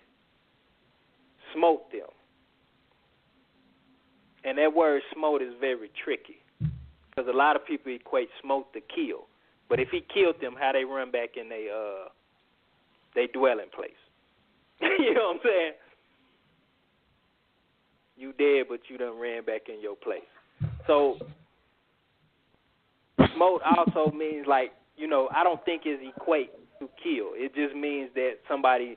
smote them. And that word smote is very tricky, because a lot of people equate smote to kill. But if he killed them, how they run back in they dwelling place? You know what I'm saying? you dead, but you done ran back in your place. So smote also means like, I don't think it equate to kill. It just means that somebody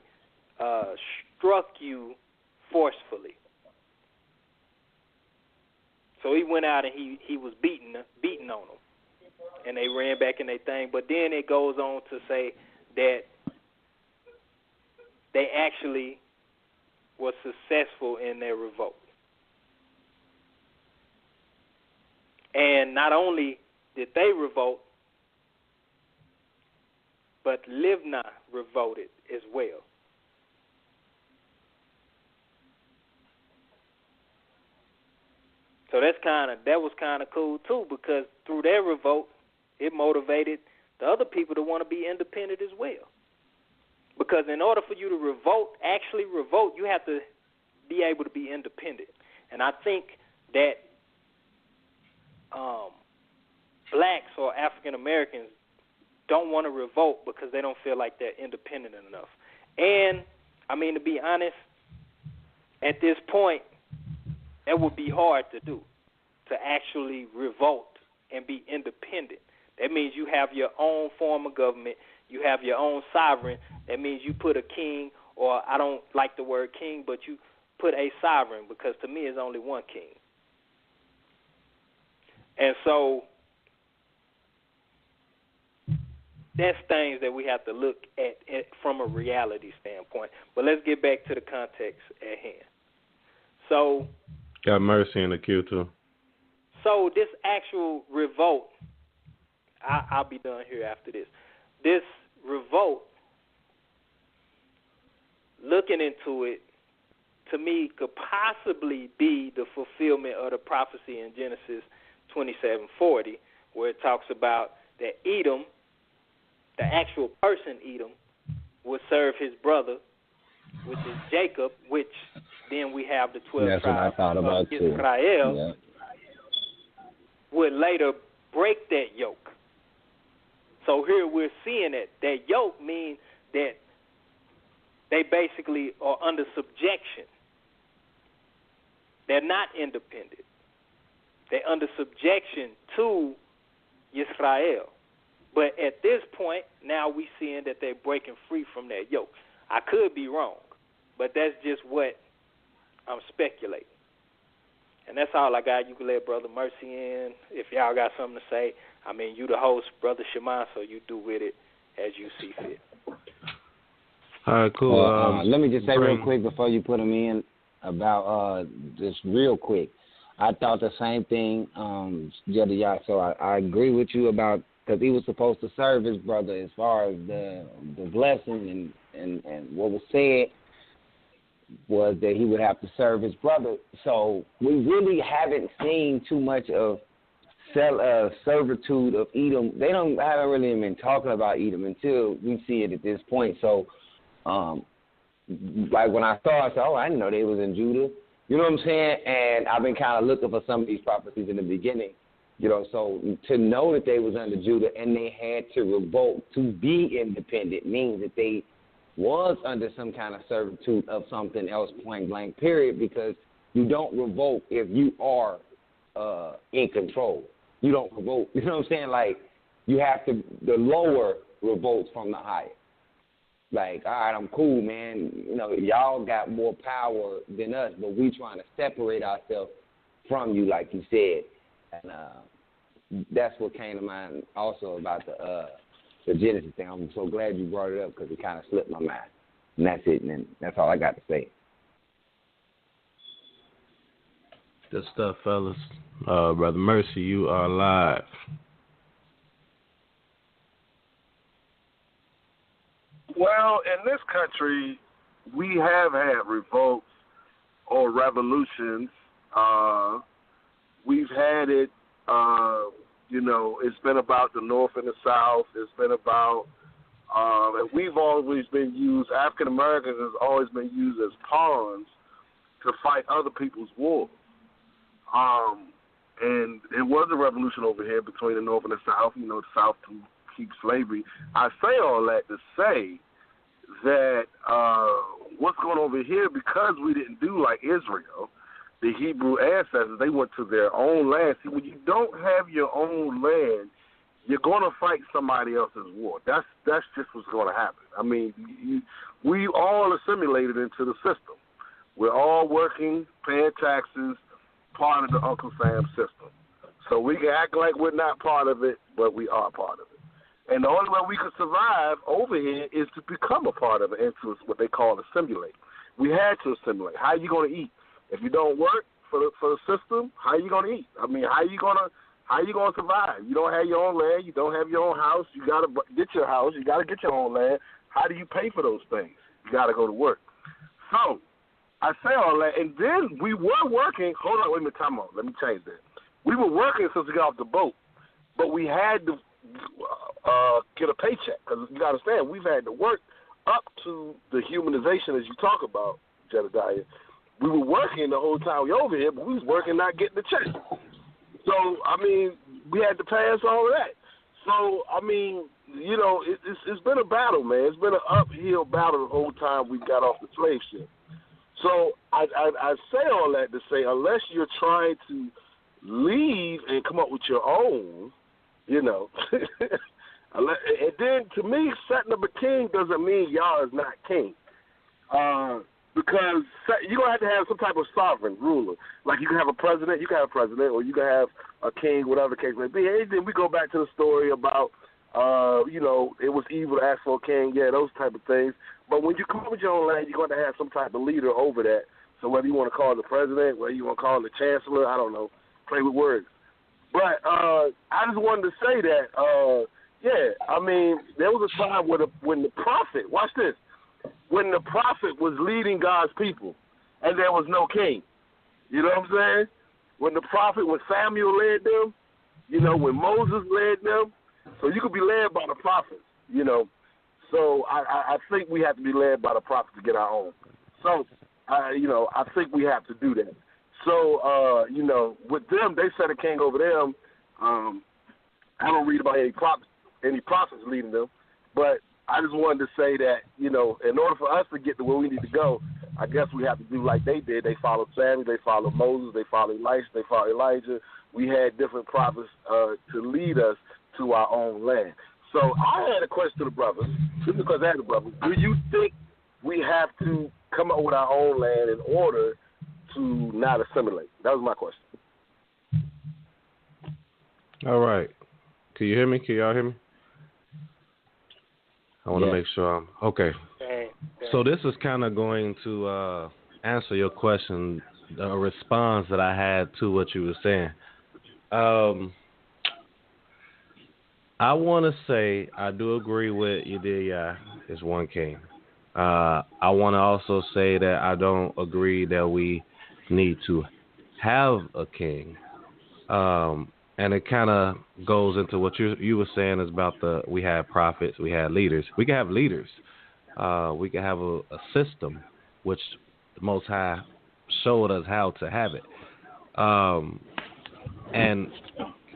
struck you forcefully. So he went out and he was beating on them, and they ran back in their thing. But then it goes on to say that they actually were successful in their revolt. And not only did they revolt, but Libnah revolted as well. So that was kind of cool too, because through their revolt, it motivated the other people to want to be independent as well. Because in order for you to actually revolt, you have to be able to be independent. And I think that blacks or African Americans don't want to revolt because they don't feel like they're independent enough. And, I mean, to be honest, at this point, that would be hard to do, to actually revolt and be independent. That means you have your own form of government. You have your own sovereign. That means you put a king, or I don't like the word king, but you put a sovereign, because to me there's only one king. And so that's things that we have to look at from a reality standpoint. But let's get back to the context at hand. So, got mercy in the queue too. So this actual revolt, I'll be done here after this. This revolt, looking into it, to me, could possibly be the fulfillment of the prophecy in Genesis 27:40, where it talks about that Edom, the actual person Edom, would serve his brother, which is Jacob, which then we have the 12 tribes of Israel, would later break that yoke. So here we're seeing that yoke means that they basically are under subjection. They're not independent. They're under subjection to Israel. But at this point, now we're seeing that they're breaking free from that yoke. I could be wrong, but that's just what I'm speculating. And that's all I got. You can let Brother Mercy in if y'all got something to say. I mean, you the host, Brother Shema, so you do with it as you see fit. All right, cool. Let me just say real quick before you put them in about just real quick. I thought the same thing, Jedediah, so I agree with you about, because he was supposed to serve his brother as far as the blessing and what was said was that he would have to serve his brother. So we really haven't seen too much of servitude of Edom. They haven't really been talking about Edom until we see it at this point. So, like when I saw it, I said, I didn't know they was in Judah. You know what I'm saying? And I've been kind of looking for some of these prophecies in the beginning. So to know that they was under Judah and they had to revolt to be independent means that they was under some kind of servitude of something else, point blank, period, because you don't revolt if you are in control. You don't revolt. You know what I'm saying? Like, you have to, the lower revolts from the higher. Like, all right, I'm cool, man. Y'all got more power than us, but we trying to separate ourselves from you, like you said. And that's what came to mind also about the Genesis thing. I'm so glad you brought it up because it kind of slipped my mind. And that's it, and that's all I got to say. Good stuff, fellas. Brother Mercy, you are live. Well, in this country, we have had revolts or revolutions. We've had it, it's been about the North and the South. It's been about, and we've always been used, African Americans has always been used as pawns to fight other people's wars. And it was a revolution over here between the North and the South, the South to keep slavery. I say all that to say that what's going on over here, because we didn't do like Israel, the Hebrew ancestors, they went to their own land. See, when you don't have your own land, you're going to fight somebody else's war. That's just what's going to happen. I mean, we all assimilated into the system. We're all working, paying taxes, part of the Uncle Sam system. So we can act like we're not part of it, but we are part of it. And the only way we can survive over here is to become a part of it, and to what they call assimilate. We had to assimilate. How are you going to eat? If you don't work for the system, how are you going to eat? I mean, how are you going to survive? You don't have your own land. You don't have your own house. You got to get your house. You got to get your own land. How do you pay for those things? You got to go to work. So I say all that, and then we were working. Hold on, wait a minute, time out. Let me change that. We were working since we got off the boat, but we had to get a paycheck, because you got to understand, we've had to work up to the humanization as you talk about, Jedediah. We were working the whole time we were over here, but we was working not getting the check. So, I mean, we had to pass all of that. So, I mean, you know, it's been a battle, man. It's been an uphill battle the whole time we got off the slave ship. So I say all that to say, unless you're trying to leave and come up with your own, you know, and then to me, setting up a king doesn't mean y'all is not king. Because you're going to have some type of sovereign ruler. Like you can have a president, or you can have a king, whatever the case may be. And then we go back to the story about, you know, it was evil to ask for a king, those type of things. But when you come up with your own land, you're going to have some type of leader over that. So whether you want to call it the president, whether you want to call it the chancellor, I don't know, play with words. But I just wanted to say that, I mean, there was a time when the prophet, watch this, when the prophet was leading God's people and there was no king. You know what I'm saying? When Samuel led them, you know, when Moses led them, so you could be led by the prophets, you know. So I think we have to be led by the prophets to get our own. So, you know, I think we have to do that. So, you know, with them, they set a king over them. I don't read about any prophets leading them, but I just wanted to say that, you know, in order for us to get to where we need to go, I guess we have to do like they did. They followed Samuel, they followed Moses, they followed Elisha, they followed Elijah. We had different prophets to lead us to our own land. So I had a question to the brothers, just because I had a brother. Do you think we have to come up with our own land in order to not assimilate? That was my question. All right. Can you hear me? Can y'all hear me? I want to make sure I'm okay. So this is kind of going to answer your question, a response that I had to what you were saying. I want to say I do agree with you there, is one king. I want to also say that I don't agree that we need to have a king. And it kind of goes into what you were saying is about we had prophets, we had leaders. We can have leaders. We can have a system, which the Most High showed us how to have it. And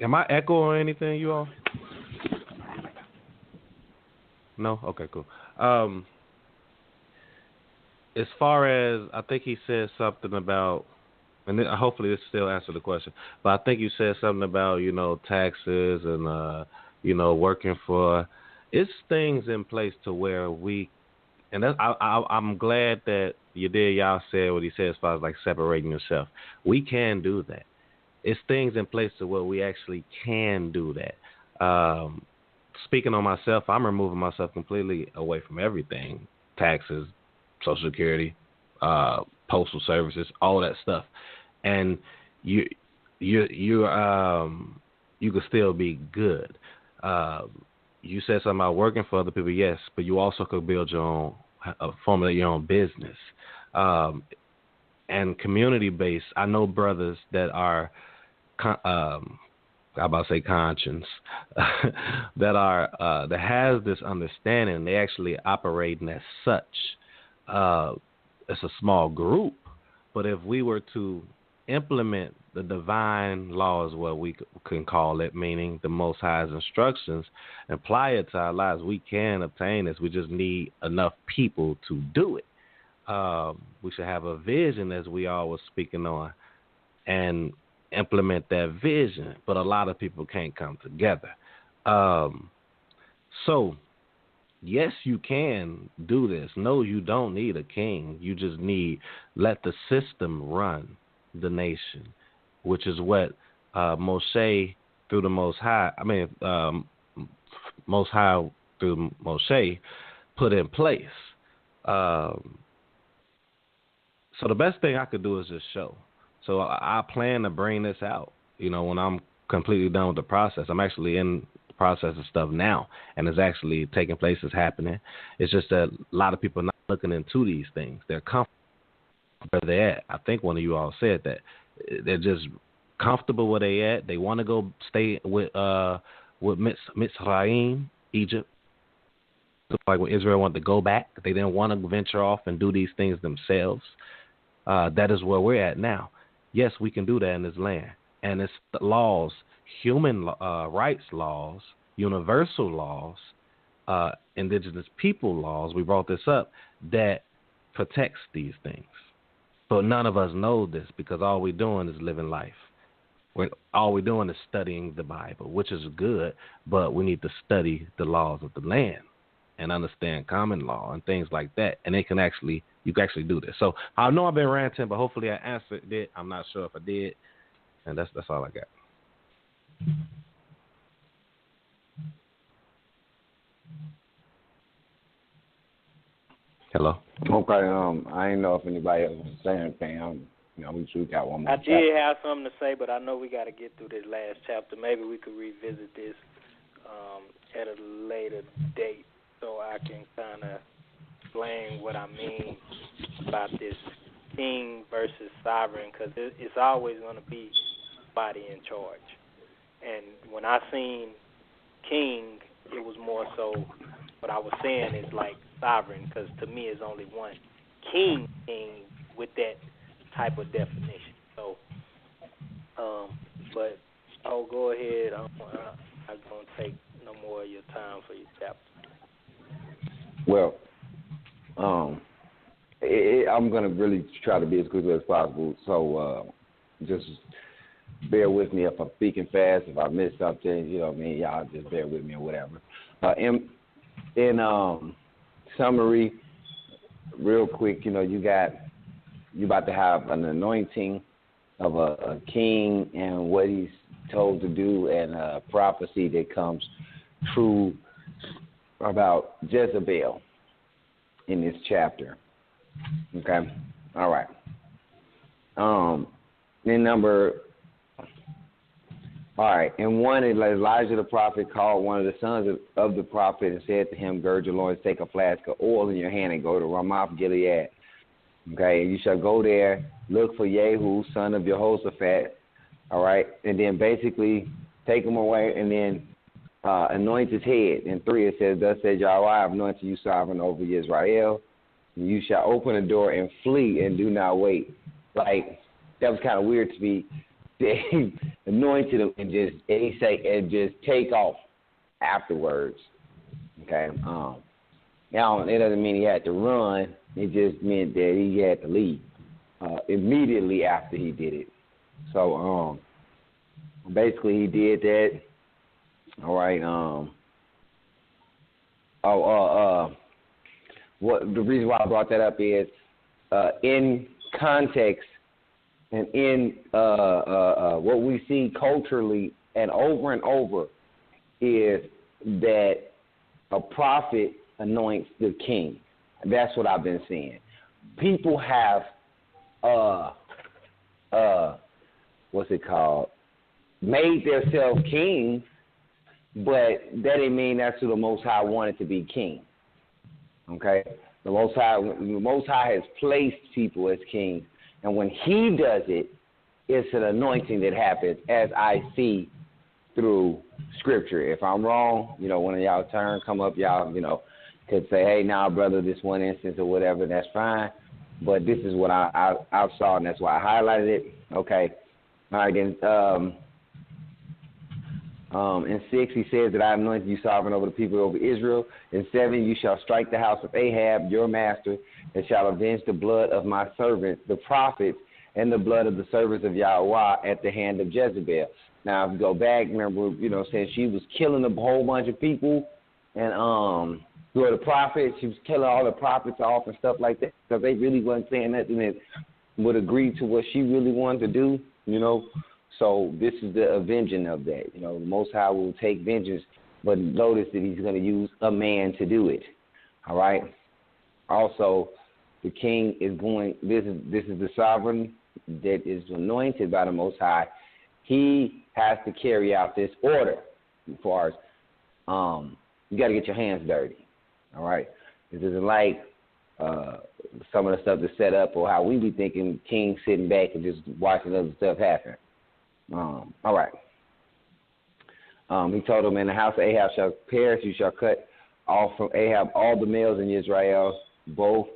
am I echoing anything, you all? No? Okay, cool. As far as, I think he said something about, and then hopefully this still answers the question, but I think you said something about, you know, taxes and, you know, working for, it's things in place to where we, and that's, I'm glad that y'all said what he said as far as like separating yourself. We can do that. It's things in place to where we actually can do that. Speaking on myself, I'm removing myself completely away from everything, taxes, Social Security, postal services, all that stuff, and you can still be good. You said something about working for other people, yes, but you also could build your own, formulate your own business, and community based. I know brothers that are, I'm about to say conscience, that has this understanding. They actually operating as such. It's a small group, but if we were to implement the divine laws, what we can call it, meaning the Most High's instructions, and apply it to our lives, we can obtain this. We just need enough people to do it. We should have a vision, as we all were speaking on, and implement that vision, but a lot of people can't come together. So, yes, you can do this. No, you don't need a king. You just let the system run the nation, which is what Moshe through the Most High, Most High through Moshe put in place. So the best thing I could do is just show. So I plan to bring this out, when I'm completely done with the process. I'm actually in the process of stuff now, and it's actually taking place, it's happening. It's just that a lot of people are not looking into these things. They're comfortable where they're at. I think one of you all said that. They're just comfortable where they at. They want to go stay with Mitzrayim, Egypt. Like when Israel wanted to go back, they didn't want to venture off and do these things themselves. That is where we're at now. Yes, we can do that in this land. And it's the laws, human rights laws, universal laws, indigenous people laws, we brought this up, that protects these things. But none of us know this because all we're doing is living life. All we're doing is studying the Bible, which is good, but we need to study the laws of the land and understand common law and things like that. And you can actually do this. So I know I've been ranting, but hopefully I answered it. I'm not sure if I did. And that's all I got. Hello. Okay. I didn't know if anybody else was saying anything. We should got one more. I did have something to say, but I know we got to get through this last chapter. Maybe we could revisit this at a later date, so I can kind of explain what I mean about this king versus sovereign, because it's always going to be somebody in charge. And when I seen king, it was more so what I was saying is like sovereign, because to me it's only one king with that type of definition. So, but go ahead. I'm not going to take no more of your time for your chapter. Well, I'm going to really try to be as quick as possible. So, just bear with me if I'm speaking fast. If I miss something, y'all just bear with me or whatever. In summary, real quick, you about to have an anointing of a king and what he's told to do, and a prophecy that comes true about Jezebel in this chapter. Okay? All right. And one, Elijah the prophet called one of the sons of the prophet and said to him, gird your loins, take a flask of oil in your hand and go to Ramoth Gilead. Okay, and you shall go there, look for Jehu, son of Jehoshaphat, all right, and then basically take him away and then anoint his head. In 3 it says, thus says Yahweh, I have anointed you sovereign over Israel. You shall open the door and flee and do not wait. Like, that was kind of weird to me. They anointed him and just take off afterwards. Okay, now it doesn't mean he had to run. It just meant that he had to leave immediately after he did it. So basically he did that. All right. What the reason why I brought that up is in context and in what we see culturally and over is that a prophet anoints the king. That's what I've been seeing. People have made themselves kings, but that didn't mean that's who the Most High wanted to be king. Okay? The Most High has placed people as kings, and when he does it, it's an anointing that happens, as I see through Scripture. If I'm wrong, one of y'all come up, y'all, could say, hey, now, brother, this one instance or whatever, that's fine. But this is what I saw, and that's why I highlighted it. Okay. All right, then. In 6, he says that I anointed you sovereign over the people over Israel. In 7, you shall strike the house of Ahab, your master, and shall avenge the blood of my servants, the prophets, and the blood of the servants of YHWH at the hand of Jezebel. Now, if you go back, remember, saying she was killing a whole bunch of people, and through the prophets, she was killing all the prophets off and stuff like that, because they really wasn't saying nothing that would agree to what she really wanted to do, So this is the avenging of that. The Most High will take vengeance, but notice that he's going to use a man to do it. All right? Also, the king is going, this is the sovereign that is anointed by the Most High. He has to carry out this order as far as you got to get your hands dirty. All right? This isn't like some of the stuff that's set up or how we be thinking king sitting back and just watching other stuff happen. All right. He told him, in the house of Ahab shall perish, you shall cut off from Ahab all the males in Israel, both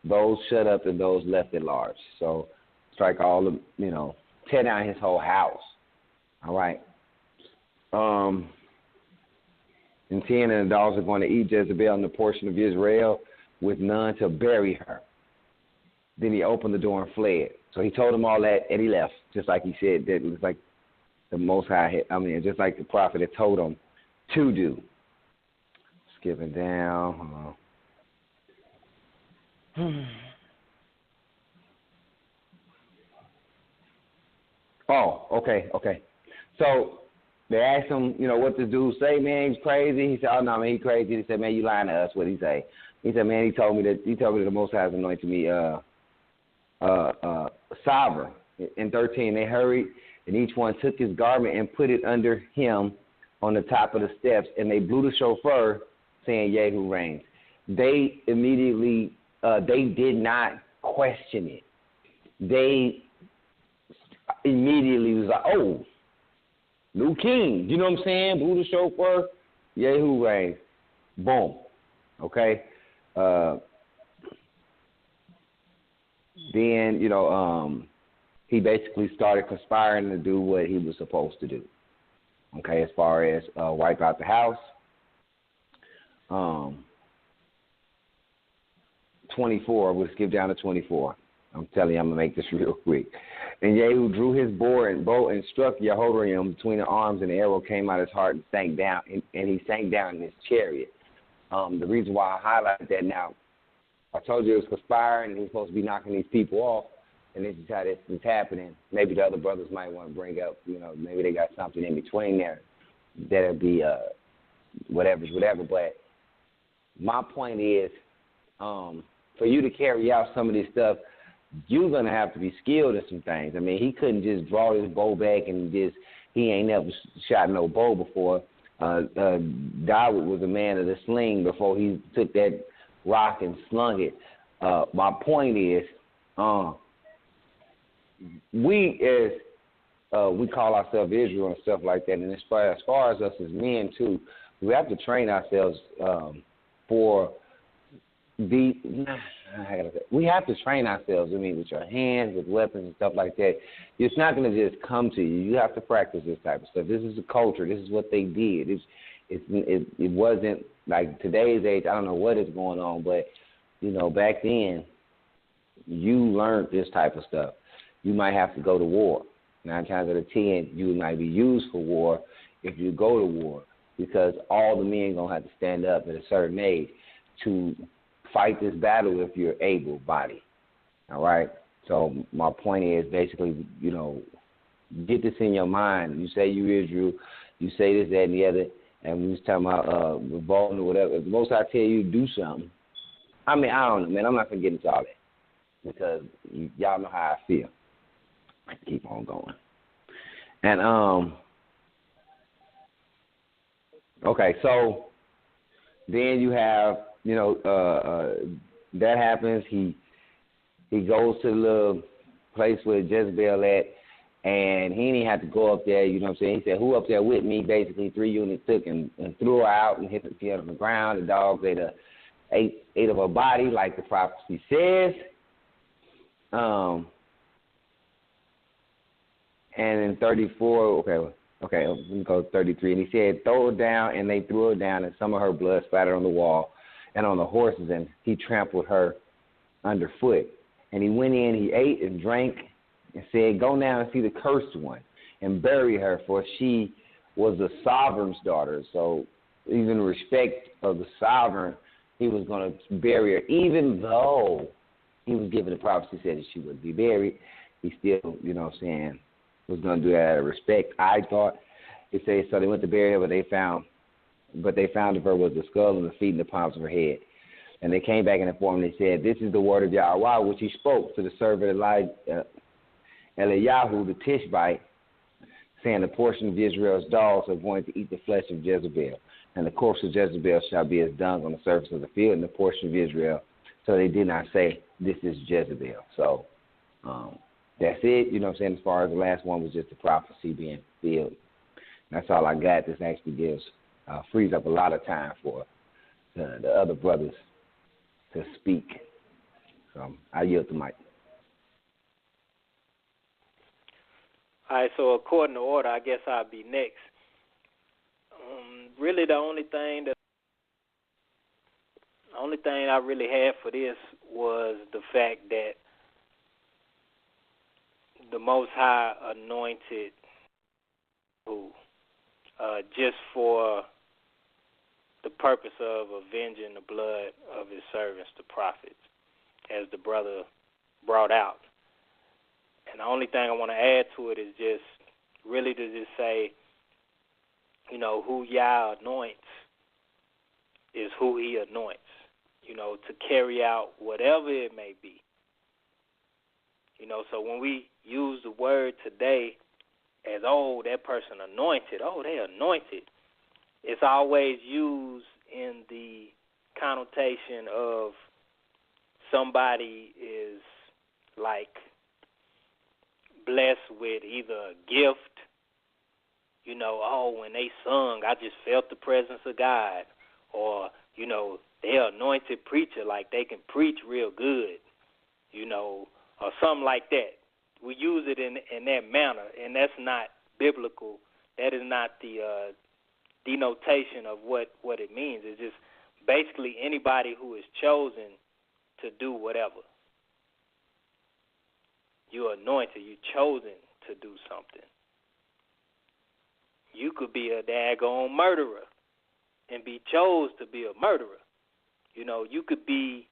those shut up and those left at large. So strike all the, tear down his whole house. All right. And 10, and the dogs are going to eat Jezebel and the portion of Israel with none to bury her. Then he opened the door and fled. So he told him all that, and he left, just like he said. That it was like the Most High, just like the prophet had told him to do. Skipping down. Oh, okay. So they asked him, what this dude say, man, he's crazy. He said, oh, no, man, he's crazy. He said, man, you lying to us. What'd he say? He said, man, he told me that the Most High has anointed me sovereign. In 13, they hurried, and each one took his garment and put it under him on the top of the steps, and they blew the shofar, saying, Jehu reigns. They immediately, they did not question it. They immediately was like, oh, new king. You know what I'm saying? Blew the shofar, Jehu reigns. Boom. Okay? Then, he basically started conspiring to do what he was supposed to do. Okay, as far as wipe out the house. 24, we'll skip down to 24. I'm telling you, I'm going to make this real quick. And Jehu drew his bow and struck Jehoram between the arms, and the arrow came out of his heart and sank down, and he sank down in his chariot. The reason why I highlight that now, I told you it was conspiring, and he's supposed to be knocking these people off, and this is how this is happening. Maybe the other brothers might want to bring up, maybe they got something in between there that'll be whatever. But my point is, for you to carry out some of this stuff, you're going to have to be skilled in some things. I mean, he couldn't just draw his bow back and he ain't never shot no bow before. David was a man of the sling before he took that rock and slung it. My point is, we call ourselves Israel and stuff like that, and as far as us as men too, we have to train ourselves we have to train ourselves. with your hands, with weapons and stuff like that. It's not going to just come to you. You have to practice this type of stuff. This is a culture. This is what they did. It wasn't like today's age. I don't know what is going on, but back then, you learned this type of stuff. You might have to go to war. 9 times out of 10, you might be used for war if you go to war, because all the men gonna have to stand up at a certain age to fight this battle if you're able-bodied. All right. So my point is basically, get this in your mind. You say you Israel, you say this, that, and the other, and we was talking about revolting or whatever. If the Most I tell you to do something, I don't know, man. I'm not gonna get into all that because y'all know how I feel. I keep on going. And okay, so then you have that happens. He goes to the little place where Jezebel at, and he didn't have to go up there. You know what I'm saying? He said, "Who up there with me?" Basically, 3 units took and threw her out and hit the feet on the ground. The dogs ate of her body, like the prophecy says. And in 34, okay, let me go to 33. And he said, "Throw her down," and they threw her down, and some of her blood splattered on the wall and on the horses, and he trampled her underfoot. And he went in, he ate and drank and said, "Go now and see the cursed one, and bury her, for she was the sovereign's daughter." So even in respect of the sovereign, he was going to bury her, even though he was given the prophecy said that she would be buried. He still, was going to do that out of respect. I thought it says so. They went to bury her, but they found of her was the skull and the feet and the palms of her head. And they came back and informed. They said, "This is the word of Yahweh, which he spoke to the servant Eliyahu the Tishbite, saying, the portion of Israel's dogs are going to eat the flesh of Jezebel, and the corpse of Jezebel shall be as dung on the surface of the field, and the portion of Israel." So they did not say, "This is Jezebel." So that's it. As far as the last one was just the prophecy being fulfilled. That's all I got. This actually frees up a lot of time for the other brothers to speak. So I yield the mic. All right, so according to order, I guess I'll be next. Really, the only thing I really had for this was the fact that the Most High anointed who, just for the purpose of avenging the blood of his servants, the prophets, as the brother brought out. And the only thing I want to add to it is just really to just say, who Yah anoints is who he anoints, to carry out whatever it may be. So when we use the word today as, that person anointed, they anointed, it's always used in the connotation of somebody is like blessed with either a gift, when they sung, I just felt the presence of God, or, they're anointed preacher, like they can preach real good, or something like that. We use it in that manner, and that's not biblical. That is not the denotation of what it means. It's just basically anybody who is chosen to do whatever. You're anointed. You're chosen to do something. You could be a daggone murderer and be chose to be a murderer. You could be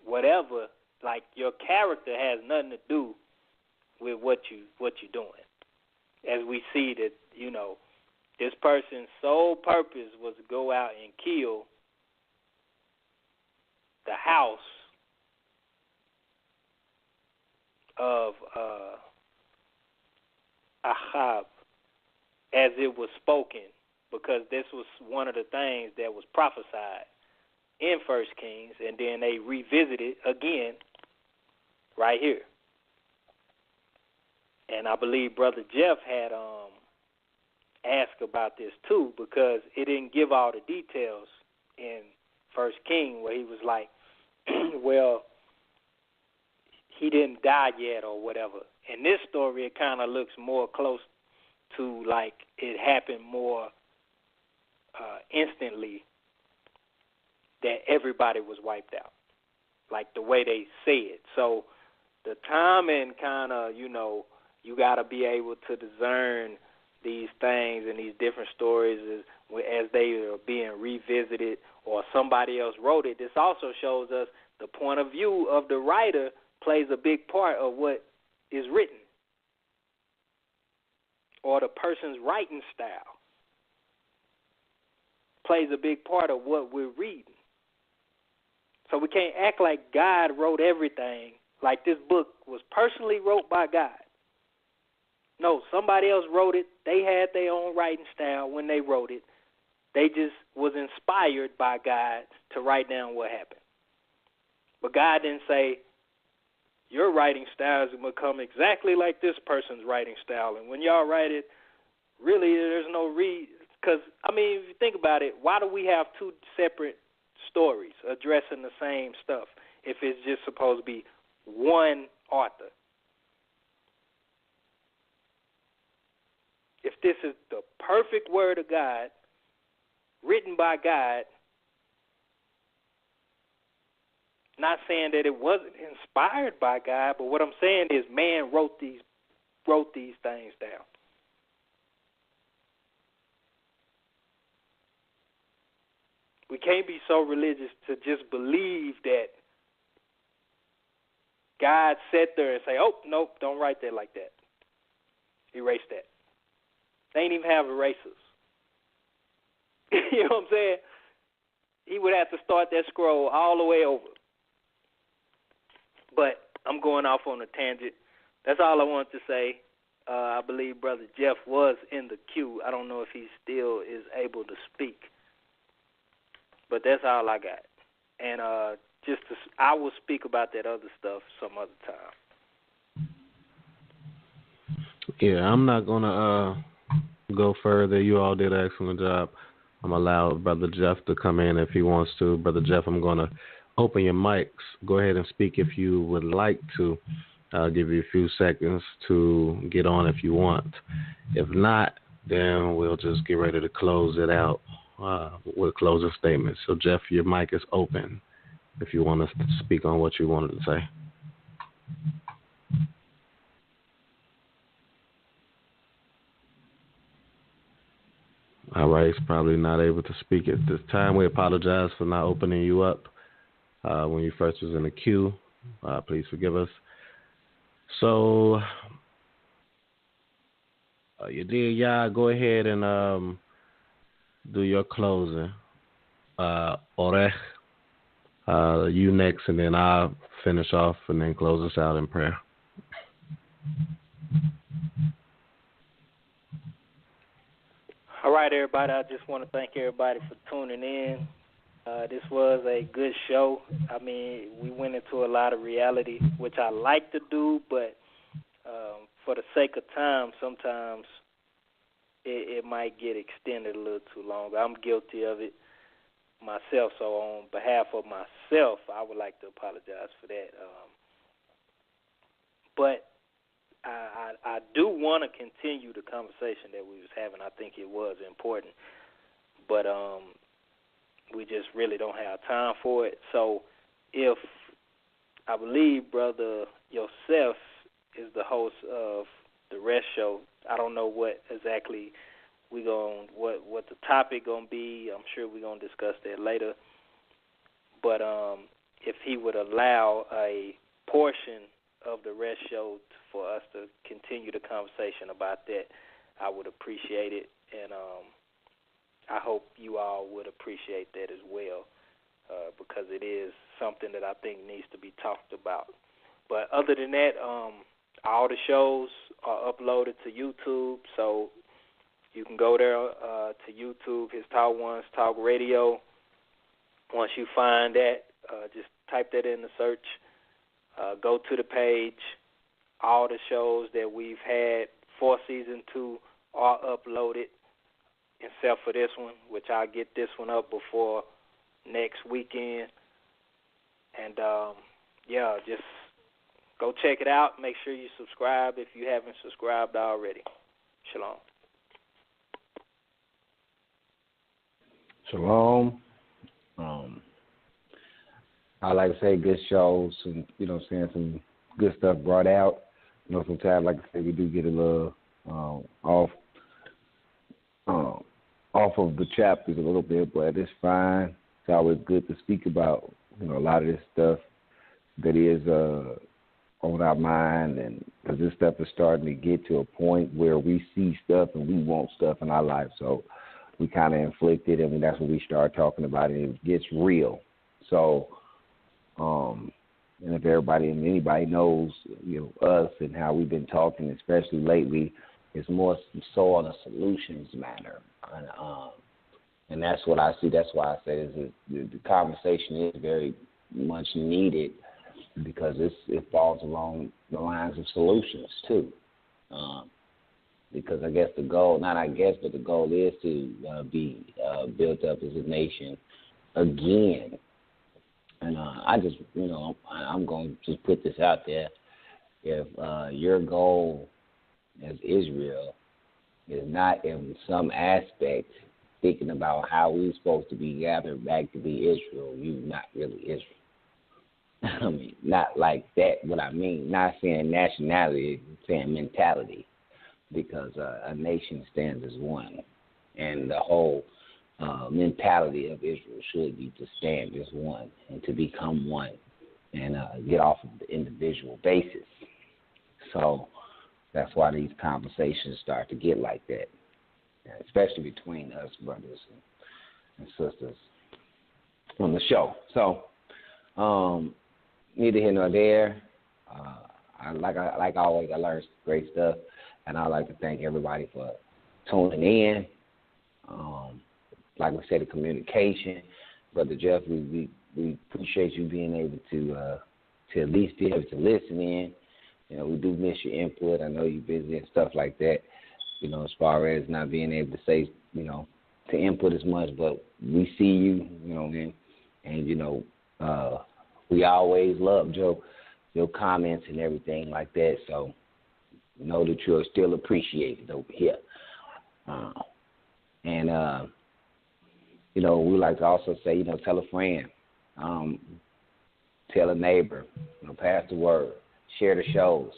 whatever. Like, your character has nothing to do with what you're doing. As we see that, this person's sole purpose was to go out and kill the house of Ahab, as it was spoken, because this was one of the things that was prophesied in 1 Kings, and then they revisited again right here. And I believe Brother Jeff had asked about this too, because it didn't give all the details in 1 King, where he was like, well, he didn't die yet or whatever. In this story, it kind of looks more close to like it happened more instantly, that everybody was wiped out, like the way they say it. So the timing kind of, you got to be able to discern these things and these different stories as they are being revisited or somebody else wrote it. This also shows us the point of view of the writer plays a big part of what is written, or the person's writing style plays a big part of what we're reading. So we can't act like God wrote everything, like this book was personally wrote by God. No, somebody else wrote it. They had their own writing style when they wrote it. They just was inspired by God to write down what happened. But God didn't say, your writing style is going to become exactly like this person's writing style. And when y'all write it, really there's no because, if you think about it, why do we have two separate stories addressing the same stuff if it's just supposed to be one author? If this is the perfect word of God, written by God, Not saying that it wasn't inspired by God, but what I'm saying is man wrote these things down. We can't be so religious to just believe that God sat there and say, oh, nope, don't write that like that. Erase that. They ain't even have erasers. You know what I'm saying? He would have to start that scroll all the way over. But I'm going off on a tangent. That's all I wanted to say. I believe Brother Jeff was in the queue. I don't know if he still is able to speak. But that's all I got. And I will speak about that other stuff some other time. Yeah, I'm not going to go further. You all did an excellent job. I'm allowed Brother Jeff to come in if he wants to. Brother Jeff, I'm going to open your mics. Go ahead and speak if you would like to. I'll give you a few seconds to get on if you want. If not, then we'll just get ready to close it out with closing statements. So, Jeff, your mic is open if you want to speak on what you wanted to say. All right, he's probably not able to speak at this time. We apologize for not opening you up when you first was in the queue. Please forgive us. So, you did, yeah. Go ahead and do your closing. Orech, you next, and then I'll finish off and then close us out in prayer. All right, everybody. I just want to thank everybody for tuning in. This was a good show. I mean, we went into a lot of reality, which I like to do, but for the sake of time, sometimes it might get extended a little too long. I'm guilty of it myself, so on behalf of myself, I would like to apologize for that. But I do want to continue the conversation that we was having. I think it was important, but we just really don't have time for it. So if I believe Brother Yosef is the host of the rest show, I don't know what exactly what the topic gonna be. I'm sure we're gonna discuss that later. But if he would allow a portion of the rest show for us to continue the conversation about that, I would appreciate it, and I hope you all would appreciate that as well, because it is something that I think needs to be talked about. But other than that, all the shows are uploaded to YouTube, so you can go there to YouTube, his Talk One's Talk Radio. Once you find that, just type that in the search. Go to the page. All the shows that we've had for Season 2 are uploaded, except for this one, which I'll get this one up before next weekend. And, just go check it out. Make sure you subscribe if you haven't subscribed already. Shalom. Shalom. I like to say good shows and, some good stuff brought out. Sometimes, like I say, we do get a little off of the chapters a little bit, but it's fine. It's always good to speak about, a lot of this stuff that is on our mind, and because this stuff is starting to get to a point where we see stuff and we want stuff in our life, so we kind of inflict it, and that's when we start talking about it, and it gets real. So, and if everybody and anybody knows, us and how we've been talking, especially lately, it's more so on a solutions matter, and that's what I see. That's why I say the conversation is very much needed, because it falls along the lines of solutions too. Because I guess the goal, but the goal is to be built up as a nation again. And I just, I'm going to just put this out there. If your goal as Israel is not in some aspect thinking about how we're supposed to be gathered back to be Israel, you're not really Israel. I mean, not like that. What I mean, not saying nationality, saying mentality, because a nation stands as one, and the whole mentality of Israel should be to stand as one and to become one and get off of the individual basis. So that's why these conversations start to get like that, especially between us brothers and sisters on the show. So neither here nor there. Like always, I learned great stuff, and I'd like to thank everybody for tuning in. Like we said, the communication, Brother Jeff, we appreciate you being able to at least be able to listen in. You know, we do miss your input. I know you're busy and stuff like that, you know, as far as not being able to say, you know, to input as much, but we see you, you know, and you know, we always love your comments and everything like that, so know that you're still appreciated over here. You know, we like to also say, you know, tell a friend, tell a neighbor, you know, pass the word, share the shows,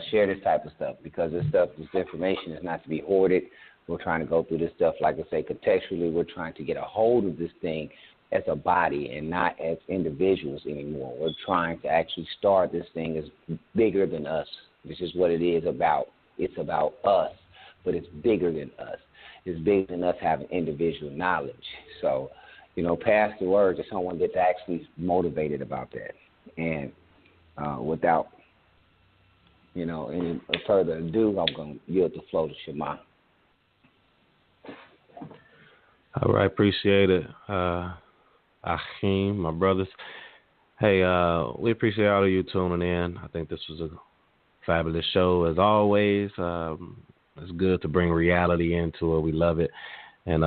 share this type of stuff, because this information is not to be hoarded. We're trying to go through this stuff, like I say, contextually. We're trying to get a hold of this thing as a body and not as individuals anymore. We're trying to actually start this thing as bigger than us. This is what it is about. It's about us, but it's bigger than us. It's bigger than us having individual knowledge. So, you know, pass the word to someone that's actually motivated about that. And without, you know, any further ado, I'm going to yield the floor to Shema. All right, appreciate it. Achim, my brothers. Hey, we appreciate all of you tuning in. I think this was a fabulous show as always. It's good to bring reality into it. We love it. And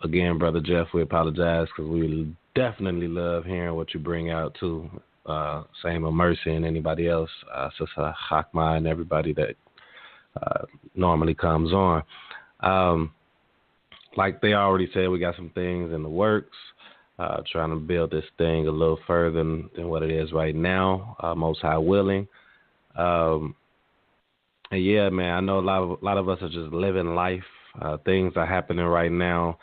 again, Brother Jeff, we apologize because we definitely love hearing what you bring out too. Same with Mercy and anybody else, Sister Hakma and everybody that normally comes on. Like they already said, we got some things in the works, trying to build this thing a little further than what it is right now, Most High willing. And yeah, man, I know a lot of us are just living life. Things are happening right now,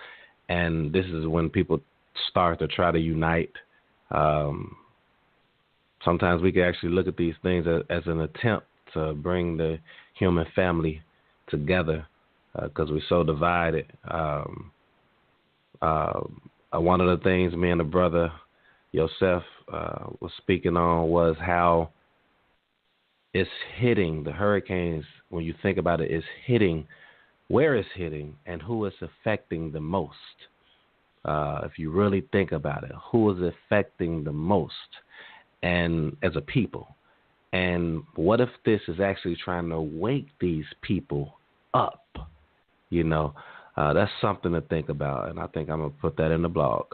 and this is when people start to try to unite. Sometimes we can actually look at these things as an attempt to bring the human family together because we're so divided. One of the things me and the brother Yosef was speaking on was how it's hitting the hurricanes. When you think about it, it's hitting where it's hitting and who it's affecting the most. If you really think about it, who is affecting the most, and as a people. And what if this is actually trying to wake these people up? You know, that's something to think about, and I think I'm gonna put that in the blog.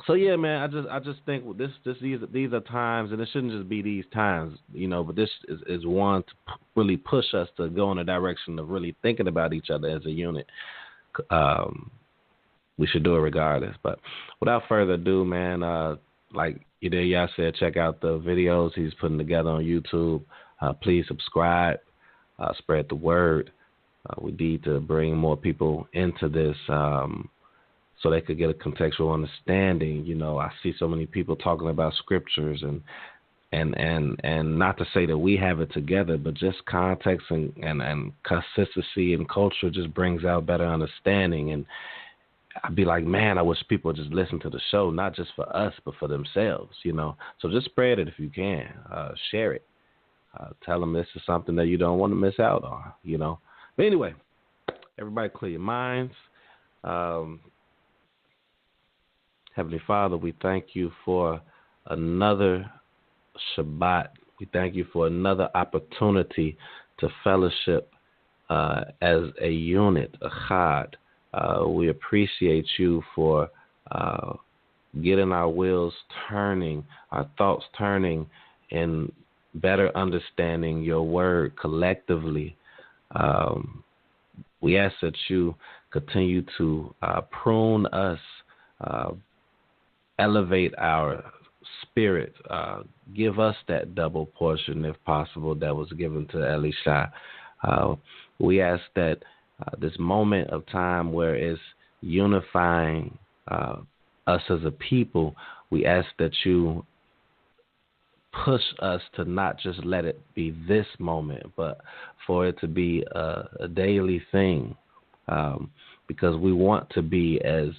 So yeah, man, I just think these are times, and it shouldn't just be these times, you know. But this is one to really push us to go in a direction of really thinking about each other as a unit. We should do it regardless. But without further ado, man, like y'all said, check out the videos he's putting together on YouTube. Please subscribe, spread the word. We need to bring more people into this. So they could get a contextual understanding. You know, I see so many people talking about scriptures and not to say that we have it together, but just context and consistency and culture just brings out better understanding. And I'd be like, man, I wish people would just listen to the show, not just for us, but for themselves, you know. So just spread it if you can. Share it. Tell them this is something that you don't want to miss out on, you know. But anyway, everybody clear your minds. Heavenly Father, we thank you for another Shabbat. We thank you for another opportunity to fellowship as a unit, a chad. We appreciate you for getting our wheels turning, our thoughts turning, and better understanding your word collectively. We ask that you continue to prune us elevate our spirit. Give us that double portion, if possible, that was given to Elisha. We ask that this moment of time where it's unifying us as a people, we ask that you push us to not just let it be this moment, but for it to be a daily thing, because we want to be as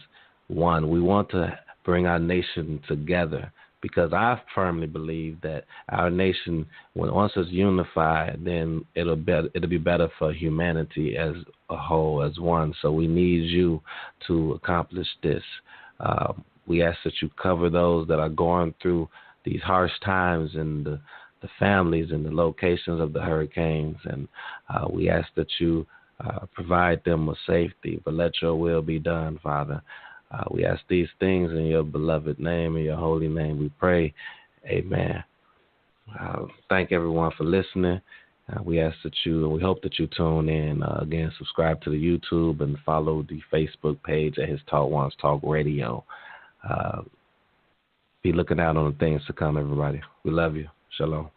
one. We want to bring our nation together, because I firmly believe that our nation, once it's unified, then it'll be better for humanity as a whole, as one. So we need you to accomplish this. We ask that you cover those that are going through these harsh times and the families and the locations of the hurricanes. And we ask that you provide them with safety, but let your will be done, Father. We ask these things in your beloved name, in your holy name we pray. Amen. Thank everyone for listening. We ask that you, we hope that you tune in. Again, subscribe to the YouTube and follow the Facebook page at His Talk Wants Talk Radio. Be looking out on the things to come, everybody. We love you. Shalom.